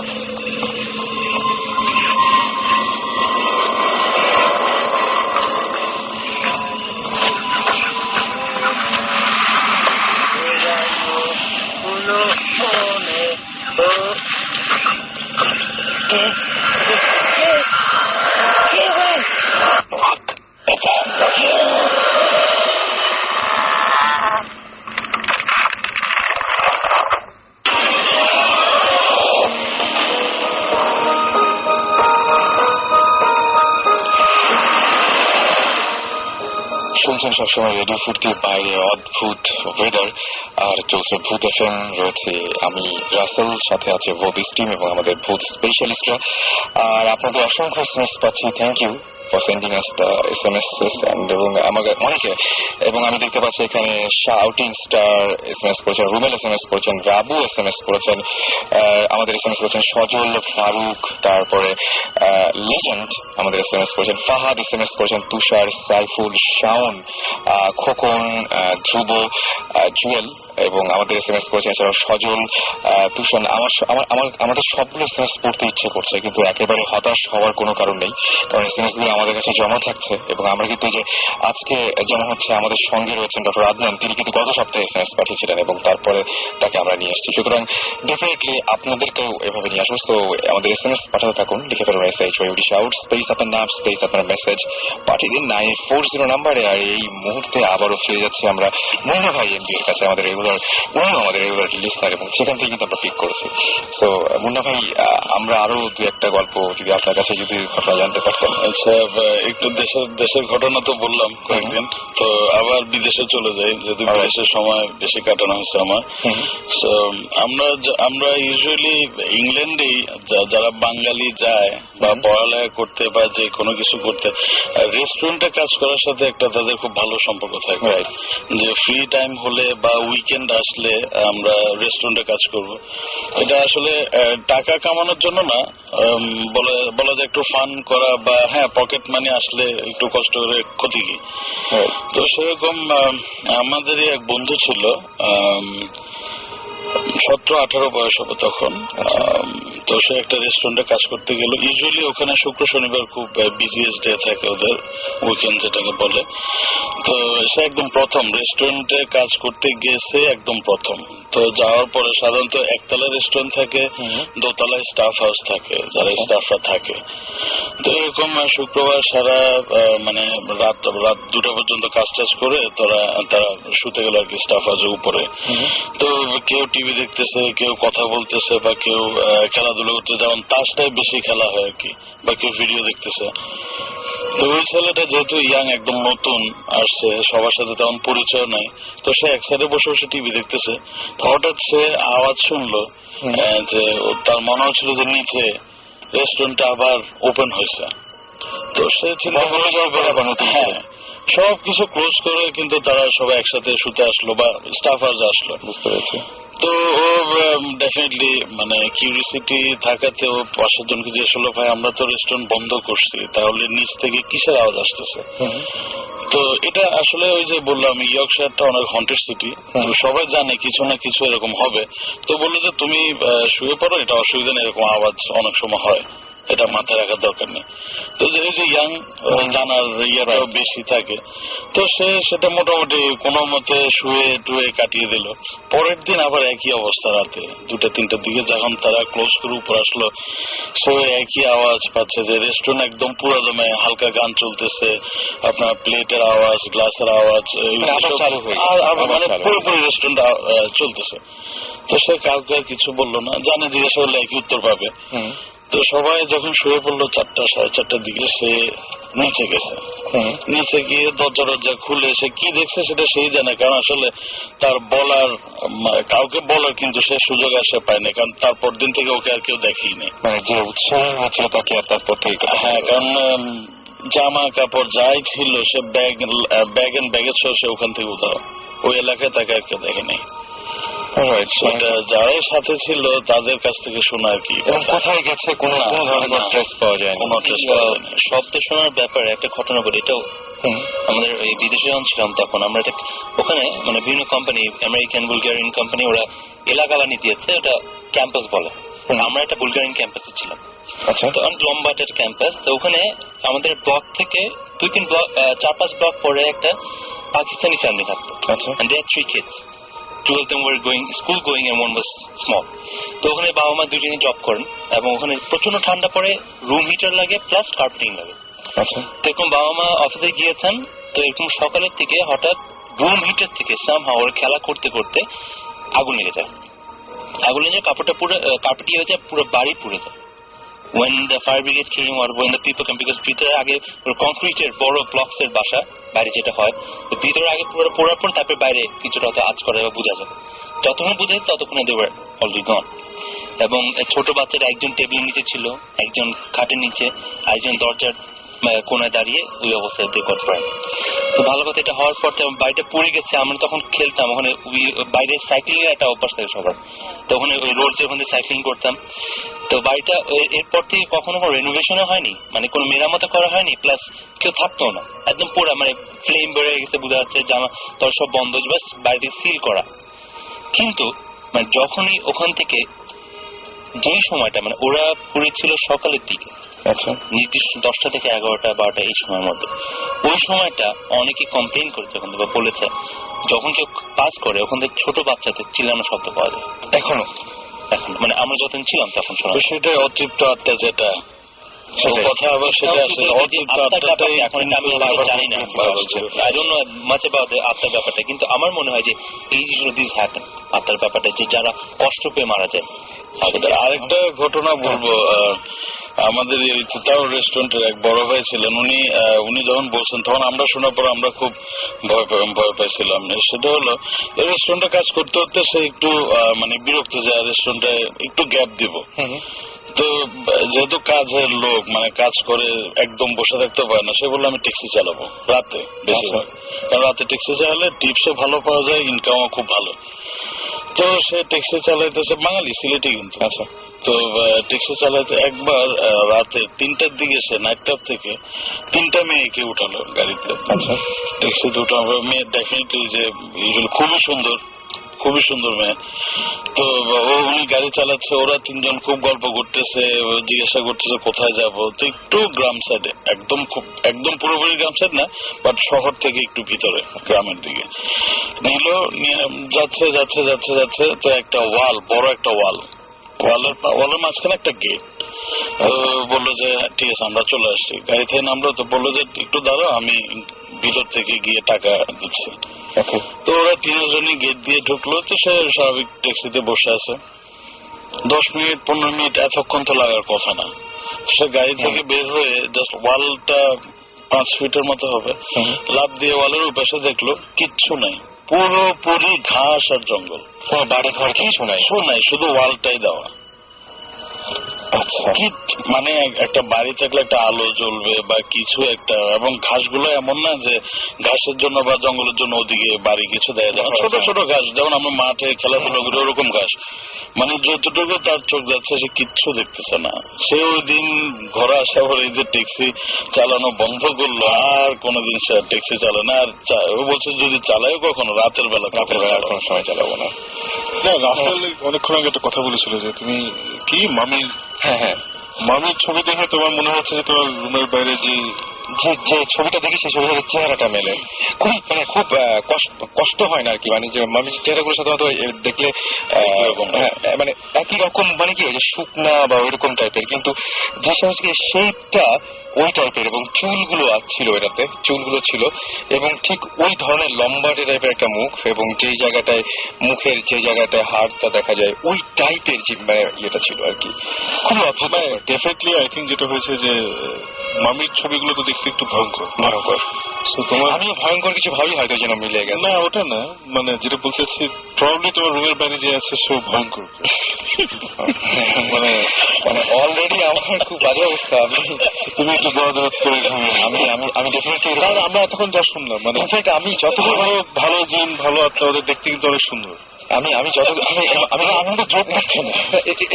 শুনছেন সবসময় রেডিও ফুর্তি, বাইরে অদ্ভুত ওয়েদার আর চলছে ভূত এফএম। রয়েছে আমি রাসেল, সাথে আছে ভূতিস টিম এবং আমাদের ভূত স্পেশালিস্টরা। আর আপনাদের অসংখ্য এসএমএস পাচ্ছি, thank you for sending us the SMS. এবং আমাকে অনেকে, এবং আমি দেখতে পাচ্ছি এখানে শাউটিং স্টার এসএমএস করেছেন, রুমেল এসএমএস করেছেন, রাবু এসএমএস করেছেন, আমাদের এসএমএস করেছেন সজল ফারুক, তারপরে লেজেন্ড আমাদের এসএমএস করেছেন, ফাহাদ এসএমএস করেছেন, তুষার, সাইফুল, শাওন, খোকন, ধ্রুব, জুয়েল এবং আমাদের এসএমএস করেছেন এছাড়াও সজল, তুষার। আমাদের সবগুলো এসএমএস পড়তে ইচ্ছে করছে, কিন্তু একেবারে হতাশ হওয়ার কোনো কারণ নেই, কারণ এসএমএস গুলো আমাদের কাছে জমা থাকছে এবং আমরা কিন্তু যে আজকে যেমন হচ্ছে আমাদের সঙ্গে রয়েছেন ডক্টর আদনান, তিনি কিন্তু গত সপ্তাহে এসএমএস পাঠিয়েছিলেন এবং তারপরে তাকে আমরা নিয়ে এসেছি। সুতরাং ডেফিনেটলি আপনাদেরকেও এভাবে নিয়ে আসবো। তো আমাদের এসএমএস পাঠাতে থাকুন, লিখে ফেলুন SHOUT স্পেস আপনার নাম স্পেস আপনার মেসেজ পাঠিয়ে দিন 9840 নাম্বারে। আর এই মুহূর্তে আবারও ফিরে যাচ্ছি আমরা মুন্না ভাই এমবি এর কাছে, আমাদের রেগুলার লিসনার, এবং সেখান থেকে কিন্তু আমরা পিক করেছি। সো মুন্না ভাই, আমরা আরো দু একটা গল্প যদি আপনার কাছে যদি ঘটনা জানতে পারতাম। আচ্ছা, একটু দেশের ঘটনা তো বললাম কয়েকদিন, তো আবার বিদেশে চলে যাই, যেহেতু বিদেশের সময় বেশি কাটানো হয়েছে আমার। So, আমরা ইউজুয়ালি ইংল্যান্ডেই যারা বাঙালি যায় বা পড়ালেখা করতে বা যে কোনো কিছু করতে, রেস্টুরেন্টে কাজ করার সাথে একটা তাদের খুব ভালো সম্পর্ক থাকে, যে ফ্রি টাইম হলে বা উইকেন্ড আসলে আমরা রেস্টুরেন্টে কাজ করব। এটা আসলে টাকা কামানোর জন্য না, বলা যায় একটু ফান করা, বা হ্যাঁ পকেট মানি আসলে একটু কষ্ট করে ক্ষতি কি। তো সেরকম আমাদেরই এক বন্ধু ছিল, 17-18 বয়স হবে তখন। তো সে একটা রেস্টুরেন্টে কাজ করতে গেল। ইউজুয়ালি ওখানে শুক্র শনিবার খুব বিজিয়েস্ট ডে থাকে ওদের, উইকেন্ড যেটাকে বলে। তো সে একদম প্রথম রেস্টুরেন্টে কাজ করতে গেছে, একদম প্রথম। তো যাওয়ার পরে সাধারণত একতলা রেস্টুরেন্ট থাকে, দোতলায় স্টাফ হাউস থাকে, যারা স্টাফরা থাকে। তো এরকম শুক্রবার সারা মানে রাত 2টা পর্যন্ত কাজ টাজ করে তারা শুতে গেল আর কি, স্টাফ হাউসের উপরে। তো কেউ টিভি দেখতেছে, কেউ কথা বলতেছে, বা কেউ খেলাধুলা করতেছে, যেমন তাসটাই বেশি খেলা হয় আর কি, বা কেউ ভিডিও দেখতেছে। তো ওই ছেলেটা যেহেতু ইয়াং, একদম নতুন আসছে, সবার সাথে তেমন পরিচয় নাই, তো সে এক সাইডে বসে বসে টিভি দেখতেছে। হঠাৎ সে আওয়াজ শুনলো, যে তার মনে হচ্ছিল যে নিচে রেস্টুরেন্টটা আবার ওপেন হয়েছে। তো সে চিন্তা করলো হ্যাঁ সবকিছু ক্লোজ করে কিন্তু তারা সবাই একসাথে শুতে আসলো, বা স্টাফ হাউস আসলো, বুঝতে পেরেছি। তো ও ডেফিনেটলি মানে কিউরিসিটি থাকাতে ও পাশের জনকে জিজ্ঞেস করলো, ভাই আমরা তো রেস্টুরেন্ট বন্ধ করছি, তাহলে নিচ থেকে কিসের আওয়াজ আসতেছে? তো এটা আসলে ওই যে বললাম, ইয়র্কশায়ারটা অনেক হন্টেড সিটি, সবাই জানে কিছু না কিছু এরকম হবে। তো বললো যে তুমি শুয়ে পড়ো, এটা অসুবিধা নেই, এরকম আওয়াজ অনেক সময় হয়, এটা মাথায় রাখার দরকার নেই। তো যে ইয়াং জানার ইয়াটাও বেশি থাকে, তো সে সেটা মোটামুটি কোনো মতে শুয়ে টুয়ে কাটিয়ে দিল। পরের দিন আবার একই অবস্থা, রাতে 2টা-3টার দিকে যখন তারা ক্লোজ করে উপর আসলো, সে একই আওয়াজ পাচ্ছে, যে রেস্টুরেন্ট একদম পুরো দমে হালকা গান চলতেছে, আপনার প্লেটের আওয়াজ, গ্লাসের আওয়াজ, মানে পুরোপুরি রেস্টুরেন্ট চলতেছে। তো সে কাউকে কিছু বললো না, জানে জিজ্ঞাসা করলে একই উত্তর পাবে। তো সবাই যখন শুয়ে পড়লো 4টা-4:30টার দিকে, সে নিচে গেছে। নিচে গিয়ে দরজা খুলে সে কি দেখছে সেটা সেই জানে, কারণ আসলে তার কাউকে বলার কিন্তু সে সুযোগ আসে পায়নি, কারণ তারপর দিন থেকে ওকে আর কেউ দেখেই নেই, যে উৎসাহ আছে তাকে আর তারপর থেকে। হ্যাঁ, কারণ জামা কাপড় যাই ছিল সে ব্যাগ এন্ড ব্যাগেজ সহ সে ওখান থেকে উধাও, ওই এলাকায় তাকে আর কেউ দেখে নেই। যারাই সাথে ছিল তাদের কাছ থেকে শোনা আর কি, কোথায় গেছে কোনো ধরনের ট্রেস পাওয়া যায়, কোনো ট্রেস পাওয়া যায় না। শব্দ শোনার ব্যাপারে একটা ঘটনা বলি, এটাও আমাদের এই বিদেশে যখন ছিলাম তখন আমরা এটা ওখানে মানে বিভিন্ন কোম্পানি, আমেরিকান বুলগেরিয়ান কোম্পানি, ওরা এলাকা বানিয়ে দিয়েছে, ওটা ক্যাম্পাস বলে। আমরা একটা বুলগেরিয়ান ক্যাম্পাসে ছিলাম, তো লম্বা একটা ক্যাম্পাস। তো ওখানে আমাদের ব্লক থেকে 2-3 ব্লক, 4-5 ব্লক পরে একটা পাকিস্তানি ফ্যামিলি থাকতো, and they had 3 kids. 2 of them were school going and one was small. তো ওখানে বাবা মা দুজনেই জব করেন, এবং ওখানে প্রচন্ড ঠান্ডা পড়ে, রুম হিটার লাগে প্লাস কার্পেটিং লাগে। তো এরকম বাবা মা অফিসে গিয়েছেন, তো এরকম সকালের থেকে হঠাৎ রুম হিটার থেকে সামহাও ওরা খেলা করতে করতে আগুন লেগে যায়। আগুন লেগে কাপড়টা পুরো কার্পেট হয়ে যায়, পুরো বাড়ি পুড়ে যায়। when the fire brigade came or when the people came, because ভিতরে আগে কংক্রিটের বড় ব্লকস এর বাসা বাইরে যেটা হয়, তো ভিতরে আগে পুরো পোড়ার পর তারপরে বাইরে কিছুটা হয়তো আঁচ করে বা বোঝা যায়, যতক্ষণ বোঝা যায় ততক্ষণে they were already gone. এবং ছোট বাচ্চারা একজন টেবিলের নিচে ছিল, একজন খাটের নিচে, একজন দরজার কোনায় দাঁড়িয়ে ওই অবস্থায় দেখতে পারেন। তো ভালো কথা, এটা হওয়ার পর বাড়িটা পড়ে গেছে। আমরা তখন খেলতাম ওখানে, বাইরে সাইক্লিং এর একটা অভ্যাস থাকে সবার, তখন ওই রোড যে ওখানে সাইক্লিং করতাম। তো বাড়িটা এরপর থেকে কখনো কোনো রেনোভেশনও হয়নি, মানে কোনো মেরামত করা হয়নি, প্লাস কেউ থাকতো না, একদম পুরো মানে ফ্লেম বেড়ে গেছে বোঝা যাচ্ছে, জামা তোর সব বন্ধ, বাস বাড়িতে সিল করা। কিন্তু মানে যখনই ওখান থেকে যেই সময়টা মানে ওরা পুরে ছিল সকালের দিকে, আচ্ছা, নির্দিষ্ট 10টা থেকে 11টা 12টা এই সময়ের মধ্যে, ওই সময়টা অনেকে কমপ্লেন করেছে ওখান থেকে, বলেছে যখন কেউ পাস করে ওখান থেকে ছোট বাচ্চাদের চিল্লানো শব্দ পাওয়া যায় এখনো মানে আমরা যতদিন ছিলাম তখন শোনা। সেটা অতৃপ্ত আত্মা যেটা কথা, আবার সেটা আসলে অতৃপ্ত আত্মাটাই এখন আমি জানি না, I don't no much about আত্মার ব্যাপারটা, কিন্তু আমার মনে হয় যে এই জিনিসগুলো দিস হ্যাপেন, আত্মার ব্যাপারটা, যে যারা কষ্ট পেয়ে মারা যায়। আরেকটা ঘটনা বলবো, আমাদের তাও রেস্টুরেন্টের এক বড় ভাই ছিলেন, উনি যখন বলছেন তখন আমরা শোনার পর আমরা খুব ভয় পাইছিলাম। সেটা হলো এই রেস্টুরেন্টে কাজ করতে করতে সে একটু মানে বিরক্ত যায়, রেস্টুরেন্টে একটু গ্যাপ দিব। তো যেহেতু কাজের লোক, মানে কাজ করে একদম বসে থাকতে পারে না, সে বললো আমি ট্যাক্সি চালাবো রাতে বেশিরভাগ, কারণ রাতে ট্যাক্সি চালালে টিপসও ভালো পাওয়া যায়, ইনকামও খুব ভালো। তো সে ট্যাক্সি চালাইতেছে, বাঙালি সিলেটি কিন্তু। আচ্ছা, তো ট্যাক্সি চালাইতে একবার রাতে 3টার দিকে সে নাইট ক্লাব থেকে 3টা মেয়েকে উঠালো গাড়িতে। আচ্ছা, ট্যাক্সিতে উঠালো মেয়ে, ডেফিনেটলি যে খুবই সুন্দর মেয়ে। তো উনি গাড়ি চালাচ্ছে, ওরা 3জন খুব গল্প করতেছে, জিজ্ঞাসা করতেছে কোথায় যাব। তো একটু গ্রাম সাইডে, একদম পুরোপুরি গ্রাম সাইড না, বাট শহর থেকে একটু ভিতরে গ্রামের দিকে নিল। যাচ্ছে যাচ্ছে যাচ্ছে যাচ্ছে তো একটা ওয়াল, বড় একটা ওয়ালের মাঝখানে একটা গেট। বললো যে ঠিক আছে আমরা চলে আসছি, গাড়ি থেকে নামলো। তো বললো যে একটু দাঁড়াও, আমি ভিতর থেকে গিয়ে টাকা দিচ্ছি। তো ওরা 3জনই গেট দিয়ে ঢুকলো। তো সে স্বাভাবিক ট্যাক্সিতে বসে আছে, 10 মিনিট 15 মিনিট এতক্ষণ তো লাগার কথা না। সে গাড়ি থেকে বের হয়ে জাস্ট ওয়ালটা 5 ফিটের মতো হবে, লাফ দিয়ে ওয়ালের উপাশে দেখলো কিচ্ছু নাই, পুরোপুরি ঘাস আর জঙ্গল, বাড়ি ঘর কিছু নাই, শুধু ওয়ালটাই দেওয়া। আচ্ছা, মানে একটা বাড়ি থাকলে একটা আলো জ্বলবে বা কিছু একটা, এবং ঘাসগুলো এমন না যে ঘাসের জন্য বা জঙ্গলের জন্য ওদিকে বাড়ি কিছু দেয়া যায়, ছোট ছোট ঘাস, যেমন আমরা মাঠে খেলাধুলা করি ওরকম ঘাস। মানে যতটুকু তার চোখ যাচ্ছে সে কিচ্ছু দেখতেছে না। সে ওই দিন ঘরে আসা পরে এই যে ট্যাক্সি চালানো বন্ধ করলো, আর কোনোদিন সে ট্যাক্সি চালায় না। আর ও বলছে যদি চালায় কখনো রাতের বেলা কোনো সময় চালাবো না। রাসেল অনেকক্ষণ আগে একটা কথা বলেছিল যে তুমি কি মামির, হ্যাঁ, মামির ছবি দেখে তোমার মনে হচ্ছে যে তোমার রুমের বাইরে যে ছবিটা দেখি সেই ছবি থেকে চেহারাটা মেলে, খুব কষ্ট হয় না আর কি। মানে যে মামির চেহারাগুলো সাধারণত দেখলে মানে একই রকম, মানে কি শুকনা বা ওইরকম টাইপের, কিন্তু যে সমস্ত শেপটা ওই টাইপের, এবং চুলগুলো ছিল, এটাতে চুলগুলো ছিল, এবং ঠিক ওই ধরনের লম্বাটে টাইপের একটা মুখ, এবং যেই জায়গাটায় মুখের যে জায়গাটায় হাড়টা দেখা যায় ওই টাইপের যে ইয়েটা ছিল আর কি, খুবই অদ্ভুত। ডেফিনেটলি আই থিঙ্ক যেটা হয়েছে যে মামির ছবিগুলো তো দেখতে একটু ভয়ঙ্কর। আমি ভয়ঙ্কর কিছু ভাবি হয়তো যেন মিলে গেছে। না ওটা না, মানে যেটা বলতে চাচ্ছি প্রবাবলি তোমার রুমের বাইরে যে আছে সে ভয়ঙ্কর। মানে অলরেডি আমার খুব বাজে অবস্থা। তুমি একটু দরদ করে আমি ডেফিনেটলি, আমরা এতক্ষণ যা শুনলাম, মানে আমি যত ভালো জিন ভালো আত্মা, ওদের দেখতে কিন্তু অনেক সুন্দর। আমি জোর করছি না,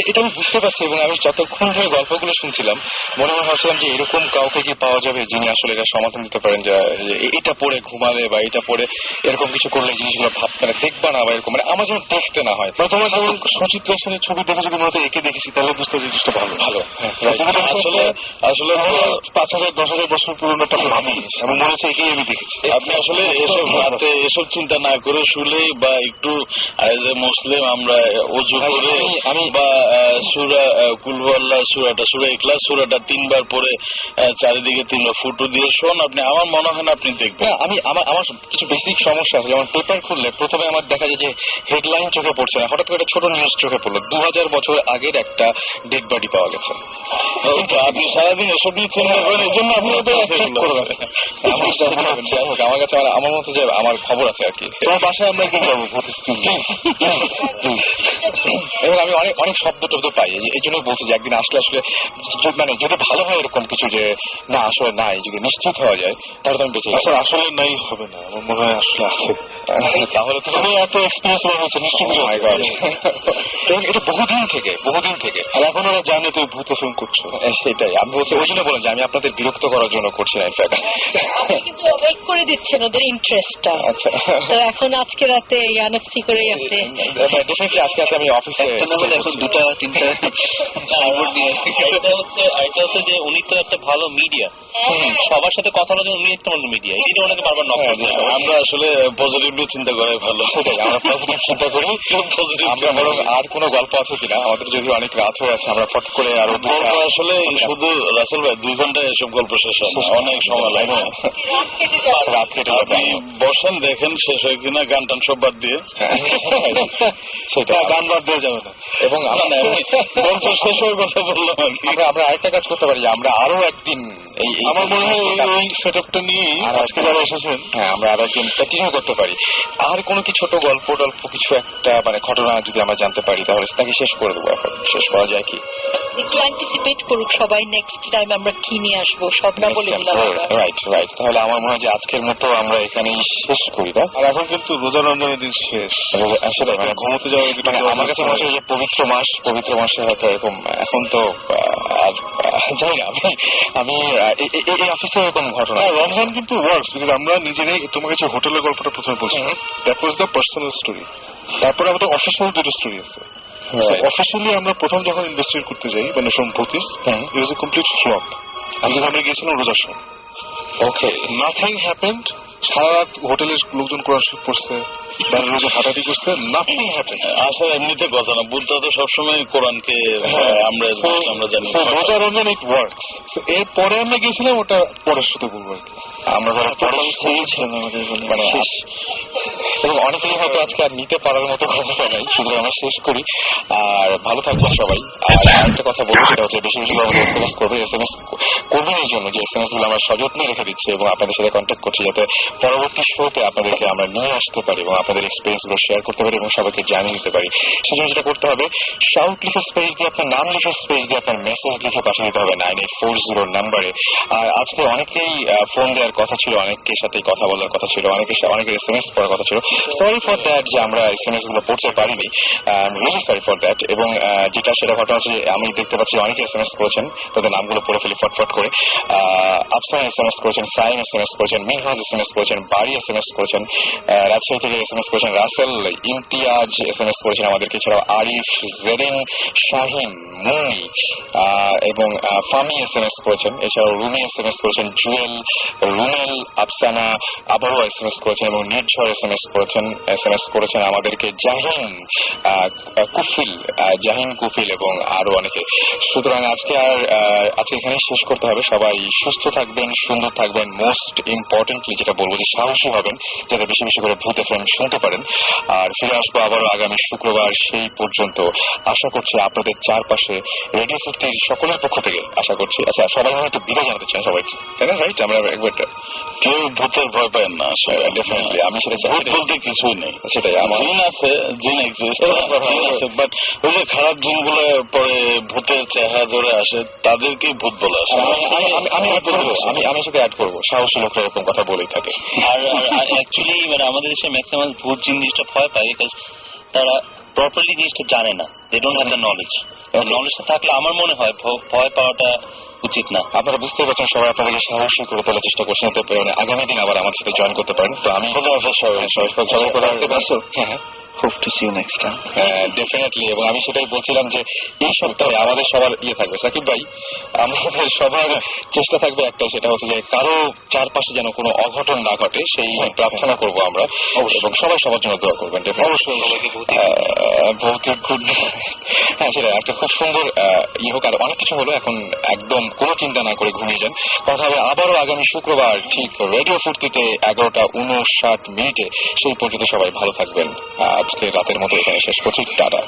এটা আমি বুঝতে পারছি। এবং আমি যতক্ষণ ধরে গল্পগুলো শুনছিলাম মনে ভাবছিলাম যে এরকম কাউকে কি পাওয়া যাবে যিনি আসলে এটা সমাধান দিতে পারেন, যে এটা পড়ে ঘুমালে বা এটা পড়ে এরকম কিছু করলে জিনিসগুলো মানে দেখবা না, বা এরকম মানে আমার যেন দেখতে না হয়। তোমার যেমন সচিত্রা সেনের ছবি দেখে যদি মনে একে দেখেছি তাহলে বুঝতে জিনিসটা ভালো। আসলে 5,000-10,000 বছর পুরনো একটা ভাবি, এবং মনে হচ্ছে একেই আমি দেখেছি। আপনি আসলে এসব রাতে এসব চিন্তা না করে শুলে, বা একটু মুসলিম আমরা অজু করে বা সূরা কুল হুয়াল্লাহ সূরা ইখলাস সূরাটা 3 বার পরে চারিদিকে 3 বার ফুটো দিয়ে শোন, আপনি আমার মনে হয় না আপনি দেখবেন। না, আমার কিছু বেসিক সমস্যা আছে। যেমন পেপার খুললে প্রথমে আমার দেখা যায় যে হেডলাইন চোখে পড়ছে না, হঠাৎ করে একটা ছোট নিউজ চোখে পড়লো 2000 বছর আগের একটা ডেড বডি পাওয়া গেছে। আপনি সারাদিন এসব নিয়ে চিন্তা করেন, এই জন্য আপনি আমার কাছে আমার মতো যে আমার খবর আছে আর কি। তোমার বাসায় আমরা একদিন যাবো এবং আমি অনেক অনেক শব্দ টব্দ পাই, এই জন্য বলছি যে একদিন আসলে মানে যদি ভালো হয় এরকম কিছু যে না আসলে নাই, যদি নিশ্চিত হওয়া যায় তাহলে তো আমি বেঁচে যাবো। আসলে নাই হবে না, আমার মনে হয় আসলে আছে। তাহলে তো এত এক্সপিরিয়েন্স হয়েছে নিশ্চয়ই। এবং এটা বহুদিন থেকে আর এখন ওরা জানে তুই ভূতে ফোন করছো। সেটাই আমি বলছি, ওই জন্য বলেন যে আমি আপনাদের বিরক্ত করার জন্য করছি না ইনফ্যাক্ট। কিন্তু অবাক করে দিচ্ছেন ওদের ইন্টারেস্টটা। আচ্ছা, তো এখন আজকে রাতে এনএফসি করে আপনি ডেফিনেটলি আজকে আমি অফিসে এখন 2-3টা আরেকটা হচ্ছে যে উনি তো একটা ভালো মিডিয়া, সবার সাথে কথা বলার জন্য উনি একটা মিডিয়া, এটা ওনাকে বারবার নক করতে হয়। আমরা আসলে পজিটিভলি চিন্তা করাই ভালো। সেটাই আমরা পজিটিভ চিন্তা করি। আমরা বরং আর কোনো গল্প আছে কিনা, আমাদের যদি অনেক রাত হয়ে আছে আমরা ফট করে আরো আসলে শুধু রাসেল ভাই 2 ঘন্টায় এসব গল্প শেষ হয় না, অনেক সময় লাগে। রাত কেটে আপনি বসেন দেখেন শেষ হয় কিনা, গান টান সব বাদ দিয়ে। সেটা গান বাদ দিয়ে যাবে না। এবং শেষ হয়ে কথা বললাম আর কি। আমরা আরেকটা কাজ করতে পারি, আমরা আরো একদিন আমার মনে হয় এই সেটআপটা নিয়ে আজকে যারা এসেছেন, হ্যাঁ আমরা আরো একদিন কন্টিনিউ করতে পারি। আর কোনো কি ছোট গল্প টল্প কিছু একটা মানে ঘটনা যদি আমরা জানতে পারি তাহলে তাকে শেষ করে দেবো। এখন শেষ করা যায় কি? একটু অ্যান্টিসিপেট করুক সবাই নেক্সট টাইম আমরা কি নিয়ে আসবো, সব না বলে দিলাম। রাইট। তাহলে আমার মনে হয় যে আজকের মতো আমরা এখানেই শেষ করি। আর এখন কিন্তু রোজা রমজানের দিন শেষ, আসলে মানে ঘুমোতে যাওয়া আমার কাছে মনে হচ্ছে যে পবিত্র মাসে হয়তো এরকম এখন তো আর জানি না আমি এই অফিসে এরকম ঘটনা। রমজান কিন্তু ওয়ার্কস, বিকজ আমরা নিজেরাই তোমার কাছে হোটেলের গল্পটা প্রথমে বলছি, that was the personal story. তারপরে আমাদের অফিসিয়াল 2টো স্টোরি আছে। অফিসিয়ালি আমরা প্রথম যখন ইনভেস্টিগেট করতে যাই মানে ফ্রম ভূতিস, it was a complete flop. আমরা গিয়েছিলাম রোজার সময়। ওকে, নাথিং হ্যাপেন্ড। সারা রাত হোটেলের লোকজন কোরআন শরীফ পড়ছে, বাইরে রোজা হাঁটাহাঁটি করছে, নাথিং হ্যাপেন্ড। আসলে এমনিতে কথা না, বুদ্ধ তো সবসময় কোরআনকে আমরা জানি। রোজা রমজান ইট ওয়ার্কস। এরপরে আমরা গিয়েছিলাম, ওটা পরের সাথে বলবো আর কি। আমরা যারা মানে এবং অনেকেই হয়তো আজকে আর নিতে পারার মতো ক্ষমতা নাই, শুধু আমরা শেষ করি। আর ভালো থাকবেন সবাই। আর একটা কথা বলবো, সেটা হচ্ছে বেশি বেশি আমাদের SMS করবে। SMS করবেন এই জন্য যে SMS গুলো আমরা সযত্নে রেখে দিচ্ছি এবং আপনাদের সাথে কন্ট্যাক্ট করছি, যাতে পরবর্তী শোতে আপনাদেরকে আমরা নিয়ে আসতে পারি এবং আপনাদের এক্সপিরিয়েন্স গুলো শেয়ার করতে পারি এবং সবাইকে জানিয়ে দিতে পারি। সেজন্য যেটা করতে হবে, শাউট লিখে স্পেস দিয়ে আপনার নাম লিখে স্পেস দিয়ে আপনার মেসেজ লিখে পাঠিয়ে দিতে হবে 9840 নাম্বারে। আর আজকে অনেকেই ফোন দেওয়ার কথা ছিল, অনেকের সাথে কথা বলার কথা ছিল, অনেকের SMS পড়ার কথা ছিল। সরি ফর দ্যাট যে আমরা SMS গুলো পড়তে পারিনি, রিয়েলি সরি ফর দ্যাট। এবং যেটা সেটা ঘটনা হচ্ছে, আমি দেখতে পাচ্ছি অনেকে SMS করেছেন, তাদের নামগুলো পড়ে ফেলি ফটফট করে। আফসান SMS করেছেন, সাইম SMS করেছেন, মিনহাজ SMS করেছেন, বাড়ি SMS করেছেন, রাজশাহী থেকে SMS করেছেন রাসেল, ইমতিয়াজ SMS করেছেন আমাদেরকে, এছাড়াও আরিফ, জেরিন, শাহিন, মুনি এবং ফামি SMS করেছেন, এছাড়াও রুমি SMS করেছেন, জুয়েল, রুমেল, আফসানা আবারও SMS করেছেন এবং নির্ঝর SMS করেছেন আমাদেরকে জাহিন কুফিল এবং আরো অনেকে। সুতরাং আজকে এখানে শেষ করতে হবে। সবাই সুস্থ থাকবেন, সুন্দর থাকবেন, মোস্ট ইম্পর্টেন্টলি যেটা বলবো যে সাহসী হবেন, যাতে বেশি বেশি করে ভূত FM শুনতে পারেন। আর ফিরে আসবো আবারও আগামী শুক্রবার। সেই পর্যন্ত আশা করছি আপনাদের চারপাশে রেডিও 50 সকলের পক্ষ থেকে আশা করছি। আচ্ছা, সবাই হয়তো বিদায় জানাতে চান সবাইকে, তাই না? রাইট, আমরা একবার কেউ ভূতের ভয় পায় না। ডেফিনেটলি আমি সেটা ভূত বলতে কিছুই নেই, সেটাই আমার জিন আছে, জিন এক্সিস্ট আছে, বাট ওই যে খারাপ জিনগুলো পরে ভূতের চেহারা ধরে আসে, তাদেরকেই ভূত বলে আসে। আমি সেটা অ্যাড করবো, সাহসী লোকরা এরকম কথা বলেই থাকে। আর অ্যাকচুয়ালি মানে আমাদের দেশে ম্যাক্সিমাম ভূত জিনিসটা ভয় পায়, বিকজ তারা প্রপারলি জিনিসটা জানে না, they don't have the knowledge. নলেজটা থাকলে আমার মনে হয় ভয় পাওয়াটা উচিত না। আপনারা বুঝতে পারছেন, সবাই আপনাদেরকে সাহসী করে তোলার চেষ্টা করছেন, আগামী দিন আবার আমার সাথে জয়েন করতে পারেন। তো আমি সবাই hope to see you next time. Definitely, এবং আমি সেটাই বলছিলাম যে এই সপ্তাহে আমাদের সবার থাকবে সাকিব ভাই, আমাদের সবার চেষ্টা থাকবে একটাই, সেটা হচ্ছে যে কারো চারপাশে যেন কোনো অঘটন না ঘটে সেই প্রার্থনা করব আমরা, এবং সবাই সবার জন্য দোয়া করবেন। অবশ্যই ভৌতিক গুড, হ্যাঁ সেটা একটা খুব সুন্দর হোক। আর অনেক কিছু হলো, এখন একদম কোনো চিন্তা না করে ঘুমিয়ে যান। কথা হবে আবারও আগামী শুক্রবার ঠিক রেডিও ফুর্তিতে 11:59 সেই পর্যন্ত সবাই ভালো থাকবেন। আজকে রাতের মতো এখানে শেষ করছি, টাটা।